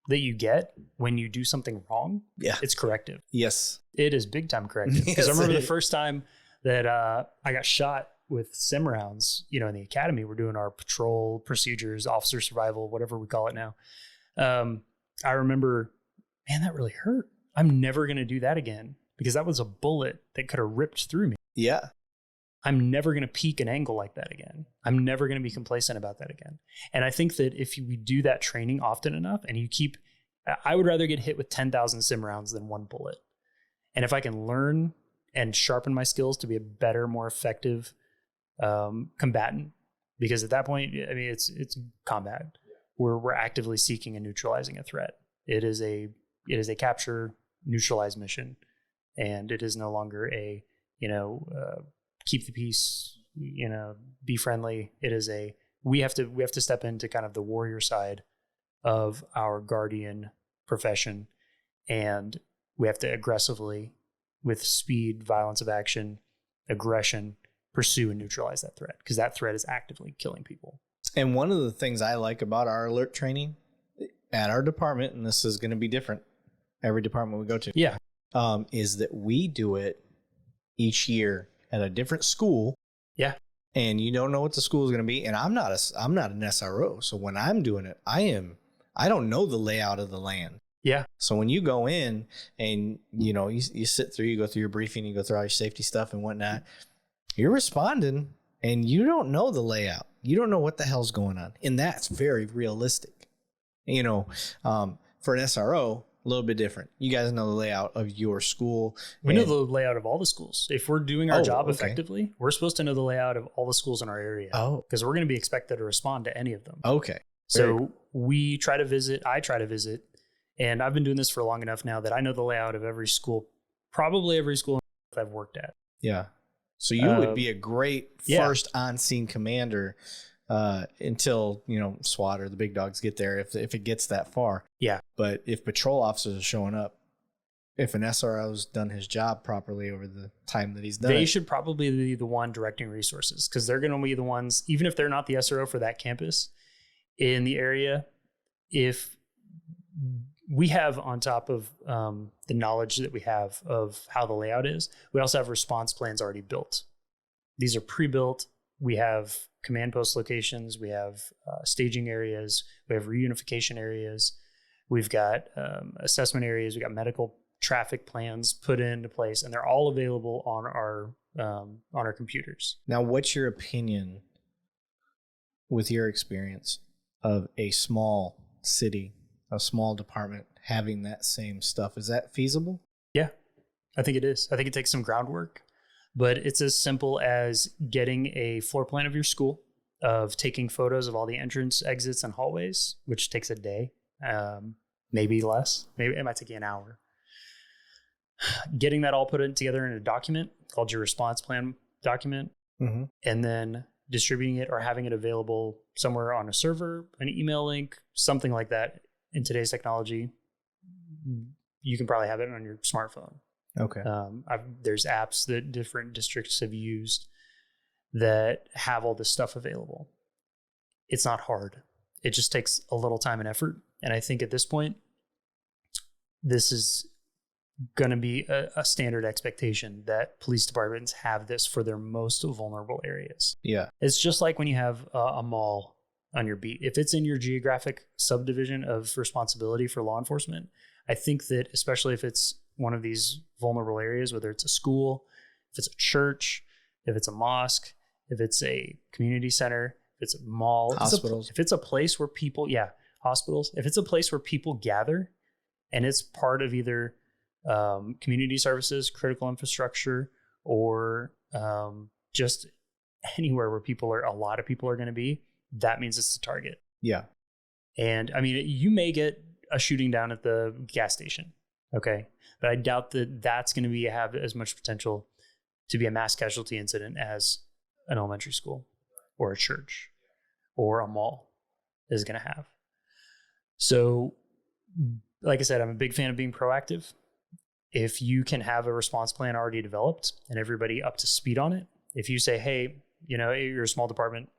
Speaker 2: that you get when you do something wrong, it's corrective.
Speaker 3: Yes.
Speaker 2: It is big time corrective. Because I remember the first time that I got shot with sim rounds, in the academy, we're doing our patrol procedures, officer survival, whatever we call it now. I remember, man, that really hurt. I'm never going to do that again because that was a bullet that could have ripped through me.
Speaker 3: Yeah.
Speaker 2: I'm never going to peak an angle like that again. I'm never going to be complacent about that again. And I think that if we do that training often enough and I would rather get hit with 10,000 sim rounds than one bullet. And if I can learn and sharpen my skills to be a better, more effective combatant, because at that point, I mean, it's combat. We're actively seeking and neutralizing a threat. It is a capture, neutralize mission, and it is no longer a keep the peace, be friendly. It is we have to step into kind of the warrior side of our guardian profession, and we have to aggressively, with speed, violence of action, aggression, pursue and neutralize that threat, because that threat is actively killing people.
Speaker 3: And one of the things I like about our alert training at our department, and this is going to be different every department we go to, is that we do it each year at a different school.
Speaker 2: Yeah.
Speaker 3: And you don't know what the school is going to be. And I'm not an SRO. So when I'm doing it, I don't know the layout of the land.
Speaker 2: Yeah.
Speaker 3: So when you go in and, you sit through, you go through your briefing, you go through all your safety stuff and whatnot, you're responding and you don't know the layout. You don't know what the hell's going on. And that's very realistic. For an SRO, a little bit different. You guys know the layout of your school.
Speaker 2: We know the layout of all the schools. If we're doing our job effectively, we're supposed to know the layout of all the schools in our area. Oh. Because we're going to be expected to respond to any of them.
Speaker 3: Okay.
Speaker 2: So I try to visit, and I've been doing this for long enough now that I know the layout of every school, probably every school I've worked at.
Speaker 3: Yeah. So you would be a great first on-scene commander until, SWAT or the big dogs get there if it gets that far.
Speaker 2: Yeah.
Speaker 3: But if patrol officers are showing up, if an SRO's done his job properly over the time that he's done,
Speaker 2: they should probably be the one directing resources, because they're going to be the ones, even if they're not the SRO for that campus in the area, if we have, on top of the knowledge that we have of how the layout is, we also have response plans already built. These are pre-built. We have command post locations. We have staging areas. We have reunification areas. We've got assessment areas. We've got medical traffic plans put into place, and they're all available on our computers.
Speaker 3: Now, what's your opinion with your experience of a small city, a small department having that same stuff, is that feasible?
Speaker 2: Yeah, I think it is. I think it takes some groundwork, but it's as simple as getting a floor plan of your school, of taking photos of all the entrance, exits, and hallways, which takes a day, maybe less. Maybe it might take you an hour. Getting that all put together in a document called your response plan document, and then distributing it or having it available somewhere on a server, an email link, something like that. In today's technology, you can probably have it on your smartphone.
Speaker 3: Okay.
Speaker 2: There's apps that different districts have used that have all this stuff available. It's not hard. It just takes a little time and effort. And I think at this point, this is going to be a standard expectation that police departments have this for their most vulnerable areas.
Speaker 3: Yeah.
Speaker 2: It's just like when you have a mall on your beat. If it's in your geographic subdivision of responsibility for law enforcement, I think that especially if it's one of these vulnerable areas, whether it's a school, if it's a church, if it's a mosque, if it's a community center, if it's a mall,
Speaker 3: hospitals,
Speaker 2: if it's a place where people, hospitals, if it's a place where people gather and it's part of either community services, critical infrastructure, or just anywhere where a lot of people are going to be, that means it's the target.
Speaker 3: Yeah.
Speaker 2: And I mean, you may get a shooting down at the gas station. Okay. But I doubt that that's going to have as much potential to be a mass casualty incident as an elementary school or a church or a mall is going to have. So, like I said, I'm a big fan of being proactive. If you can have a response plan already developed and everybody up to speed on it, if you say, hey, you're a small department,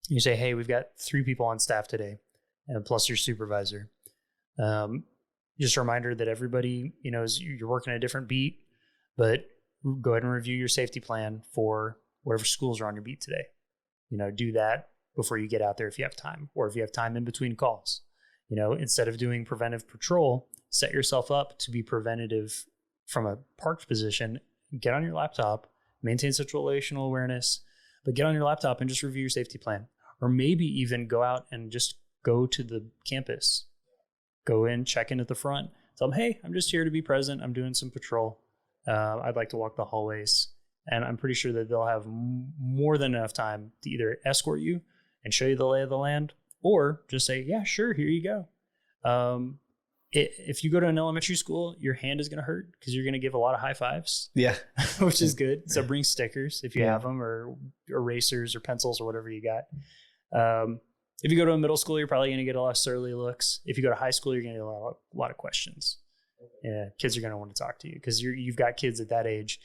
Speaker 2: you say, hey, we've got 3 people on staff today, and plus your supervisor. Just a reminder that everybody, you're working a different beat, but go ahead and review your safety plan for whatever schools are on your beat today. Do that before you get out there if you have time, or if you have time in between calls. Instead of doing preventive patrol, set yourself up to be preventative from a parked position. Get on your laptop, maintain situational awareness, but get on your laptop and just review your safety plan. Or maybe even go out and just go to the campus. Go in, check in at the front. Tell them, hey, I'm just here to be present. I'm doing some patrol. I'd like to walk the hallways. And I'm pretty sure that they'll have more than enough time to either escort you and show you the lay of the land, or just say, yeah, sure, here you go. If you go to an elementary school, your hand is going to hurt because you're going to give a lot of high fives.
Speaker 3: Yeah.
Speaker 2: Which is good. So bring stickers if you have them, or erasers or pencils or whatever you got. If you go to a middle school, you're probably going to get a lot of surly looks. If you go to high school, you're going to get a lot of questions. Yeah, kids are going to want to talk to you because you've got kids at that age.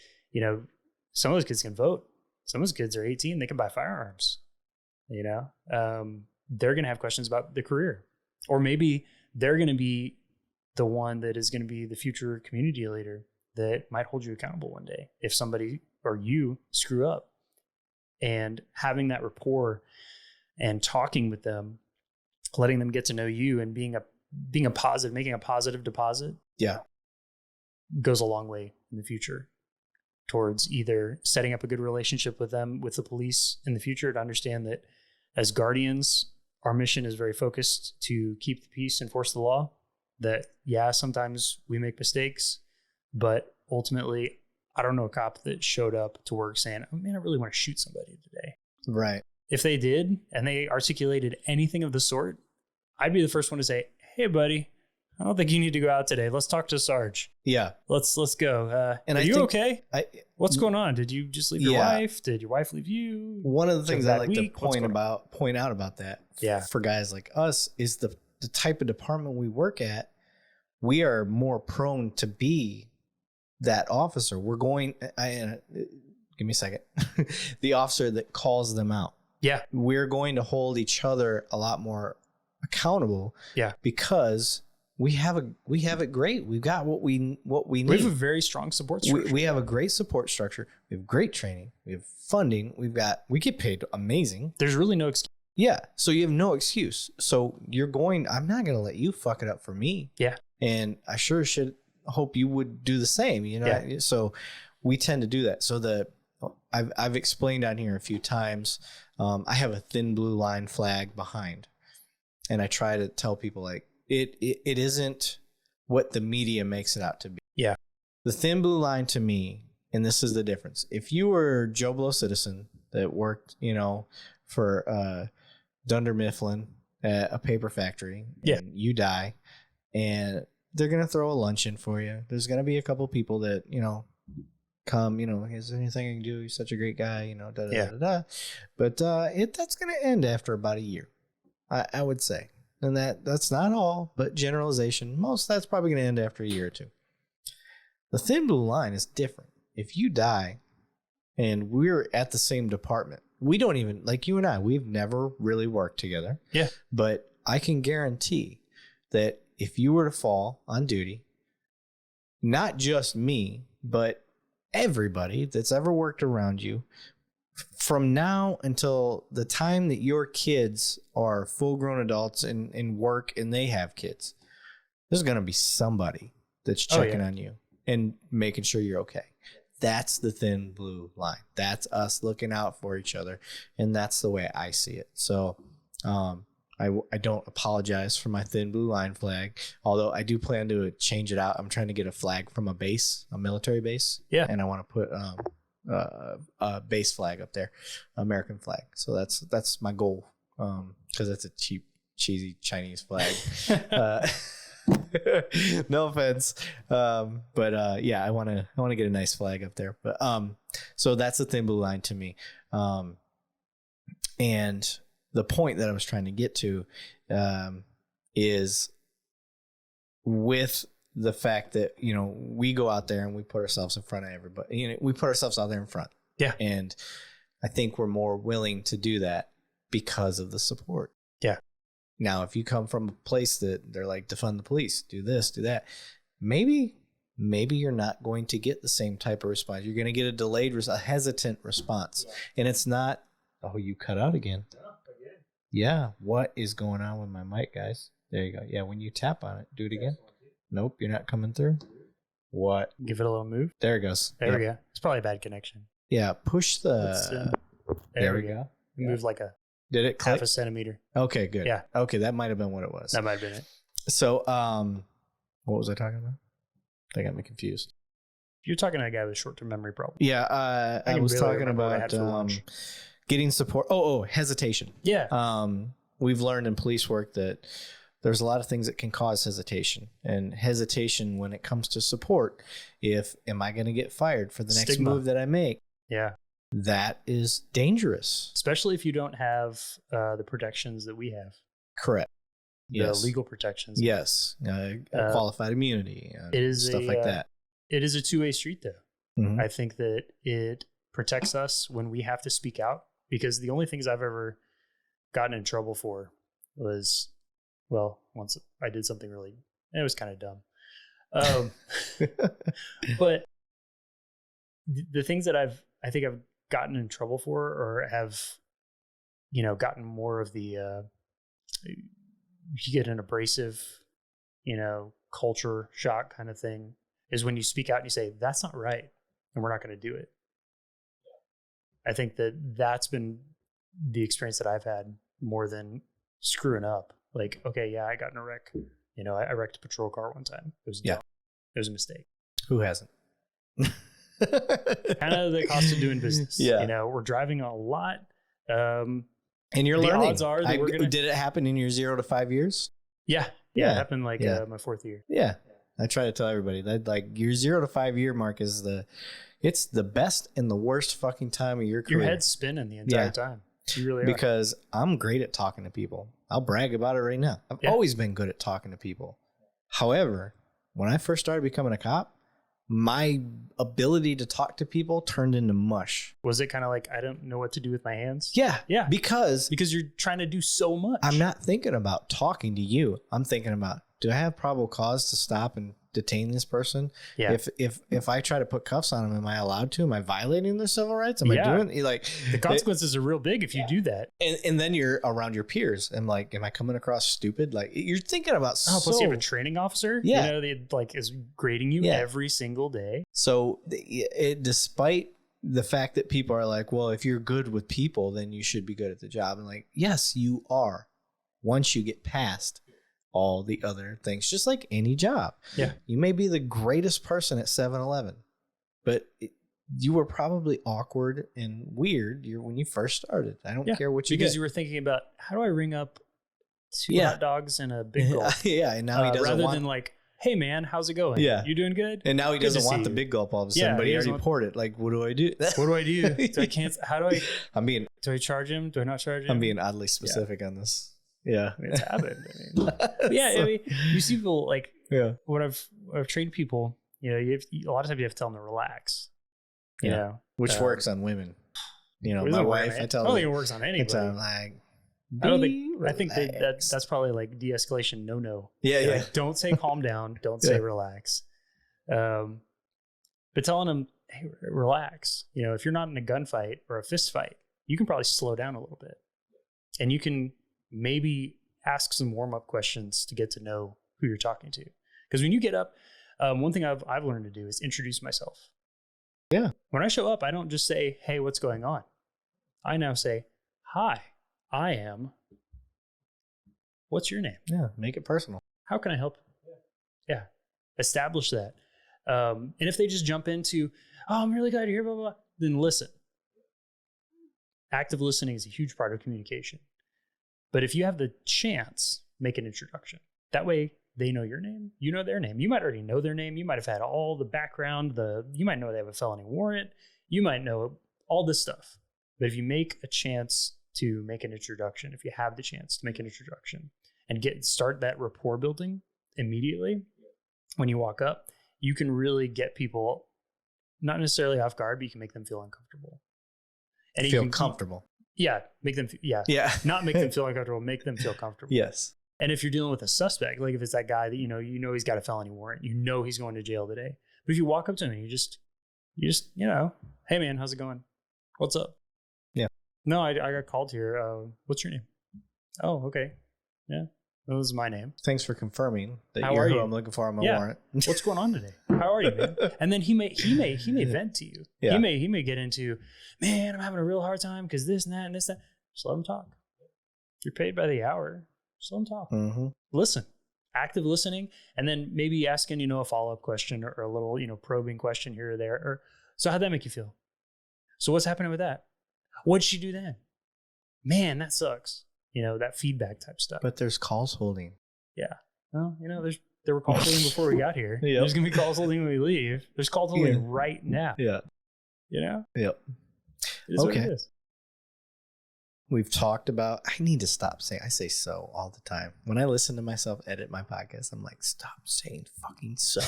Speaker 2: Some of those kids can vote. Some of those kids are 18. They can buy firearms. They're going to have questions about the career, or maybe they're going to be the one that is going to be the future community leader that might hold you accountable one day if somebody or you screw up. And having that rapport and talking with them, letting them get to know you, and being a positive, making a positive deposit, goes a long way in the future towards either setting up a good relationship with them, with the police in the future, to understand that as guardians, our mission is very focused to keep the peace, enforce the law. That, sometimes we make mistakes, but ultimately, I don't know a cop that showed up to work saying, oh man, I really want to shoot somebody today.
Speaker 3: Right.
Speaker 2: If they did, and they articulated anything of the sort, I'd be the first one to say, hey buddy, I don't think you need to go out today. Let's talk to Sarge. Yeah. Let's go. Are you okay? What's going on? Did you just leave your wife? Did your wife leave you?
Speaker 3: One of the things I like to point out about that for guys like us is the type of department we work at. We are more prone to be that officer. We're going, give me a second. The officer that calls them out. Yeah. We're going to hold each other a lot more accountable. Yeah. Because we have it great. We've got what we need. We have
Speaker 2: a very strong support structure.
Speaker 3: We have a great support structure. We have great training. We have funding. We get paid amazing.
Speaker 2: There's really no excuse.
Speaker 3: Yeah. So you have no excuse. So I'm not going to let you fuck it up for me. Yeah. And I sure should hope you would do the same, Yeah. So we tend to do that. So I've explained on here a few times. I have a thin blue line flag behind, and I try to tell people like it isn't what the media makes it out to be.
Speaker 2: Yeah.
Speaker 3: The thin blue line to me, and this is the difference. If you were Joe Blow citizen that worked, for Dunder Mifflin at a paper factory, and you die, and they're gonna throw a luncheon for you. There's gonna be a couple people that come. Is there anything I can do? You're such a great guy. But that's gonna end after about a year, I would say. And that's not all, but generalization. That's probably gonna end after a year or two. The thin blue line is different. If you die and we're at the same department, we don't even, like you and I, we've never really worked together.
Speaker 2: Yeah.
Speaker 3: But I can guarantee that if you were to fall on duty, not just me, but everybody that's ever worked around you, from now until the time that your kids are full-grown adults and work and they have kids, there's going to be somebody that's checking on you and making sure you're okay. That's the thin blue line. That's us looking out for each other. And that's the way I see it. So I don't apologize for my thin blue line flag, although I do plan to change it out. I'm trying to get a flag from a base, a military base.
Speaker 2: Yeah.
Speaker 3: And I want to put a base flag up there, American flag. So that's my goal, because it's a cheap, cheesy Chinese flag. No offense, but yeah, I want to get a nice flag up there. But so that's the thin blue line to me. And the point that I was trying to get to is with the fact that we go out there and we put ourselves in front of everybody. We put ourselves out there in front.
Speaker 2: Yeah,
Speaker 3: and I think we're more willing to do that because of the support.
Speaker 2: Yeah.
Speaker 3: Now, if you come from a place that they're like, defund the police, do this, do that, maybe you're not going to get the same type of response. You're going to get a hesitant response. Yeah. And it's not, you cut out again. Yeah. What is going on with my mic, guys? There you go. Yeah. When you tap on it, do it again. Nope. You're not coming through. What?
Speaker 2: Give it a little move.
Speaker 3: There it goes.
Speaker 2: There we go. It's probably a bad connection.
Speaker 3: Yeah. Push the, there we go.
Speaker 2: Move like a,
Speaker 3: did it click?
Speaker 2: Half a centimeter.
Speaker 3: Okay, good.
Speaker 2: Yeah.
Speaker 3: Okay, that might have been what it was.
Speaker 2: That might have been it.
Speaker 3: So, what was I talking about? That got me confused.
Speaker 2: You're talking to a guy with short-term memory problems.
Speaker 3: Yeah, I was talking about getting support. Hesitation.
Speaker 2: Yeah.
Speaker 3: We've learned in police work that there's a lot of things that can cause hesitation. And hesitation when it comes to support, am I going to get fired for the next move that I make?
Speaker 2: Yeah.
Speaker 3: That is dangerous.
Speaker 2: Especially if you don't have the protections that we have.
Speaker 3: Correct.
Speaker 2: The legal protections.
Speaker 3: Yes. Qualified immunity.
Speaker 2: It is
Speaker 3: stuff like that.
Speaker 2: It is a two-way street, though.
Speaker 3: Mm-hmm.
Speaker 2: I think that it protects us when we have to speak out, because the only things I've ever gotten in trouble for was, once I did something it was kind of dumb. But the things that I think I've gotten in trouble for, or have, gotten more of the, you get an abrasive, culture shock kind of thing, is when you speak out and you say, that's not right, and we're not going to do it. I think that's been the experience that I've had more than screwing up. Like, okay, yeah, I got in a wreck. I wrecked a patrol car one time. It was dumb. It was a mistake.
Speaker 3: Who hasn't?
Speaker 2: Kind of the cost of doing business. Yeah. We're driving a lot.
Speaker 3: And you're learning.
Speaker 2: Odds are that
Speaker 3: did it happen in your 0 to 5 years?
Speaker 2: Yeah. It happened my fourth year.
Speaker 3: Yeah. I try to tell everybody that your 0 to 5 year mark is it's the best and the worst fucking time of your career.
Speaker 2: Your head's spinning the entire time. You really are.
Speaker 3: Because I'm great at talking to people. I'll brag about it right now. I've always been good at talking to people. However, when I first started becoming a cop, my ability to talk to people turned into mush.
Speaker 2: Was it kind of like, I don't know what to do with my hands?
Speaker 3: Yeah.
Speaker 2: Yeah.
Speaker 3: Because
Speaker 2: you're trying to do so much.
Speaker 3: I'm not thinking about talking to you. I'm thinking about, do I have probable cause to stop and detain this person?
Speaker 2: Yeah.
Speaker 3: If I try to put cuffs on them, am I allowed to? Am I violating their civil rights? Am I doing
Speaker 2: the consequences are real big if you do that?
Speaker 3: And then you're around your peers. And like, am I coming across stupid? Like, you're thinking about
Speaker 2: plus you have a training officer.
Speaker 3: Yeah.
Speaker 2: They is grading you every single day.
Speaker 3: So despite the fact that people are like, well, if you're good with people, then you should be good at the job. And like, yes, you are. Once you get past all the other things, just like any job.
Speaker 2: Yeah.
Speaker 3: You may be the greatest person at 7-Eleven, but you were probably awkward and weird when you first started. I don't care what you
Speaker 2: because
Speaker 3: get.
Speaker 2: you were thinking about, how do I ring up 2 hot dogs and a big gulp?
Speaker 3: Yeah. And now he doesn't
Speaker 2: rather
Speaker 3: want...
Speaker 2: than like, hey man, how's it going?
Speaker 3: Yeah.
Speaker 2: You doing good?
Speaker 3: And now he doesn't want the big gulp all of a sudden, but he already poured it. Like, what do I do?
Speaker 2: What do I do? Do I cancel? How do I... do I charge him? Do I not charge him?
Speaker 3: I'm being oddly specific on this. Yeah.
Speaker 2: I mean, it's happened. I mean, you see people like, when I've trained people, you know, a lot of times you have to tell them to relax. You know,
Speaker 3: which works on women. You know, my wife, I tell
Speaker 2: her. I don't think it works on anybody. I think that's probably like de-escalation. No. Yeah. Like, don't say calm down. Don't say relax. But telling them, hey, relax. You know, if you're not in a gunfight or a fist fight, you can probably slow down a little bit, and you can maybe ask some warm-up questions to get to know who you're talking to. Because when you get up, one thing I've learned to do is introduce myself.
Speaker 3: Yeah.
Speaker 2: When I show up, I don't just say, hey, what's going on? I now say, hi, I am. What's your name?
Speaker 3: Yeah. Make it personal.
Speaker 2: How can I help? Yeah. Establish that. And if they just jump into, oh, I'm really glad you're here, blah, blah, blah, then listen. Active listening is a huge part of communication. But if you have the chance, make an introduction. That way they know your name, you know their name. You might already know their name. You might have had all the background. You might know they have a felony warrant. You might know all this stuff. But if you make a chance to make an introduction, if you have the chance to make an introduction and start that rapport building immediately when you walk up, you can really get people not necessarily off guard, but you can make them feel uncomfortable. And
Speaker 3: feel comfortable.
Speaker 2: Make them. Not make them feel uncomfortable. Make them feel comfortable.
Speaker 3: Yes.
Speaker 2: And if you're dealing with a suspect, like if it's that guy that you know he's got a felony warrant, you know he's going to jail today. But if you walk up to him and you just hey man, how's it going? What's up?
Speaker 3: Yeah.
Speaker 2: No, I got called here. What's your name? Oh, okay. Yeah. Well, this is my name.
Speaker 3: Thanks for confirming that you're who I'm looking for on my warrant.
Speaker 2: What's going on today? How are you, man? And then he may vent to you. Yeah. He may get into, man, I'm having a real hard time because this and that and this and that. Just let him talk. You're paid by the hour. Just let them talk. Mm-hmm. Listen, active listening, and then maybe asking, a follow-up question or a little, probing question here or there. Or, so how'd that make you feel? So what's happening with that? What'd she do then? Man, that sucks. That feedback type stuff.
Speaker 3: But there's calls holding.
Speaker 2: Yeah. Well, there were calls holding before we got here. Yep. There's going to be calls holding when we leave. There's calls holding right now.
Speaker 3: Yeah.
Speaker 2: Yep.
Speaker 3: It is what it is. We've talked about, I need to stop saying, I say so all the time. When I listen to myself edit my podcast, I'm like, stop saying fucking so.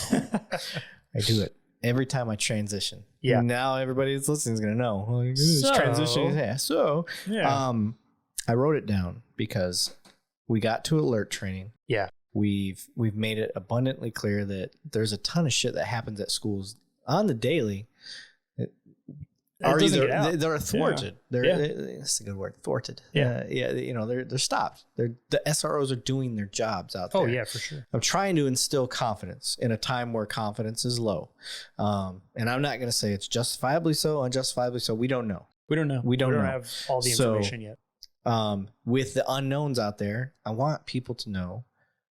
Speaker 3: I do it every time I transition. Yeah. And now everybody that's listening is going to know. Well, this transition. Yeah. So, I wrote it down because we got to alert training.
Speaker 2: Yeah.
Speaker 3: We've made it abundantly clear that there's a ton of shit that happens at schools on the daily. They're thwarted. That's a good word. Thwarted.
Speaker 2: Yeah.
Speaker 3: They're stopped. The SROs are doing their jobs out there.
Speaker 2: Oh yeah, for sure.
Speaker 3: I'm trying to instill confidence in a time where confidence is low. And I'm not going to say it's justifiably so, unjustifiably so. We don't know.
Speaker 2: We don't have all the information yet.
Speaker 3: With the unknowns out there, I want people to know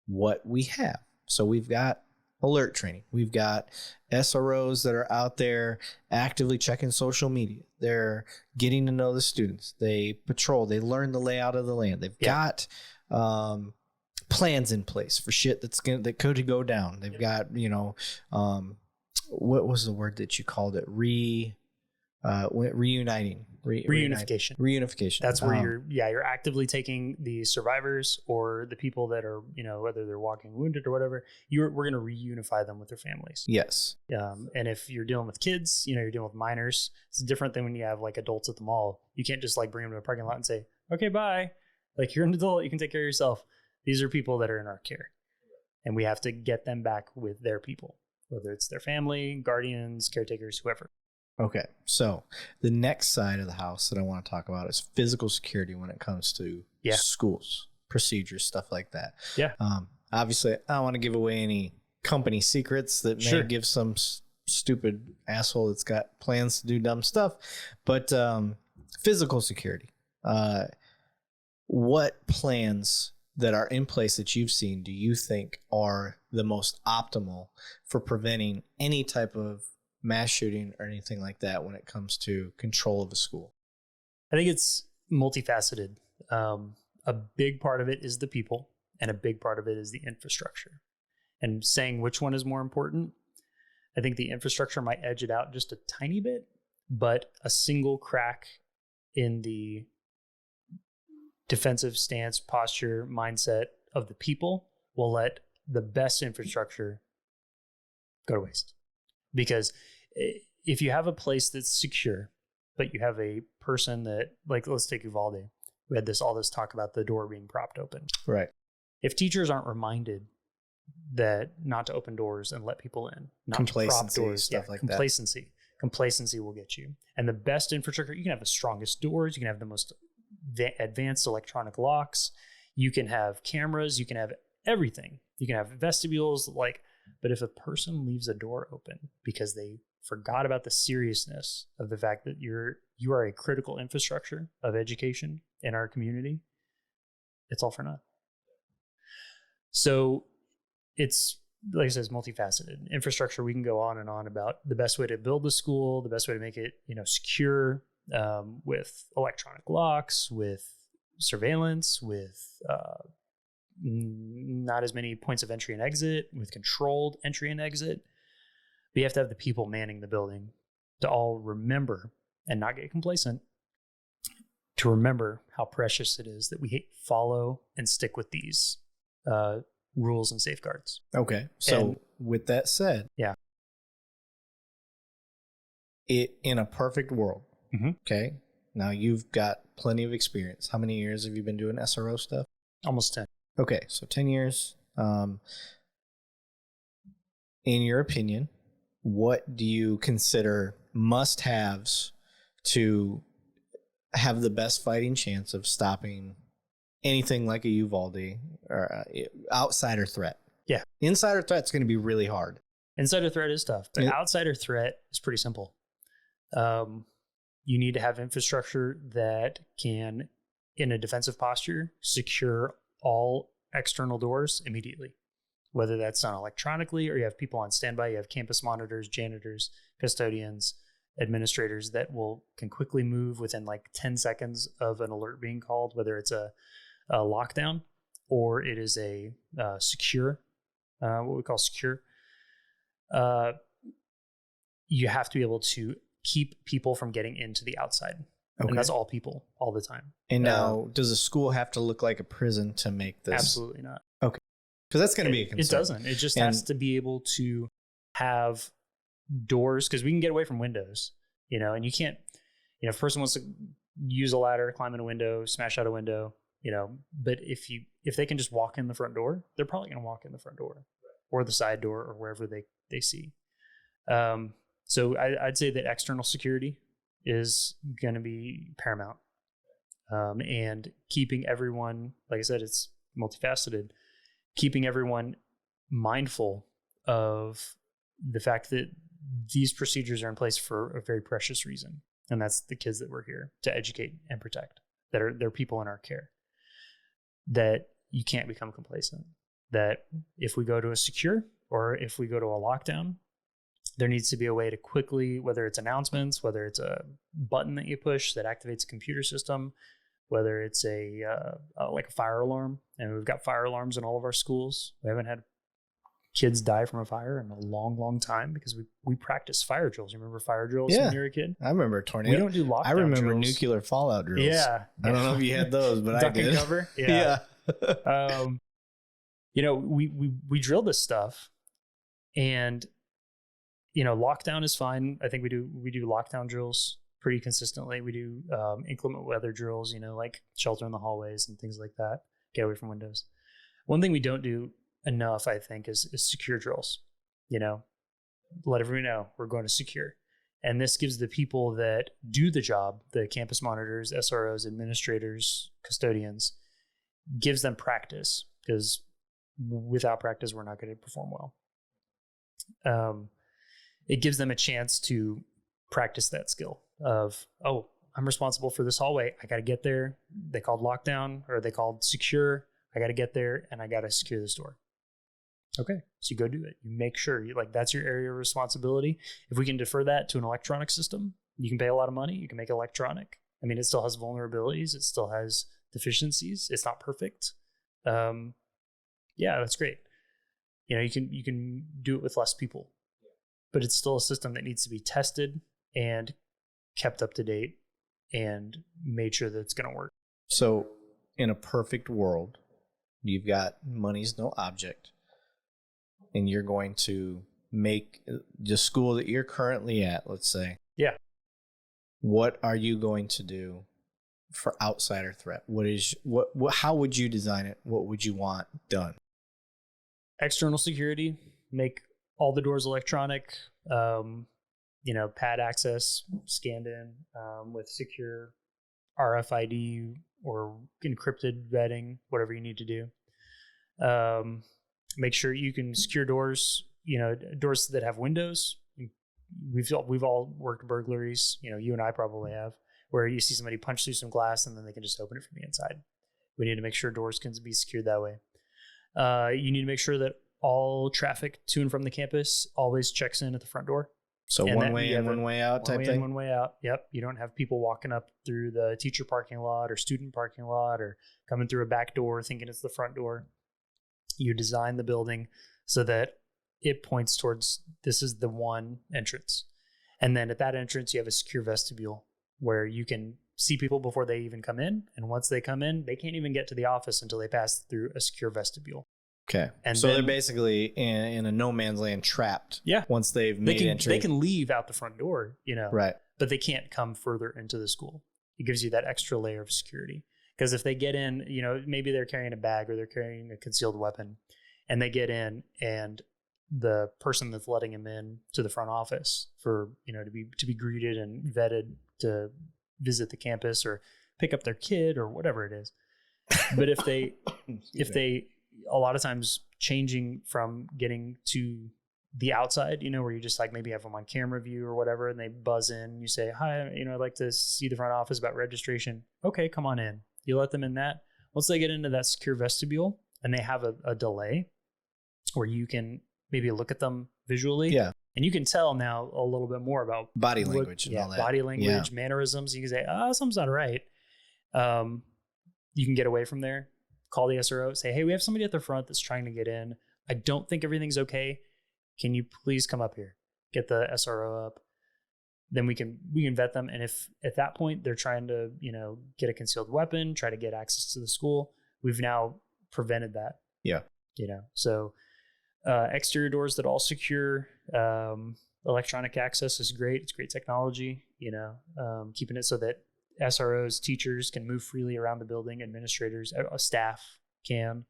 Speaker 3: what we have. So we've got alert training. We've got SROs that are out there actively checking social media. They're getting to know the students. They patrol. They learn the layout of the land. They've got plans in place for shit that could go down. They've got what was the word that you called it? Reunification.
Speaker 2: That's where you're actively taking the survivors or the people that are, whether they're walking wounded or whatever, we're going to reunify them with their families.
Speaker 3: Yes.
Speaker 2: And if you're dealing with kids, you're dealing with minors, it's different than when you have like adults at the mall. You can't just like bring them to a parking lot and say, okay, bye. Like you're an adult, you can take care of yourself. These are people that are in our care and we have to get them back with their people, whether it's their family, guardians, caretakers, whoever.
Speaker 3: Okay, so the next side of the house that I want to talk about is physical security when it comes to schools, procedures, stuff like that.
Speaker 2: Yeah.
Speaker 3: Obviously, I don't want to give away any company secrets that may give some stupid asshole that's got plans to do dumb stuff. But physical security. What plans that are in place that you've seen do you think are the most optimal for preventing any type of mass shooting or anything like that when it comes to control of a school?
Speaker 2: I think it's multifaceted. A big part of it is the people, and a big part of it is the infrastructure. And saying which one is more important, I think the infrastructure might edge it out just a tiny bit, but a single crack in the defensive stance, posture, mindset of the people will let the best infrastructure go to waste. Because if you have a place that's secure, but you have a person that, like, let's take Uvalde. We had all this talk about the door being propped open.
Speaker 3: Right.
Speaker 2: If teachers aren't reminded that not to open doors and let people in, not to prop doors,
Speaker 3: stuff like
Speaker 2: complacency. Complacency will get you. And the best infrastructure, you can have the strongest doors, you can have the most advanced electronic locks, you can have cameras, you can have everything. You can have vestibules, but if a person leaves a door open because they forgot about the seriousness of the fact that you are a critical infrastructure of education in our community, it's all for naught. So it's, like I said, it's multifaceted. Infrastructure, we can go on and on about the best way to build the school, the best way to make it, secure, with electronic locks, with surveillance, with not as many points of entry and exit, with controlled entry and exit. But you have to have the people manning the building to all remember and not get complacent, to remember how precious it is that we follow and stick with these rules and safeguards.
Speaker 3: Okay. So with that said,
Speaker 2: yeah,
Speaker 3: in a perfect world, okay, now you've got plenty of experience. How many years have you been doing SRO stuff?
Speaker 2: Almost 10.
Speaker 3: Okay, so 10 years. In your opinion, what do you consider must-haves to have the best fighting chance of stopping anything like a Uvalde or outsider threat?
Speaker 2: Yeah.
Speaker 3: Insider threat's going to be really hard.
Speaker 2: Insider threat is tough, but outsider threat is pretty simple. You need to have infrastructure that can, in a defensive posture, secure all external doors immediately, whether that's done electronically or you have people on standby. You have campus monitors, janitors, custodians, administrators that can quickly move within 10 seconds of an alert being called, whether it's a lockdown or it is a secure, what we call secure. You have to be able to keep people from getting into the outside. Okay. And that's all people all the time.
Speaker 3: And now, does a school have to look like a prison to make this?
Speaker 2: Absolutely not.
Speaker 3: Okay. Because that's going to be a concern.
Speaker 2: It doesn't. It just has to be able to have doors, because we can get away from windows, and you can't, if a person wants to use a ladder, climb in a window, smash out a window, but if they can just walk in the front door, they're probably going to walk in the front door or the side door or wherever they see. So I'd say that external security is going to be paramount. And keeping everyone, like I said, it's multifaceted, keeping everyone mindful of the fact that these procedures are in place for a very precious reason. And that's the kids that we're here to educate and protect, they're people in our care, that you can't become complacent, that if we go to a secure or if we go to a lockdown, there needs to be a way to quickly, whether it's announcements, whether it's a button that you push that activates a computer system, whether it's like a fire alarm. And we've got fire alarms in all of our schools. We haven't had kids die from a fire in a long, long time because we practice fire drills. You remember fire drills when you were a kid?
Speaker 3: I remember tornado.
Speaker 2: We don't do lockdown
Speaker 3: I remember
Speaker 2: drills.
Speaker 3: Nuclear fallout drills.
Speaker 2: Yeah.
Speaker 3: I don't know if you had those, but
Speaker 2: Duck
Speaker 3: I did.
Speaker 2: and cover. Yeah. We drill this stuff, and lockdown is fine. I think we do lockdown drills pretty consistently. We do inclement weather drills, like shelter in the hallways and things like that. Get away from windows. One thing we don't do enough, I think, is secure drills. Let everyone know we're going to secure. And this gives the people that do the job, the campus monitors, SROs, administrators, custodians, gives them practice, because without practice, we're not going to perform well. it gives them a chance to practice that skill of, oh, I'm responsible for this hallway. I got to get there. They called lockdown, or they called secure. I got to get there and I got to secure this door. Okay. So you go do it. You make sure that's your area of responsibility. If we can defer that to an electronic system, you can pay a lot of money. You can make it electronic. I mean, it still has vulnerabilities. It still has deficiencies. It's not perfect. Yeah, that's great. You can do it with less people, but it's still a system that needs to be tested and kept up to date and made sure that it's going to work.
Speaker 3: So in a perfect world, you've got money's no object, and you're going to make the school that you're currently at, let's say.
Speaker 2: Yeah.
Speaker 3: What are you going to do for outsider threat? How would you design it? What would you want done?
Speaker 2: External security, make all the doors electronic, pad access scanned in with secure RFID or encrypted vetting, whatever you need to do. Make sure you can secure doors, doors that have windows. We've all worked burglaries, you and I probably have, where you see somebody punch through some glass and then they can just open it from the inside. We need to make sure doors can be secured that way. You need to make sure that all traffic to and from the campus always checks in at the front door.
Speaker 3: So one way in, one way out type thing?
Speaker 2: One way out. Yep. You don't have people walking up through the teacher parking lot or student parking lot or coming through a back door thinking it's the front door. You design the building so that it points towards this is the one entrance. And then at that entrance, you have a secure vestibule where you can see people before they even come in. And once they come in, they can't even get to the office until they pass through a secure vestibule.
Speaker 3: Okay. And so they're basically in a no man's land trapped.
Speaker 2: Yeah.
Speaker 3: Once they've made entry.
Speaker 2: They can leave out the front door,
Speaker 3: Right.
Speaker 2: But they can't come further into the school. It gives you that extra layer of security. Because if they get in, maybe they're carrying a bag or they're carrying a concealed weapon, and they get in, and the person that's letting them in to the front office for, to be greeted and vetted to visit the campus or pick up their kid or whatever it is. But if they a lot of times changing from getting to the outside, where you just maybe have them on camera view or whatever, and they buzz in, you say, hi, I'd like to see the front office about registration. Okay, come on in. You let them in that. Once they get into that secure vestibule and they have a delay where you can maybe look at them visually.
Speaker 3: Yeah.
Speaker 2: And you can tell now a little bit more about
Speaker 3: body language and all that.
Speaker 2: Body language, mannerisms. You can say, something's not right. You can get away from there. Call the SRO, say, hey, we have somebody at the front that's trying to get in. I don't think everything's okay. Can you please come up here? Get the SRO up. Then we can vet them. And if at that point they're trying to, get a concealed weapon, try to get access to the school, we've now prevented that.
Speaker 3: Yeah.
Speaker 2: So exterior doors that all secure, electronic access is great. It's great technology, keeping it so that SROs, teachers can move freely around the building. Administrators, staff can.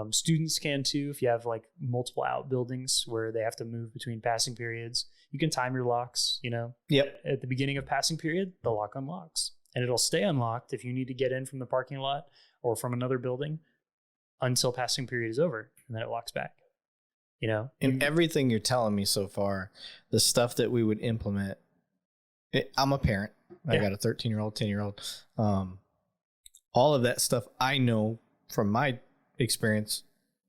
Speaker 2: Students can too. If you have multiple outbuildings where they have to move between passing periods, you can time your locks.
Speaker 3: Yep.
Speaker 2: At the beginning of passing period, the lock unlocks, and it'll stay unlocked if you need to get in from the parking lot or from another building until passing period is over, and then it locks back.
Speaker 3: And everything you're telling me so far, the stuff that we would implement. I'm a parent. I got a 13-year-old, 10-year-old. All of that stuff I know from my experience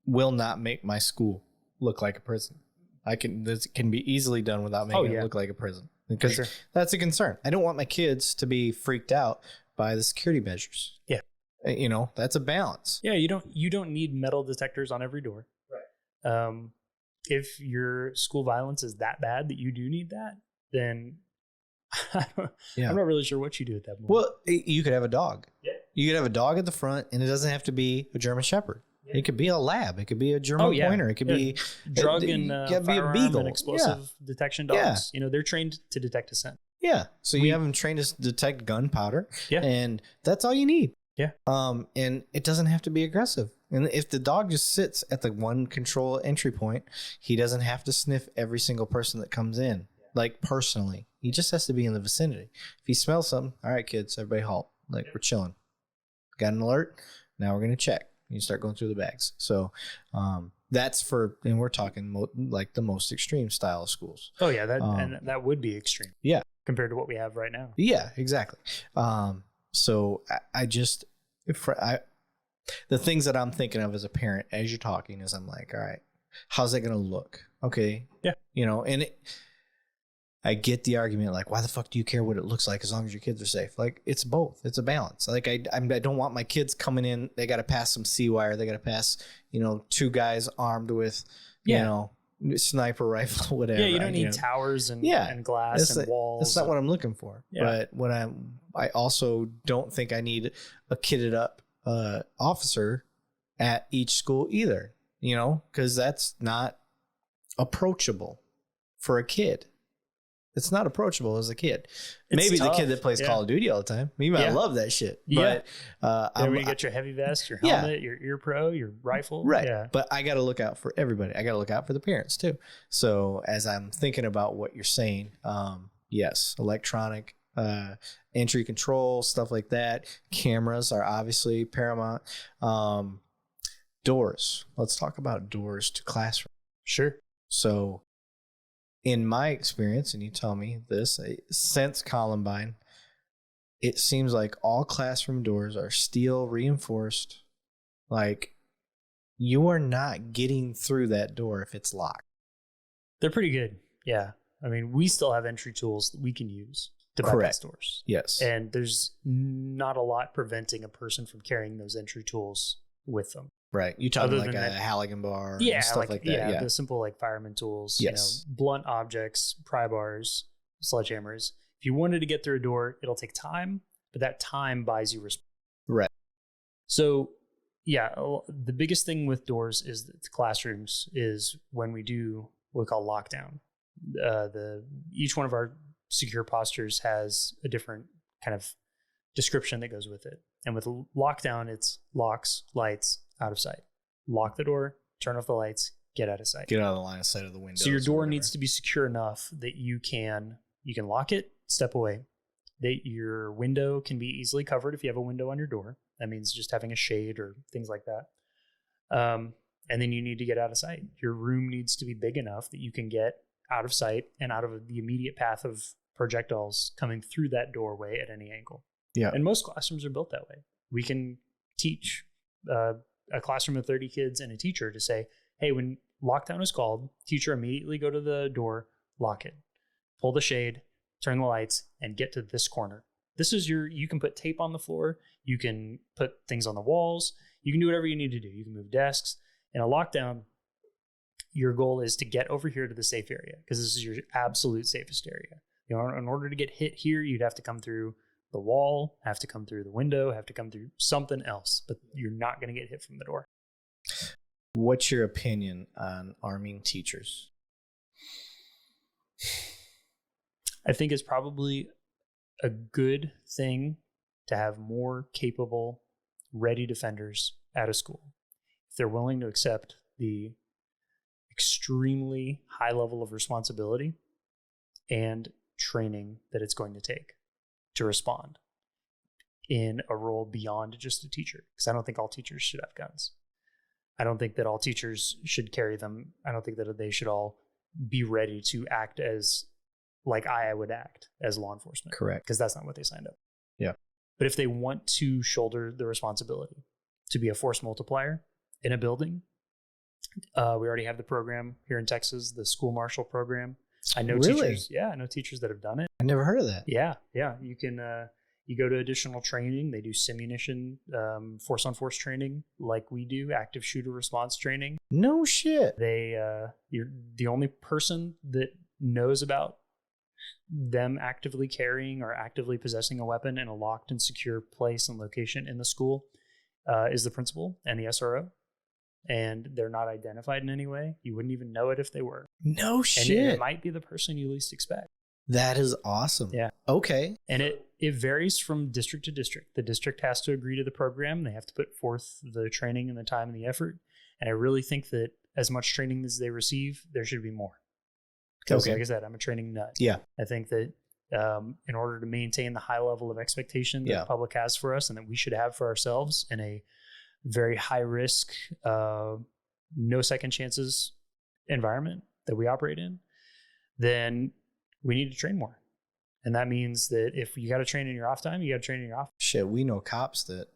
Speaker 3: will not make my school look like a prison. This can be easily done without making it look like a prison, because that's a concern. I don't want my kids to be freaked out by the security measures.
Speaker 2: Yeah.
Speaker 3: That's a balance.
Speaker 2: Yeah. You don't need metal detectors on every door. Right. If your school violence is that bad that you do need that, then I'm not really sure what you do at that moment.
Speaker 3: Well, you could have a dog.
Speaker 2: Yeah.
Speaker 3: You could have a dog at the front, and it doesn't have to be a German Shepherd. Yeah. It could be a lab. It could be a German Pointer. It could be
Speaker 2: drug and firearm
Speaker 3: be a beagle.
Speaker 2: And explosive detection dogs. Yeah. They're trained to detect a scent.
Speaker 3: Yeah. So you have them trained to detect gunpowder.
Speaker 2: Yeah.
Speaker 3: And that's all you need.
Speaker 2: Yeah.
Speaker 3: And it doesn't have to be aggressive. And if the dog just sits at the one control entry point, he doesn't have to sniff every single person that comes in, personally. He just has to be in the vicinity. If he smells something, all right, kids, everybody halt. We're chilling. Got an alert. Now we're going to check. You start going through the bags. So That's and we're talking like the most extreme style of schools.
Speaker 2: Oh yeah, and that would be extreme.
Speaker 3: Yeah,
Speaker 2: compared to what we have right now.
Speaker 3: Yeah, exactly. So the things that I'm thinking of as a parent as you're talking is I'm like, all right, how's that going to look? Okay,
Speaker 2: yeah,
Speaker 3: and I get the argument like, why the fuck do you care what it looks like as long as your kids are safe? Like, it's both. It's a balance. Like, I don't want my kids coming in. They got to pass some C-wire. They got to pass, 2 guys armed with, sniper rifle, whatever.
Speaker 2: Yeah, you don't need towers and glass and walls.
Speaker 3: That's not what I'm looking for.
Speaker 2: Yeah.
Speaker 3: But I also don't think I need a kitted up officer at each school either. Because that's not approachable for a kid. It's not approachable as a kid. Maybe the kid that plays Call of Duty all the time. You might love that shit.
Speaker 2: Yeah.
Speaker 3: But
Speaker 2: when you get your heavy vest, your helmet, your ear pro, your rifle.
Speaker 3: Right.
Speaker 2: Yeah.
Speaker 3: But I got to look out for everybody. I got to look out for the parents too. So as I'm thinking about what you're saying, yes, electronic entry control, stuff like that. Cameras are obviously paramount. Doors. Let's talk about doors to classroom.
Speaker 2: Sure.
Speaker 3: So in my experience, and you tell me this, since Columbine, it seems like all classroom doors are steel reinforced. Like, you are not getting through that door if it's locked.
Speaker 2: They're pretty good. Yeah. I mean, we still have entry tools that we can use to bypass doors.
Speaker 3: Yes.
Speaker 2: And there's not a lot preventing a person from carrying those entry tools with them.
Speaker 3: Right. You talking like a Halligan bar and stuff like that.
Speaker 2: Yeah, the simple like fireman tools,
Speaker 3: yes.
Speaker 2: Blunt objects, pry bars, sledgehammers. If you wanted to get through a door, it'll take time, but that time buys you respect.
Speaker 3: Right.
Speaker 2: So, yeah, the biggest thing with doors is that the classrooms is when we do what we call lockdown. Each one of our secure postures has a different kind of description that goes with it. And with lockdown, it's locks, lights, out of sight. Lock the door, turn off the lights, get out of sight.
Speaker 3: Get out of the line of sight of the window.
Speaker 2: So your door needs to be secure enough that you can lock it, step away. That your window can be easily covered if you have a window on your door. That means just having a shade or things like that. And then you need to get out of sight. Your room needs to be big enough that you can get out of sight and out of the immediate path of projectiles coming through that doorway at any angle.
Speaker 3: Yeah.
Speaker 2: And most classrooms are built that way. We can teach a classroom of 30 kids and a teacher to say, hey, when lockdown is called, teacher immediately go to the door, lock it, pull the shade, turn the lights, and get to this corner. This is you can put tape on the floor. You can put things on the walls. You can do whatever you need to do. You can move desks. In a lockdown, your goal is to get over here to the safe area because this is your absolute safest area. In order to get hit here, you'd have to come through the wall, have to come through the window, have to come through something else, but you're not going to get hit from the door.
Speaker 3: What's your opinion on arming teachers?
Speaker 2: I think it's probably a good thing to have more capable, ready defenders at a school. If they're willing to accept the extremely high level of responsibility and training that it's going to take to respond in a role beyond just a teacher. Because I don't think all teachers should have guns. I don't think that all teachers should carry them. I don't think that they should all be ready to act as like I would act as law enforcement.
Speaker 3: Correct.
Speaker 2: Because that's not what they signed up.
Speaker 3: Yeah.
Speaker 2: But if they want to shoulder the responsibility to be a force multiplier in a building, we already have the program here in Texas, the school marshal program. I know teachers. Yeah, I know teachers that have done it.
Speaker 3: I never heard of that.
Speaker 2: Yeah. You can you go to additional training. They do simunition, force on force training, like we do, active shooter response training.
Speaker 3: No shit.
Speaker 2: You're the only person that knows about them actively carrying or actively possessing a weapon in a locked and secure place and location in the school is the principal and the SRO. And they're not identified in any way. You wouldn't even know it if they were.
Speaker 3: No shit.
Speaker 2: And it might be the person you least expect.
Speaker 3: That is awesome.
Speaker 2: Yeah.
Speaker 3: Okay.
Speaker 2: And it varies from district to district. The district has to agree to the program. They have to put forth the training and the time and the effort. And I really think that as much training as they receive, there should be more. Because like I said, I'm a training nut.
Speaker 3: Yeah.
Speaker 2: I think that in order to maintain the high level of expectation that the public has for us and that we should have for ourselves in a very high risk no second chances environment that we operate in, then we need to train more. And that means that if you got to train in your off time, you got to train in your off.
Speaker 3: Shit, we know cops that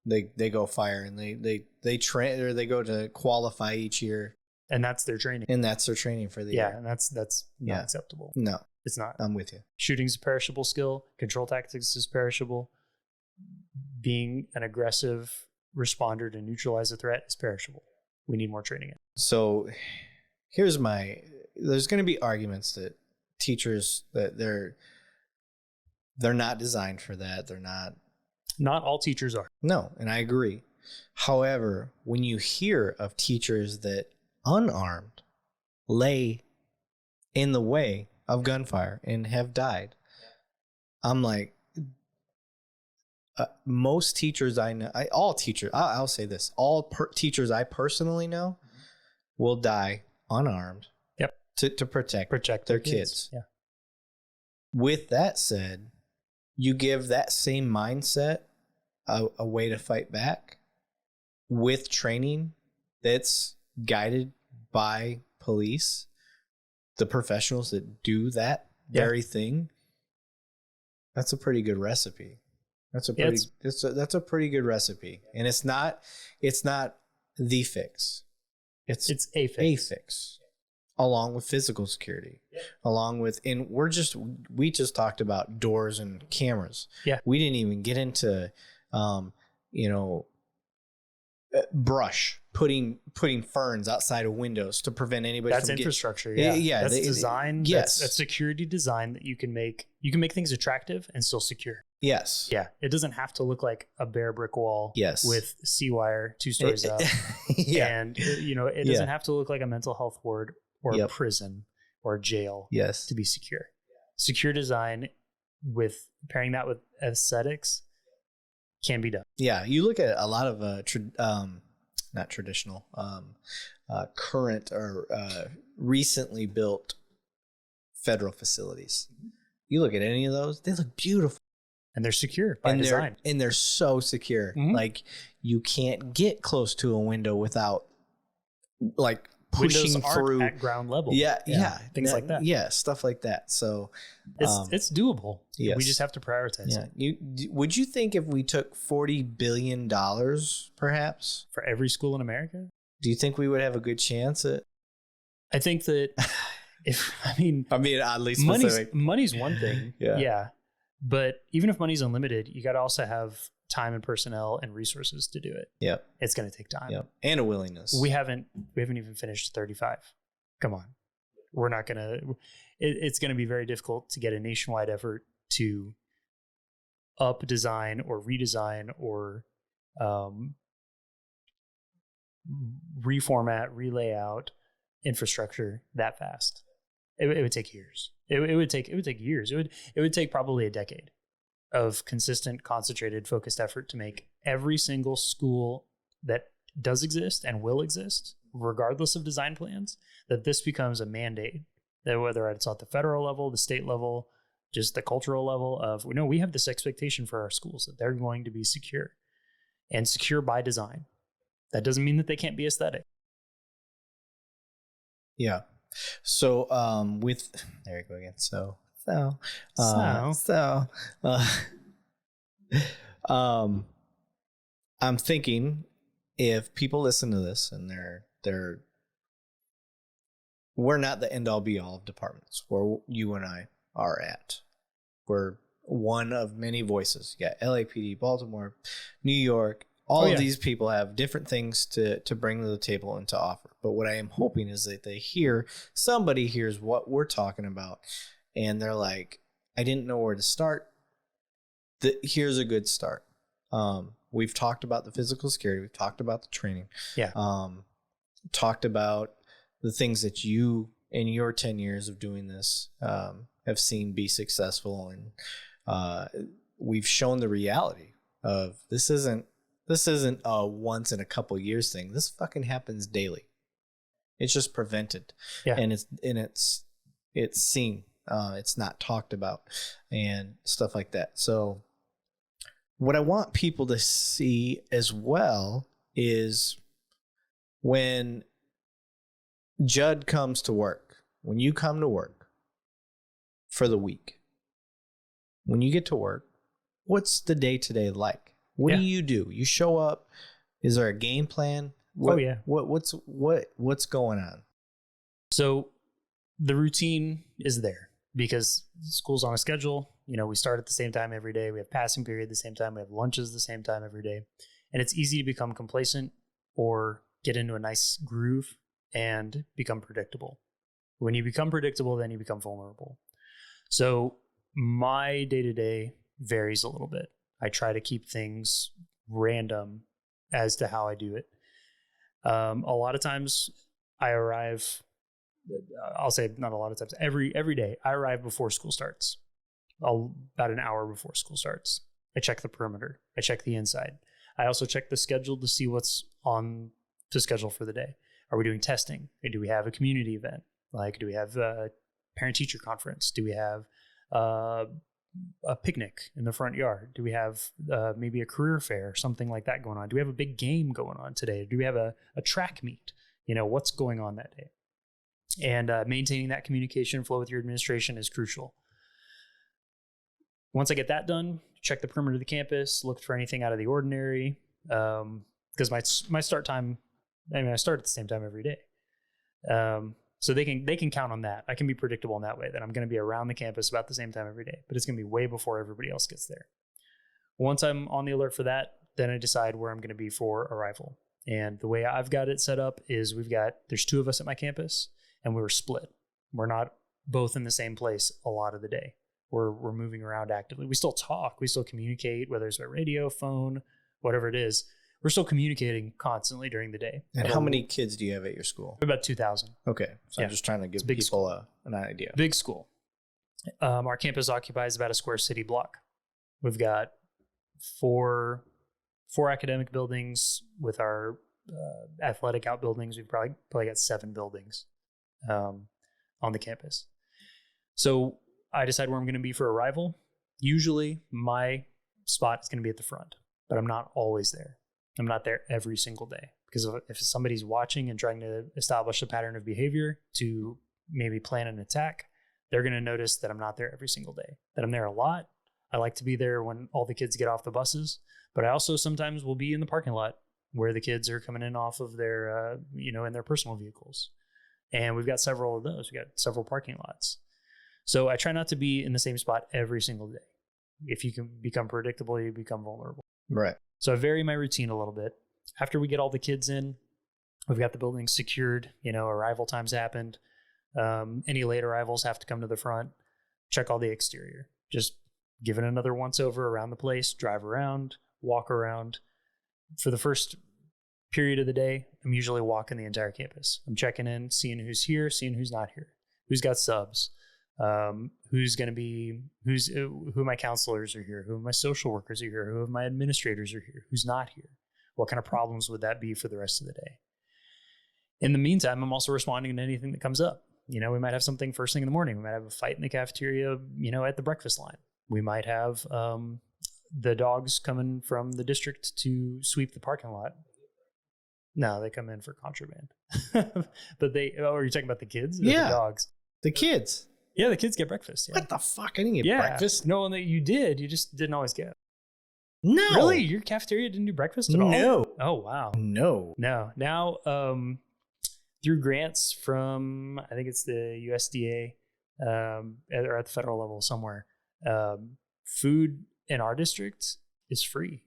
Speaker 3: they go fire and they train, or they go to qualify each year.
Speaker 2: And that's their training.
Speaker 3: And that's their training for the year.
Speaker 2: And that's not acceptable.
Speaker 3: No,
Speaker 2: it's not.
Speaker 3: I'm with you.
Speaker 2: Shooting's a perishable skill. Control tactics is perishable. Being an aggressive responder to neutralize a threat is perishable. We need more training.
Speaker 3: So there's going to be arguments that teachers, that they're not designed for that. They're not
Speaker 2: all teachers are.
Speaker 3: No, and I agree. However, when you hear of teachers that unarmed lay in the way of gunfire and have died, I'm like, most teachers I know, all teachers, I'll say this, teachers I personally know will die unarmed.
Speaker 2: Yep.
Speaker 3: To protect their kids.
Speaker 2: Yeah.
Speaker 3: With that said, you give that same mindset a way to fight back with training that's guided by police, the professionals that do that very thing. That's a pretty good recipe. That's a pretty good recipe. And it's not the fix. It's
Speaker 2: a fix.
Speaker 3: Along with physical security, along with, and we just talked about doors and cameras.
Speaker 2: Yeah.
Speaker 3: We didn't even get into, brush, putting ferns outside of windows to prevent anybody.
Speaker 2: That's
Speaker 3: from
Speaker 2: infrastructure.
Speaker 3: Yeah.
Speaker 2: That's design.
Speaker 3: Yes.
Speaker 2: That's security design that you can make things attractive and still secure.
Speaker 3: Yes.
Speaker 2: Yeah. It doesn't have to look like a bare brick wall.
Speaker 3: Yes.
Speaker 2: With C-wire 2 stories up.
Speaker 3: Yeah.
Speaker 2: And it doesn't have to look like a mental health ward or a prison or a jail.
Speaker 3: Yes.
Speaker 2: To be secure. Secure design with pairing that with aesthetics can be done.
Speaker 3: Yeah. You look at a lot of not traditional, current or recently built federal facilities. You look at any of those, they look beautiful.
Speaker 2: And they're secure by design.
Speaker 3: And they're so secure.
Speaker 2: Mm-hmm.
Speaker 3: Like, you can't get close to a window without, like, pushing
Speaker 2: Windows
Speaker 3: through
Speaker 2: at ground level.
Speaker 3: Yeah.
Speaker 2: Things like that.
Speaker 3: Yeah, stuff like that. So
Speaker 2: it's doable.
Speaker 3: Yes.
Speaker 2: We just have to prioritize it.
Speaker 3: Would you think if we took $40 billion, perhaps,
Speaker 2: for every school in America,
Speaker 3: do you think we would have a good chance at?
Speaker 2: I think that
Speaker 3: oddly specific.
Speaker 2: Money's one thing.
Speaker 3: Yeah.
Speaker 2: But even if money's unlimited, you got to also have time and personnel and resources to do it.
Speaker 3: Yep.
Speaker 2: It's going to take time.
Speaker 3: Yep. And a willingness.
Speaker 2: We haven't even finished 35. Come on. We're not going to, it's going to be very difficult to get a nationwide effort to up design or redesign or reformat, relayout infrastructure that fast. It would take years. It would take years. It would take probably a decade of consistent, concentrated, focused effort to make every single school that does exist and will exist, regardless of design plans, that this becomes a mandate. That whether it's at the federal level, the state level, just the cultural level of, we have this expectation for our schools that they're going to be secure and secure by design. That doesn't mean that they can't be aesthetic.
Speaker 3: Yeah. So, there you go again. I'm thinking if people listen to this and we're not the end all be all of departments where you and I are at. We're one of many voices. You got LAPD, Baltimore, New York. All of these people have different things to bring to the table and to offer. But what I am hoping is that somebody hears what we're talking about, and they're like, I didn't know where to start. Here's a good start. We've talked about the physical security. We've talked about the training.
Speaker 2: Yeah.
Speaker 3: Talked about the things that you, in your 10 years of doing this, have seen be successful. And we've shown the reality of this isn't a once in a couple years thing. This fucking happens daily. It's just prevented.
Speaker 2: Yeah.
Speaker 3: And it's seen. It's not talked about and stuff like that. So what I want people to see as well is when Judd comes to work, when you come to work for the week, when you get to work, what's the day-to-day like? What do? You show up. Is there a game plan? What's going on?
Speaker 2: So the routine is there because school's on a schedule. We start at the same time every day. We have passing period the same time. We have lunches the same time every day. And it's easy to become complacent or get into a nice groove and become predictable. When you become predictable, then you become vulnerable. So my day-to-day varies a little bit. I try to keep things random as to how I do it. A lot of times I arrive, I'll say not a lot of times, every day I arrive before school starts, about an hour before school starts. I check the perimeter. I check the inside. I also check the schedule to see what's on the schedule for the day. Are we doing testing? Do we have a community event? Like, do we have a parent-teacher conference? Do we have a picnic in the front yard? Do we have maybe a career fair, something like that going on? Do we have a big game going on today? Do we have a track meet? What's going on that day? And maintaining that communication flow with your administration is crucial. Once I get that done, check the perimeter of the campus, look for anything out of the ordinary. Because my start time, I start at the same time every day. So they can count on that. I can be predictable in that way, that I'm going to be around the campus about the same time every day, but it's going to be way before everybody else gets there. Once I'm on the alert for that, then I decide where I'm going to be for arrival. And the way I've got it set up is there's 2 of us at my campus and we're split. We're not both in the same place a lot of the day. We're moving around actively. We still talk, we still communicate, whether it's by radio, phone, whatever it is. We're still communicating constantly during the day.
Speaker 3: And how many kids do you have at your school?
Speaker 2: About 2,000.
Speaker 3: Okay. So I'm just trying to give people an idea.
Speaker 2: Big school. Our campus occupies about a square city block. We've got four academic buildings. With our athletic outbuildings, we've probably got 7 buildings on the campus. So I decide where I'm going to be for arrival. Usually my spot is going to be at the front, but I'm not always there. I'm not there every single day, because if somebody's watching and trying to establish a pattern of behavior to maybe plan an attack, they're going to notice that I'm not there every single day, that I'm there a lot. I like to be there when all the kids get off the buses, but I also sometimes will be in the parking lot where the kids are coming in off of their, in their personal vehicles. And we've got several of those. We've got several parking lots. So I try not to be in the same spot every single day. If you can become predictable, you become vulnerable.
Speaker 3: Right.
Speaker 2: So I vary my routine a little bit. After we get all the kids in, we've got the building secured, arrival times happened. Any late arrivals have to come to the front, check all the exterior, just give it another once over around the place, drive around, walk around. For the first period of the day, I'm usually walking the entire campus. I'm checking in, seeing who's here, seeing who's not here, who's got subs, who my counselors are here, who my social workers are here, who my administrators are here, who's not here. What kind of problems would that be for the rest of the day? In the meantime, I'm also responding to anything that comes up. We might have something first thing in the morning. We might have a fight in the cafeteria, at the breakfast line. We might have the dogs coming from the district to sweep the parking lot. No, they come in for contraband. But are you talking about the kids? Or the dogs?
Speaker 3: The kids.
Speaker 2: Yeah, the kids get breakfast. Yeah.
Speaker 3: What the fuck? I didn't get breakfast.
Speaker 2: No, you did. You just didn't always get.
Speaker 3: No.
Speaker 2: Really? Your cafeteria didn't do breakfast at all?
Speaker 3: No.
Speaker 2: Oh, wow.
Speaker 3: No.
Speaker 2: Now, through grants from, I think it's the USDA, or at the federal level somewhere, food in our district is free.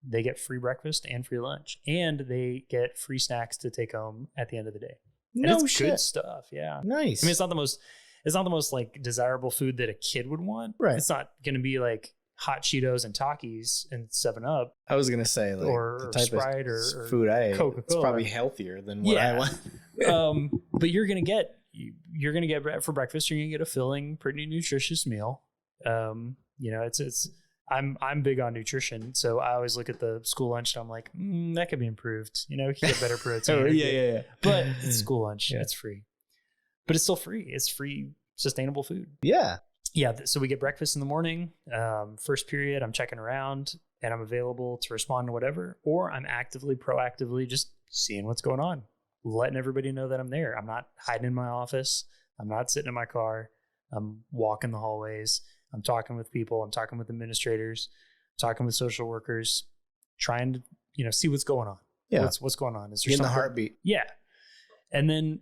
Speaker 2: They get free breakfast and free lunch, and they get free snacks to take home at the end of the day. And
Speaker 3: No
Speaker 2: it's
Speaker 3: shit.
Speaker 2: good stuff. Yeah.
Speaker 3: Nice.
Speaker 2: I mean, it's not the most like desirable food that a kid would want.
Speaker 3: Right.
Speaker 2: It's not going to be like hot Cheetos and Takis and 7-Up.
Speaker 3: I was gonna say, like,
Speaker 2: or
Speaker 3: the type
Speaker 2: Sprite
Speaker 3: of
Speaker 2: or
Speaker 3: food I ate,
Speaker 2: Coca-Cola.
Speaker 3: it's probably healthier than what I want.
Speaker 2: But you're gonna get for breakfast. You're gonna get a filling, pretty nutritious meal. I'm big on nutrition, so I always look at the school lunch and I'm like, that could be improved. You can get better protein.
Speaker 3: Yeah.
Speaker 2: But it's school lunch. Yeah. It's free, but it's still free. It's free, sustainable food.
Speaker 3: Yeah.
Speaker 2: Yeah. So we get breakfast in the morning. First period, I'm checking around and I'm available to respond to whatever, or I'm proactively just seeing what's going on, letting everybody know that I'm there. I'm not hiding in my office. I'm not sitting in my car. I'm walking the hallways. I'm talking with people. I'm talking with administrators, talking with social workers, trying to, see what's going on.
Speaker 3: Yeah.
Speaker 2: What's going on? Is there
Speaker 3: Getting
Speaker 2: something?
Speaker 3: the heartbeat.
Speaker 2: Yeah. And then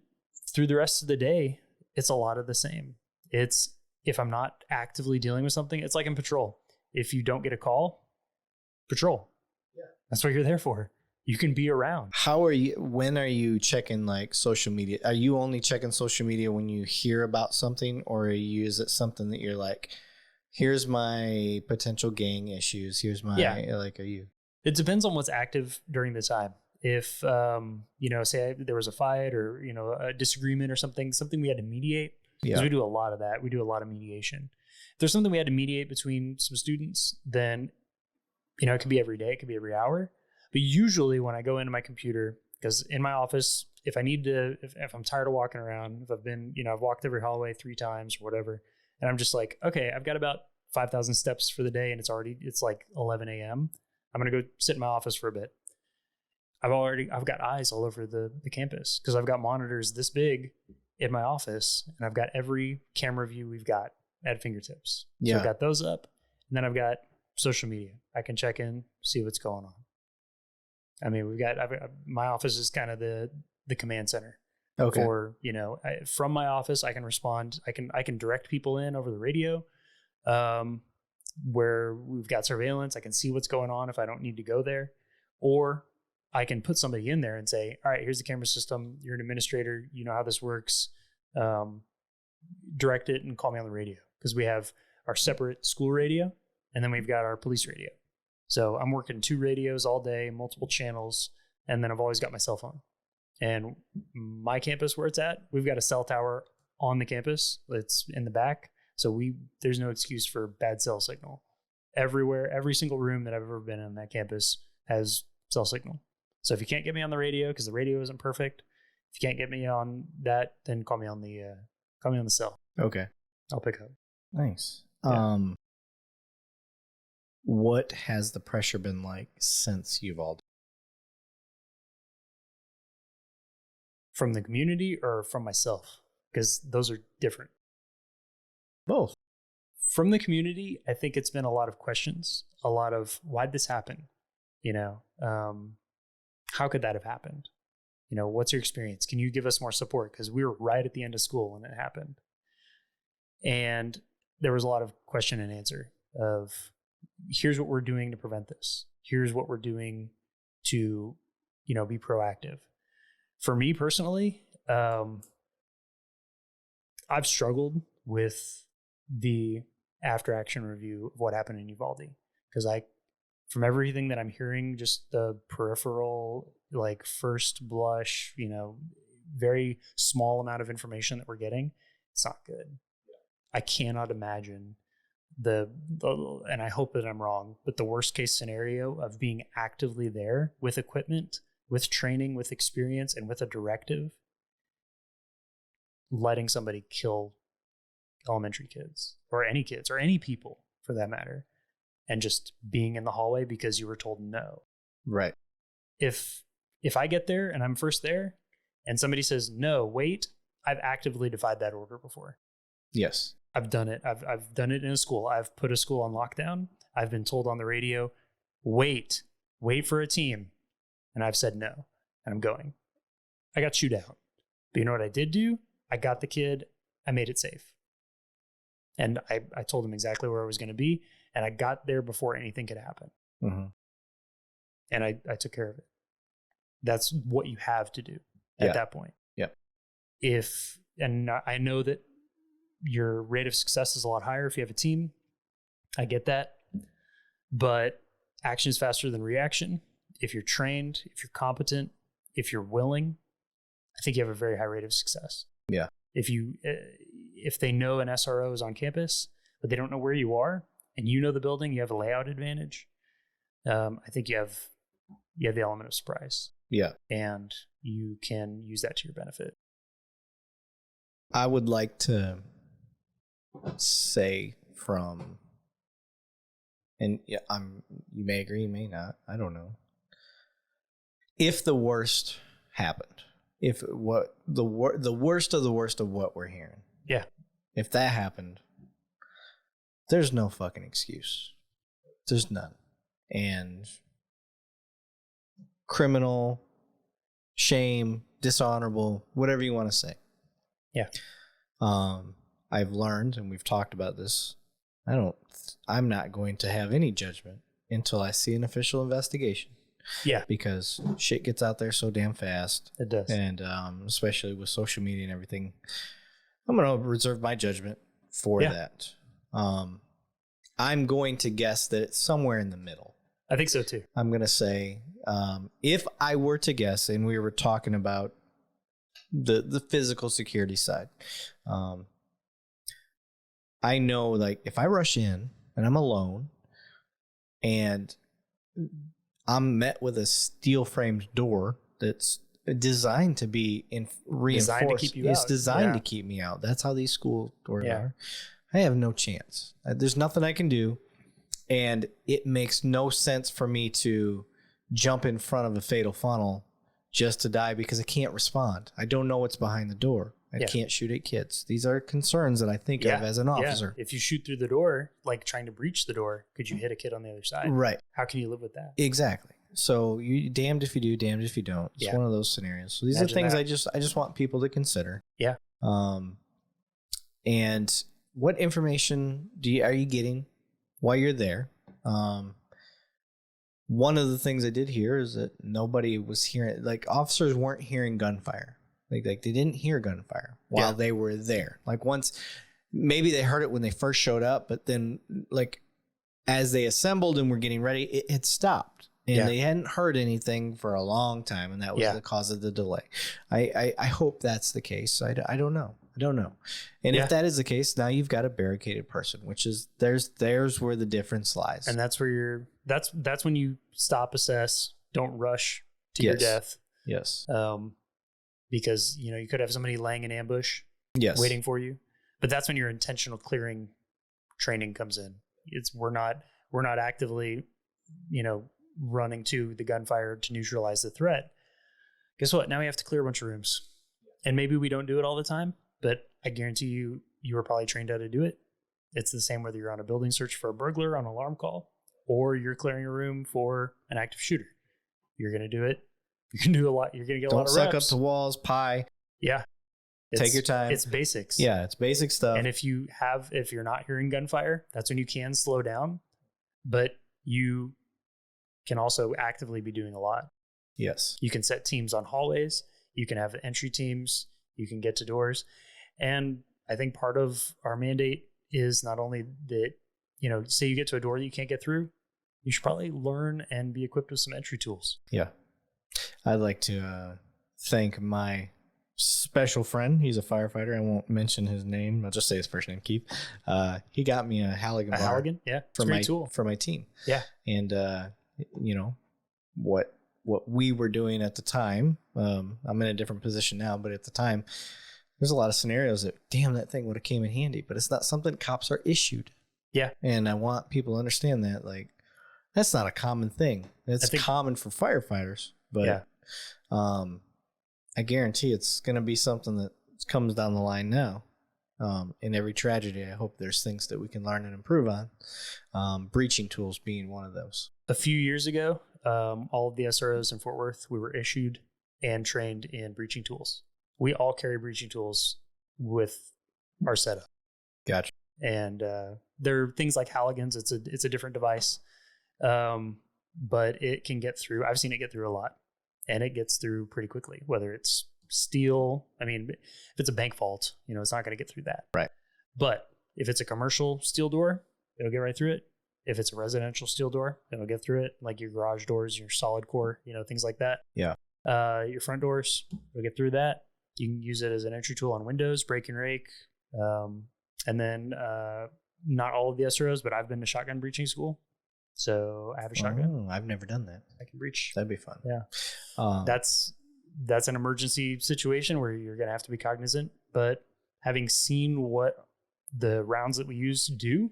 Speaker 2: through the rest of the day, it's a lot of the same. It's, if I'm not actively dealing with something, it's like in patrol. If you don't get a call, patrol. Yeah. That's what you're there for. You can be around.
Speaker 3: When are you checking like social media? Are you only checking social media when you hear about something, or is it something that you're like, here's my potential gang issues. Here's my, are you?
Speaker 2: It depends on what's active during the time. If, say there was a fight or, a disagreement or something we had to mediate, because we do a lot of that. We do a lot of mediation. If there's something we had to mediate between some students, then, it could be every day. It could be every hour. But usually when I go into my computer, because in my office, if I need to, if I'm tired of walking around, if I've been, I've walked every hallway 3 times or whatever, and I'm just like, okay, I've got about 5,000 steps for the day and it's like 11 a.m. I'm going to go sit in my office for a bit. I've got eyes all over the campus because I've got monitors this big in my office, and I've got every camera view we've got at fingertips. Yeah. So I've got those up, and then I've got social media. I can check in, see what's going on. I mean, my office is kind of the command center. Okay. For, from my office, I can respond. I can direct people in over the radio, where we've got surveillance. I can see what's going on if I don't need to go there, or I can put somebody in there and say, all right, here's the camera system. You're an administrator. You know how this works. Direct it and call me on the radio, because we have our separate school radio, and then we've got our police radio. So I'm working 2 radios all day, multiple channels, and then I've always got my cell phone. And my campus where it's at, we've got a cell tower on the campus. It's in the back. So there's no excuse for bad cell signal. Everywhere, every single room that I've ever been in that campus has cell signal. So if you can't get me on the radio because the radio isn't perfect, if you can't get me on that, then call me on the cell.
Speaker 3: Okay.
Speaker 2: I'll pick up.
Speaker 3: Nice. Yeah. What has the pressure been like since Uvalde?
Speaker 2: From the community or from myself? Because those are different.
Speaker 3: Both.
Speaker 2: From the community, I think it's been a lot of questions, a lot of, why'd this happen? How could that have happened? What's your experience? Can you give us more support? Because we were right at the end of school when it happened. And there was a lot of question and answer of, here's what we're doing to prevent this. Here's what we're doing to, be proactive. For me personally, I've struggled with the after action review of what happened in Uvalde, because from everything that I'm hearing, just the peripheral, like first blush, very small amount of information that we're getting, it's not good. I cannot imagine and I hope that I'm wrong, but the worst case scenario of being actively there with equipment, with training, with experience, and with a directive, letting somebody kill elementary kids or any people for that matter, and just being in the hallway because you were told no.
Speaker 3: Right.
Speaker 2: If I get there and I'm first there and somebody says, no, wait, I've actively defied that order before.
Speaker 3: Yes.
Speaker 2: I've done it. I've done it in a school. I've put a school on lockdown. I've been told on the radio, wait for a team. And I've said no, and I'm going. I got chewed out. But you know what I did do? I got the kid. I made it safe. And I told him exactly where I was going to be. And I got there before anything could happen. Mm-hmm. And I took care of it. That's what you have to do at that point.
Speaker 3: Yeah.
Speaker 2: And I know that your rate of success is a lot higher if you have a team. I get that. But action is faster than reaction. If you're trained, if you're competent, if you're willing, I think you have a very high rate of success.
Speaker 3: Yeah.
Speaker 2: If they know an SRO is on campus, but they don't know where you are, and you know the building, you have a layout advantage. I think you have the element of surprise.
Speaker 3: Yeah.
Speaker 2: And you can use that to your benefit.
Speaker 3: I would like to say and you may agree, you may not, I don't know. if the worst happened, if what the worst of the worst of what we're hearing,
Speaker 2: Yeah.
Speaker 3: if that happened, there's no fucking excuse. There's none. And criminal, shame, dishonorable, whatever you want to say.
Speaker 2: Yeah.
Speaker 3: I've learned, and we've talked about this, I'm not going to have any judgment until I see an official investigation.
Speaker 2: Yeah.
Speaker 3: Because shit gets out there so damn fast.
Speaker 2: It does.
Speaker 3: And especially with social media and everything, I'm going to reserve my judgment for that. I'm going to guess that it's somewhere in the middle.
Speaker 2: I think so too.
Speaker 3: I'm going to say, if I were to guess, and we were talking about the physical security side, I know, like, if I rush in and I'm alone and I'm met with a steel framed door that's designed to be reinforced.
Speaker 2: Designed to keep you
Speaker 3: it's
Speaker 2: out.
Speaker 3: designed to keep me out. That's how these school doors
Speaker 2: Yeah.
Speaker 3: are. I have no chance. There's nothing I can do. And it makes no sense for me to jump in front of a fatal funnel just to die because I can't respond. I don't know what's behind the door. I can't shoot at kids. These are concerns that I think of as an officer.
Speaker 2: If you shoot through the door, like trying to breach the door, could you hit a kid on the other side?
Speaker 3: Right.
Speaker 2: How can you live with that?
Speaker 3: Exactly. So you damned if you do, damned if you don't. It's one of those scenarios. So these
Speaker 2: Imagine
Speaker 3: are things
Speaker 2: that.
Speaker 3: I just want people to consider.
Speaker 2: Yeah.
Speaker 3: And what information are you getting while you're there? One of the things I did hear is that nobody was hearing, like, officers weren't hearing gunfire. Like they didn't hear gunfire while they were there. Like, once, maybe they heard it when they first showed up, but then, like, as they assembled and were getting ready, it had stopped. And they hadn't heard anything for a long time, and that was the cause of the delay. I hope that's the case. I don't know. And if that is the case, now you've got a barricaded person, which is there's where the difference lies.
Speaker 2: And that's where that's when you stop, assess, don't rush to your death.
Speaker 3: Yes.
Speaker 2: Because you could have somebody laying in ambush, waiting for you. But that's when your intentional clearing training comes in. We're not actively, running to the gunfire to neutralize the threat. Guess what? Now we have to clear a bunch of rooms. And maybe we don't do it all the time, but I guarantee you were probably trained how to do it. It's the same whether you're on a building search for a burglar on an alarm call, or you're clearing a room for an active shooter. You're going to do it. You can do a lot. You're going to get a lot of reps.
Speaker 3: Don't suck up to walls, pie.
Speaker 2: Yeah.
Speaker 3: Take your time.
Speaker 2: It's basics.
Speaker 3: Yeah, it's basic stuff.
Speaker 2: And if you're not hearing gunfire, that's when you can slow down. But you can also actively be doing a lot.
Speaker 3: Yes.
Speaker 2: You can set teams on hallways. You can have entry teams. You can get to doors. And I think part of our mandate is not only that, say you get to a door that you can't get through, you should probably learn and be equipped with some entry tools.
Speaker 3: Yeah. I'd like to thank my special friend. He's a firefighter. I won't mention his name. I'll just say his first name, Keith. He got me a Halligan bar.
Speaker 2: Halligan? Yeah.
Speaker 3: For my tool. For my team.
Speaker 2: Yeah.
Speaker 3: And, what we were doing at the time, I'm in a different position now, but at the time, there's a lot of scenarios that, damn, that thing would have came in handy, but it's not something cops are issued.
Speaker 2: Yeah.
Speaker 3: And I want people to understand that, like, that's not a common thing. It's common for firefighters, but I guarantee it's going to be something that comes down the line now. In every tragedy, I hope there's things that we can learn and improve on. Breaching tools being one of those.
Speaker 2: A few years ago, all of the SROs in Fort Worth, we were issued and trained in breaching tools. We all carry breaching tools with our setup.
Speaker 3: Gotcha.
Speaker 2: And they're things like Halligans. It's a different device, but it can get through. I've seen it get through a lot, and it gets through pretty quickly. Whether it's steel, I mean, if it's a bank vault, it's not going to get through that.
Speaker 3: Right.
Speaker 2: But if it's a commercial steel door, it'll get right through it. If it's a residential steel door, it'll get through it. Like your garage doors, your solid core, things like that.
Speaker 3: Yeah.
Speaker 2: Your front doors, it'll get through that. You can use it as an entry tool on windows, break and rake. And then not all of the SROs, but I've been to shotgun breaching school. So I have a shotgun.
Speaker 3: Oh, I've never done that.
Speaker 2: I can breach.
Speaker 3: That'd be fun.
Speaker 2: Yeah. That's an emergency situation where you're going to have to be cognizant. But having seen what the rounds that we use do,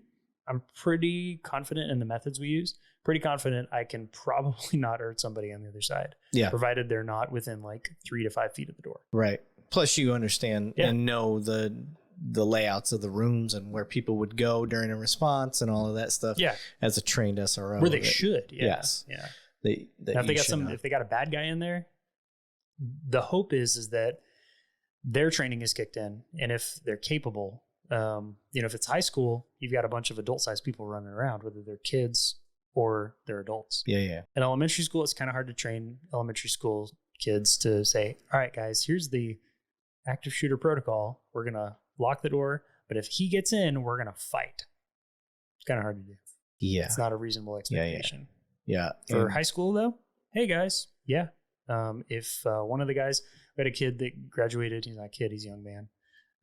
Speaker 2: I'm pretty confident in the methods we use. Pretty confident I can probably not hurt somebody on the other side.
Speaker 3: Yeah.
Speaker 2: Provided they're not within like 3 to 5 feet of the door.
Speaker 3: Right. Plus you understand and know the layouts of the rooms and where people would go during a response and all of that stuff.
Speaker 2: Yeah.
Speaker 3: As a trained SRO.
Speaker 2: Where they should. Yeah.
Speaker 3: Yes.
Speaker 2: Yeah.
Speaker 3: Now,
Speaker 2: if they got a bad guy in there, the hope is that their training is kicked in. And if they're capable, if it's high school, you've got a bunch of adult sized people running around, whether they're kids or they're adults.
Speaker 3: Yeah.
Speaker 2: In elementary school, it's kind of hard to train elementary school kids to say, all right, guys, here's the active shooter protocol. We're going to lock the door, but if he gets in, we're going to fight. It's kind of hard to do.
Speaker 3: Yeah.
Speaker 2: It's not a reasonable expectation.
Speaker 3: Yeah.
Speaker 2: For high school though, hey guys, yeah. If one of the guys, we had a kid that graduated, he's not a kid, he's a young man.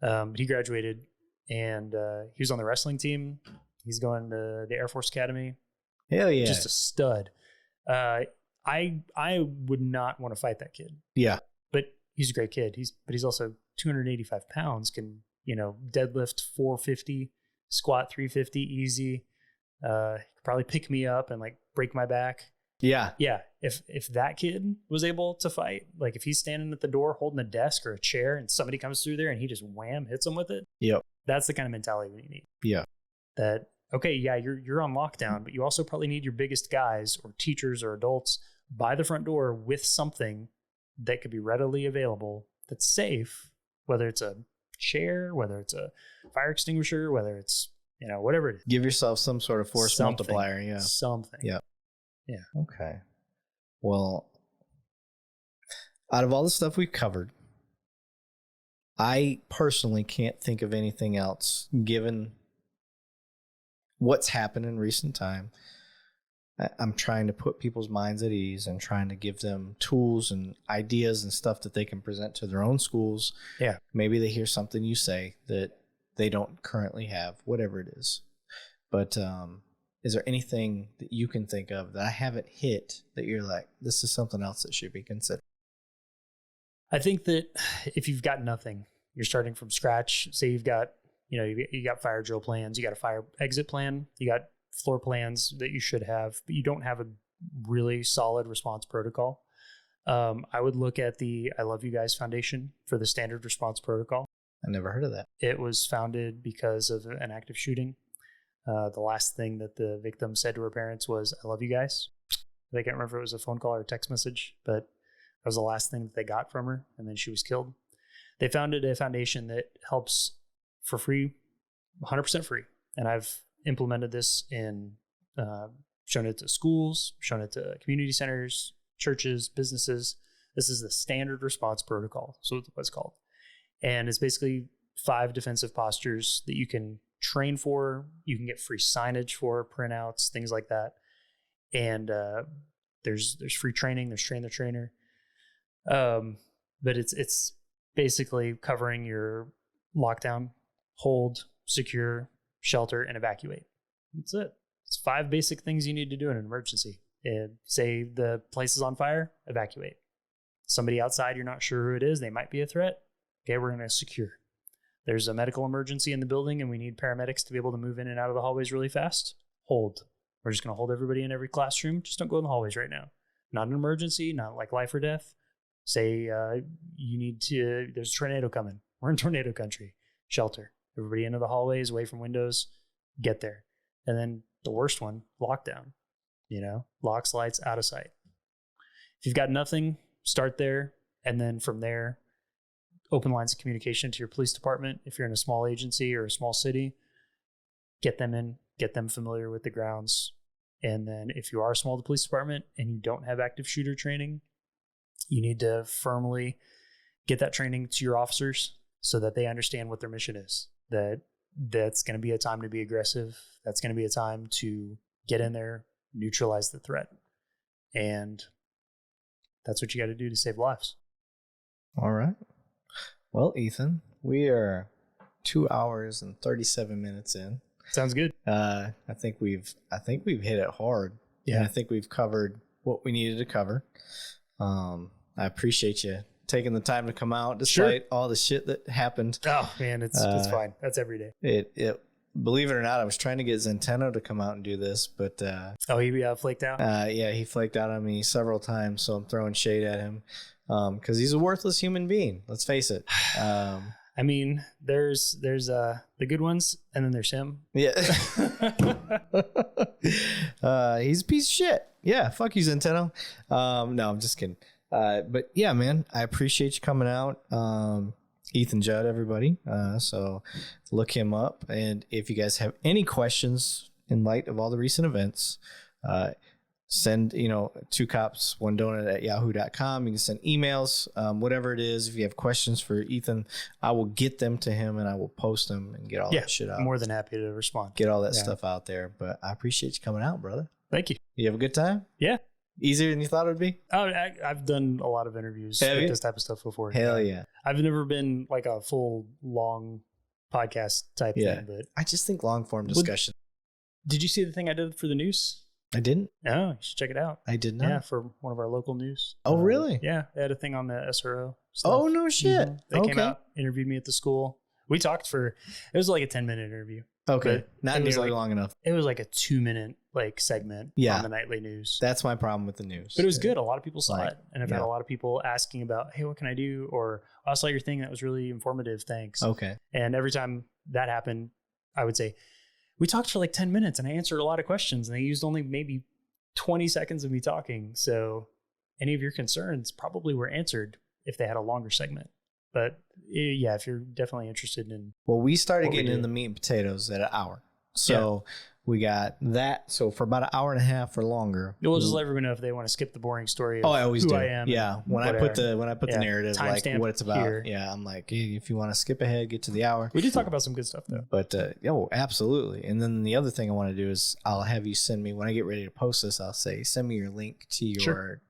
Speaker 2: But he graduated and he was on the wrestling team. He's going to the Air Force Academy.
Speaker 3: Hell yeah.
Speaker 2: Just a stud. I would not want to fight that kid.
Speaker 3: Yeah.
Speaker 2: But he's a great kid. He's also 285 pounds, can, deadlift 450, squat 350 easy. Could probably pick me up and like break my back.
Speaker 3: Yeah.
Speaker 2: Yeah. If that kid was able to fight, like if he's standing at the door holding a desk or a chair and somebody comes through there and he just wham hits him with it.
Speaker 3: Yep.
Speaker 2: That's the kind of mentality we need.
Speaker 3: Yeah.
Speaker 2: That, okay, yeah, you're on lockdown, but you also probably need your biggest guys or teachers or adults by the front door with something that could be readily available that's safe, whether it's a chair, whether it's a fire extinguisher, whether it's, whatever it is.
Speaker 3: Give yourself some sort of force multiplier. Yeah.
Speaker 2: Something.
Speaker 3: Yeah.
Speaker 2: Yeah.
Speaker 3: Okay. Well, out of all the stuff we've covered, I personally can't think of anything else given what's happened in recent time. I'm trying to put people's minds at ease and trying to give them tools and ideas and stuff that they can present to their own schools.
Speaker 2: Yeah.
Speaker 3: Maybe they hear something you say that they don't currently have, whatever it is. But is there anything that you can think of that I haven't hit that you're like, this is something else that should be considered?
Speaker 2: I think that if you've got nothing, you're starting from scratch. Say you've got, you got fire drill plans, you got a fire exit plan, you got floor plans that you should have, but you don't have a really solid response protocol. I would look at the I Love You Guys Foundation for the standard response protocol.
Speaker 3: I never heard of that.
Speaker 2: It was founded because of an active shooting. The last thing that the victim said to her parents was, I love you guys. I can't remember if it was a phone call or a text message, but that was the last thing that they got from her. And then she was killed. They founded a foundation that helps for free, 100% free. And I've implemented this in, shown it to schools, shown it to community centers, churches, businesses. This is the standard response protocol. So that's what it's called. And it's basically 5 defensive postures that you can train for. You can get free signage for, printouts, things like that. And there's free training. There's train the trainer. But it's basically covering your lockdown, hold, secure, shelter, and evacuate. That's it. It's 5 basic things you need to do in an emergency. And say the place is on fire, evacuate. Somebody outside, you're not sure who it is. They might be a threat. Okay, we're going to secure. There's a medical emergency in the building and we need paramedics to be able to move in and out of the hallways really fast. Hold. We're just going to hold everybody in every classroom. Just don't go in the hallways right now. Not an emergency, not like life or death. Say you need to, there's a tornado coming. We're in tornado country. Shelter. Everybody into the hallways, away from windows. Get there. And then the worst one, lockdown. Locks, lights, out of sight. If you've got nothing, start there. And then from there, open lines of communication to your police department. If you're in a small agency or a small city, get them in, get them familiar with the grounds. And then if you are a small police department and you don't have active shooter training, you need to firmly get that training to your officers so that they understand what their mission is. That's going to be a time to be aggressive. That's going to be a time to get in there, neutralize the threat. And that's what you got to do to save lives.
Speaker 3: All right. Well, Ethan, we are 2 hours and 37 minutes in.
Speaker 2: Sounds good.
Speaker 3: I think we've hit it hard.
Speaker 2: Yeah.
Speaker 3: And I think we've covered what we needed to cover. I appreciate you taking the time to come out despite all the shit that happened.
Speaker 2: Oh man, it's fine. That's every day.
Speaker 3: It believe it or not, I was trying to get Zenteno to come out and do this, but
Speaker 2: he flaked out.
Speaker 3: Yeah, he flaked out on me several times, so I'm throwing shade at him because he's a worthless human being. Let's face it.
Speaker 2: I mean, there's the good ones, and then there's him.
Speaker 3: Yeah. He's a piece of shit. Yeah, fuck you, Zenteno. No, I'm just kidding. But yeah, man, I appreciate you coming out. Ethan Judd, everybody. So look him up. And if you guys have any questions in light of all the recent events, send, 2 cops, 1 donut at yahoo.com. You can send emails, whatever it is. If you have questions for Ethan, I will get them to him and I will post them and get all that shit out.
Speaker 2: More than happy to respond.
Speaker 3: Get all that stuff out there. But I appreciate you coming out, brother.
Speaker 2: Thank you.
Speaker 3: You have a good time?
Speaker 2: Yeah.
Speaker 3: Easier than you thought it would be?
Speaker 2: Oh, I've done a lot of interviews with this type of stuff before.
Speaker 3: Hell yeah.
Speaker 2: I've never been like a full long podcast type thing, but
Speaker 3: I just think long form discussion.
Speaker 2: Did you see the thing I did for the news?
Speaker 3: I didn't.
Speaker 2: Oh, you should check it out.
Speaker 3: I did not.
Speaker 2: Yeah, for one of our local news.
Speaker 3: Oh, really?
Speaker 2: Yeah, they had a thing on the SRO stuff.
Speaker 3: Oh, no shit.
Speaker 2: Mm-hmm. They came out, interviewed me at the school. We talked it was like a 10-minute interview.
Speaker 3: Okay. Not nearly long enough.
Speaker 2: It was like a 2-minute segment on the nightly news.
Speaker 3: That's my problem with the news.
Speaker 2: But it was good. A lot of people saw it. And I've had a lot of people asking about, hey, what can I do? Or I saw your thing. That was really informative. Thanks.
Speaker 3: Okay.
Speaker 2: And every time that happened, I would say, we talked for like 10 minutes and I answered a lot of questions and they used only maybe 20 seconds of me talking. So any of your concerns probably were answered if they had a longer segment. But yeah, if you're definitely interested in.
Speaker 3: Well, we started getting in the meat and potatoes at an hour. So we got that. So for about an hour and a half or longer.
Speaker 2: We'll just let everyone know if they want to skip the boring story. Of
Speaker 3: I always do.
Speaker 2: I am.
Speaker 3: Yeah. When I put the narrative, like what it's about.
Speaker 2: Here.
Speaker 3: Yeah. I'm like, hey, if you want to skip ahead, get to the hour.
Speaker 2: We did talk about some good stuff though.
Speaker 3: But absolutely. And then the other thing I want to do is I'll have you send me, when I get ready to post this, I'll say, send me your link to your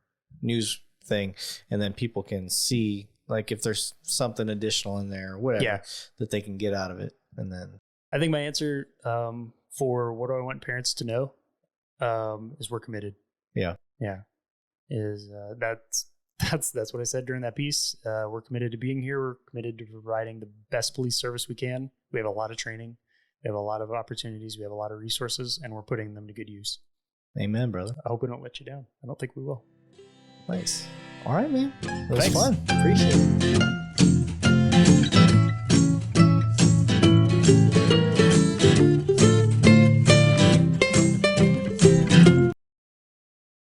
Speaker 3: news thing. And then people can see, like, if there's something additional in there or whatever that they can get out of it. And then
Speaker 2: I think my answer for what do I want parents to know is we're committed.
Speaker 3: Yeah.
Speaker 2: Is that's what I said during that piece. We're committed to being here. We're committed to providing the best police service we can. We have a lot of training. We have a lot of opportunities. We have a lot of resources, and we're putting them to good use.
Speaker 3: Amen, brother.
Speaker 2: I hope we don't let you down. I don't think we will.
Speaker 3: Nice. All right, man. It was fun. Appreciate it.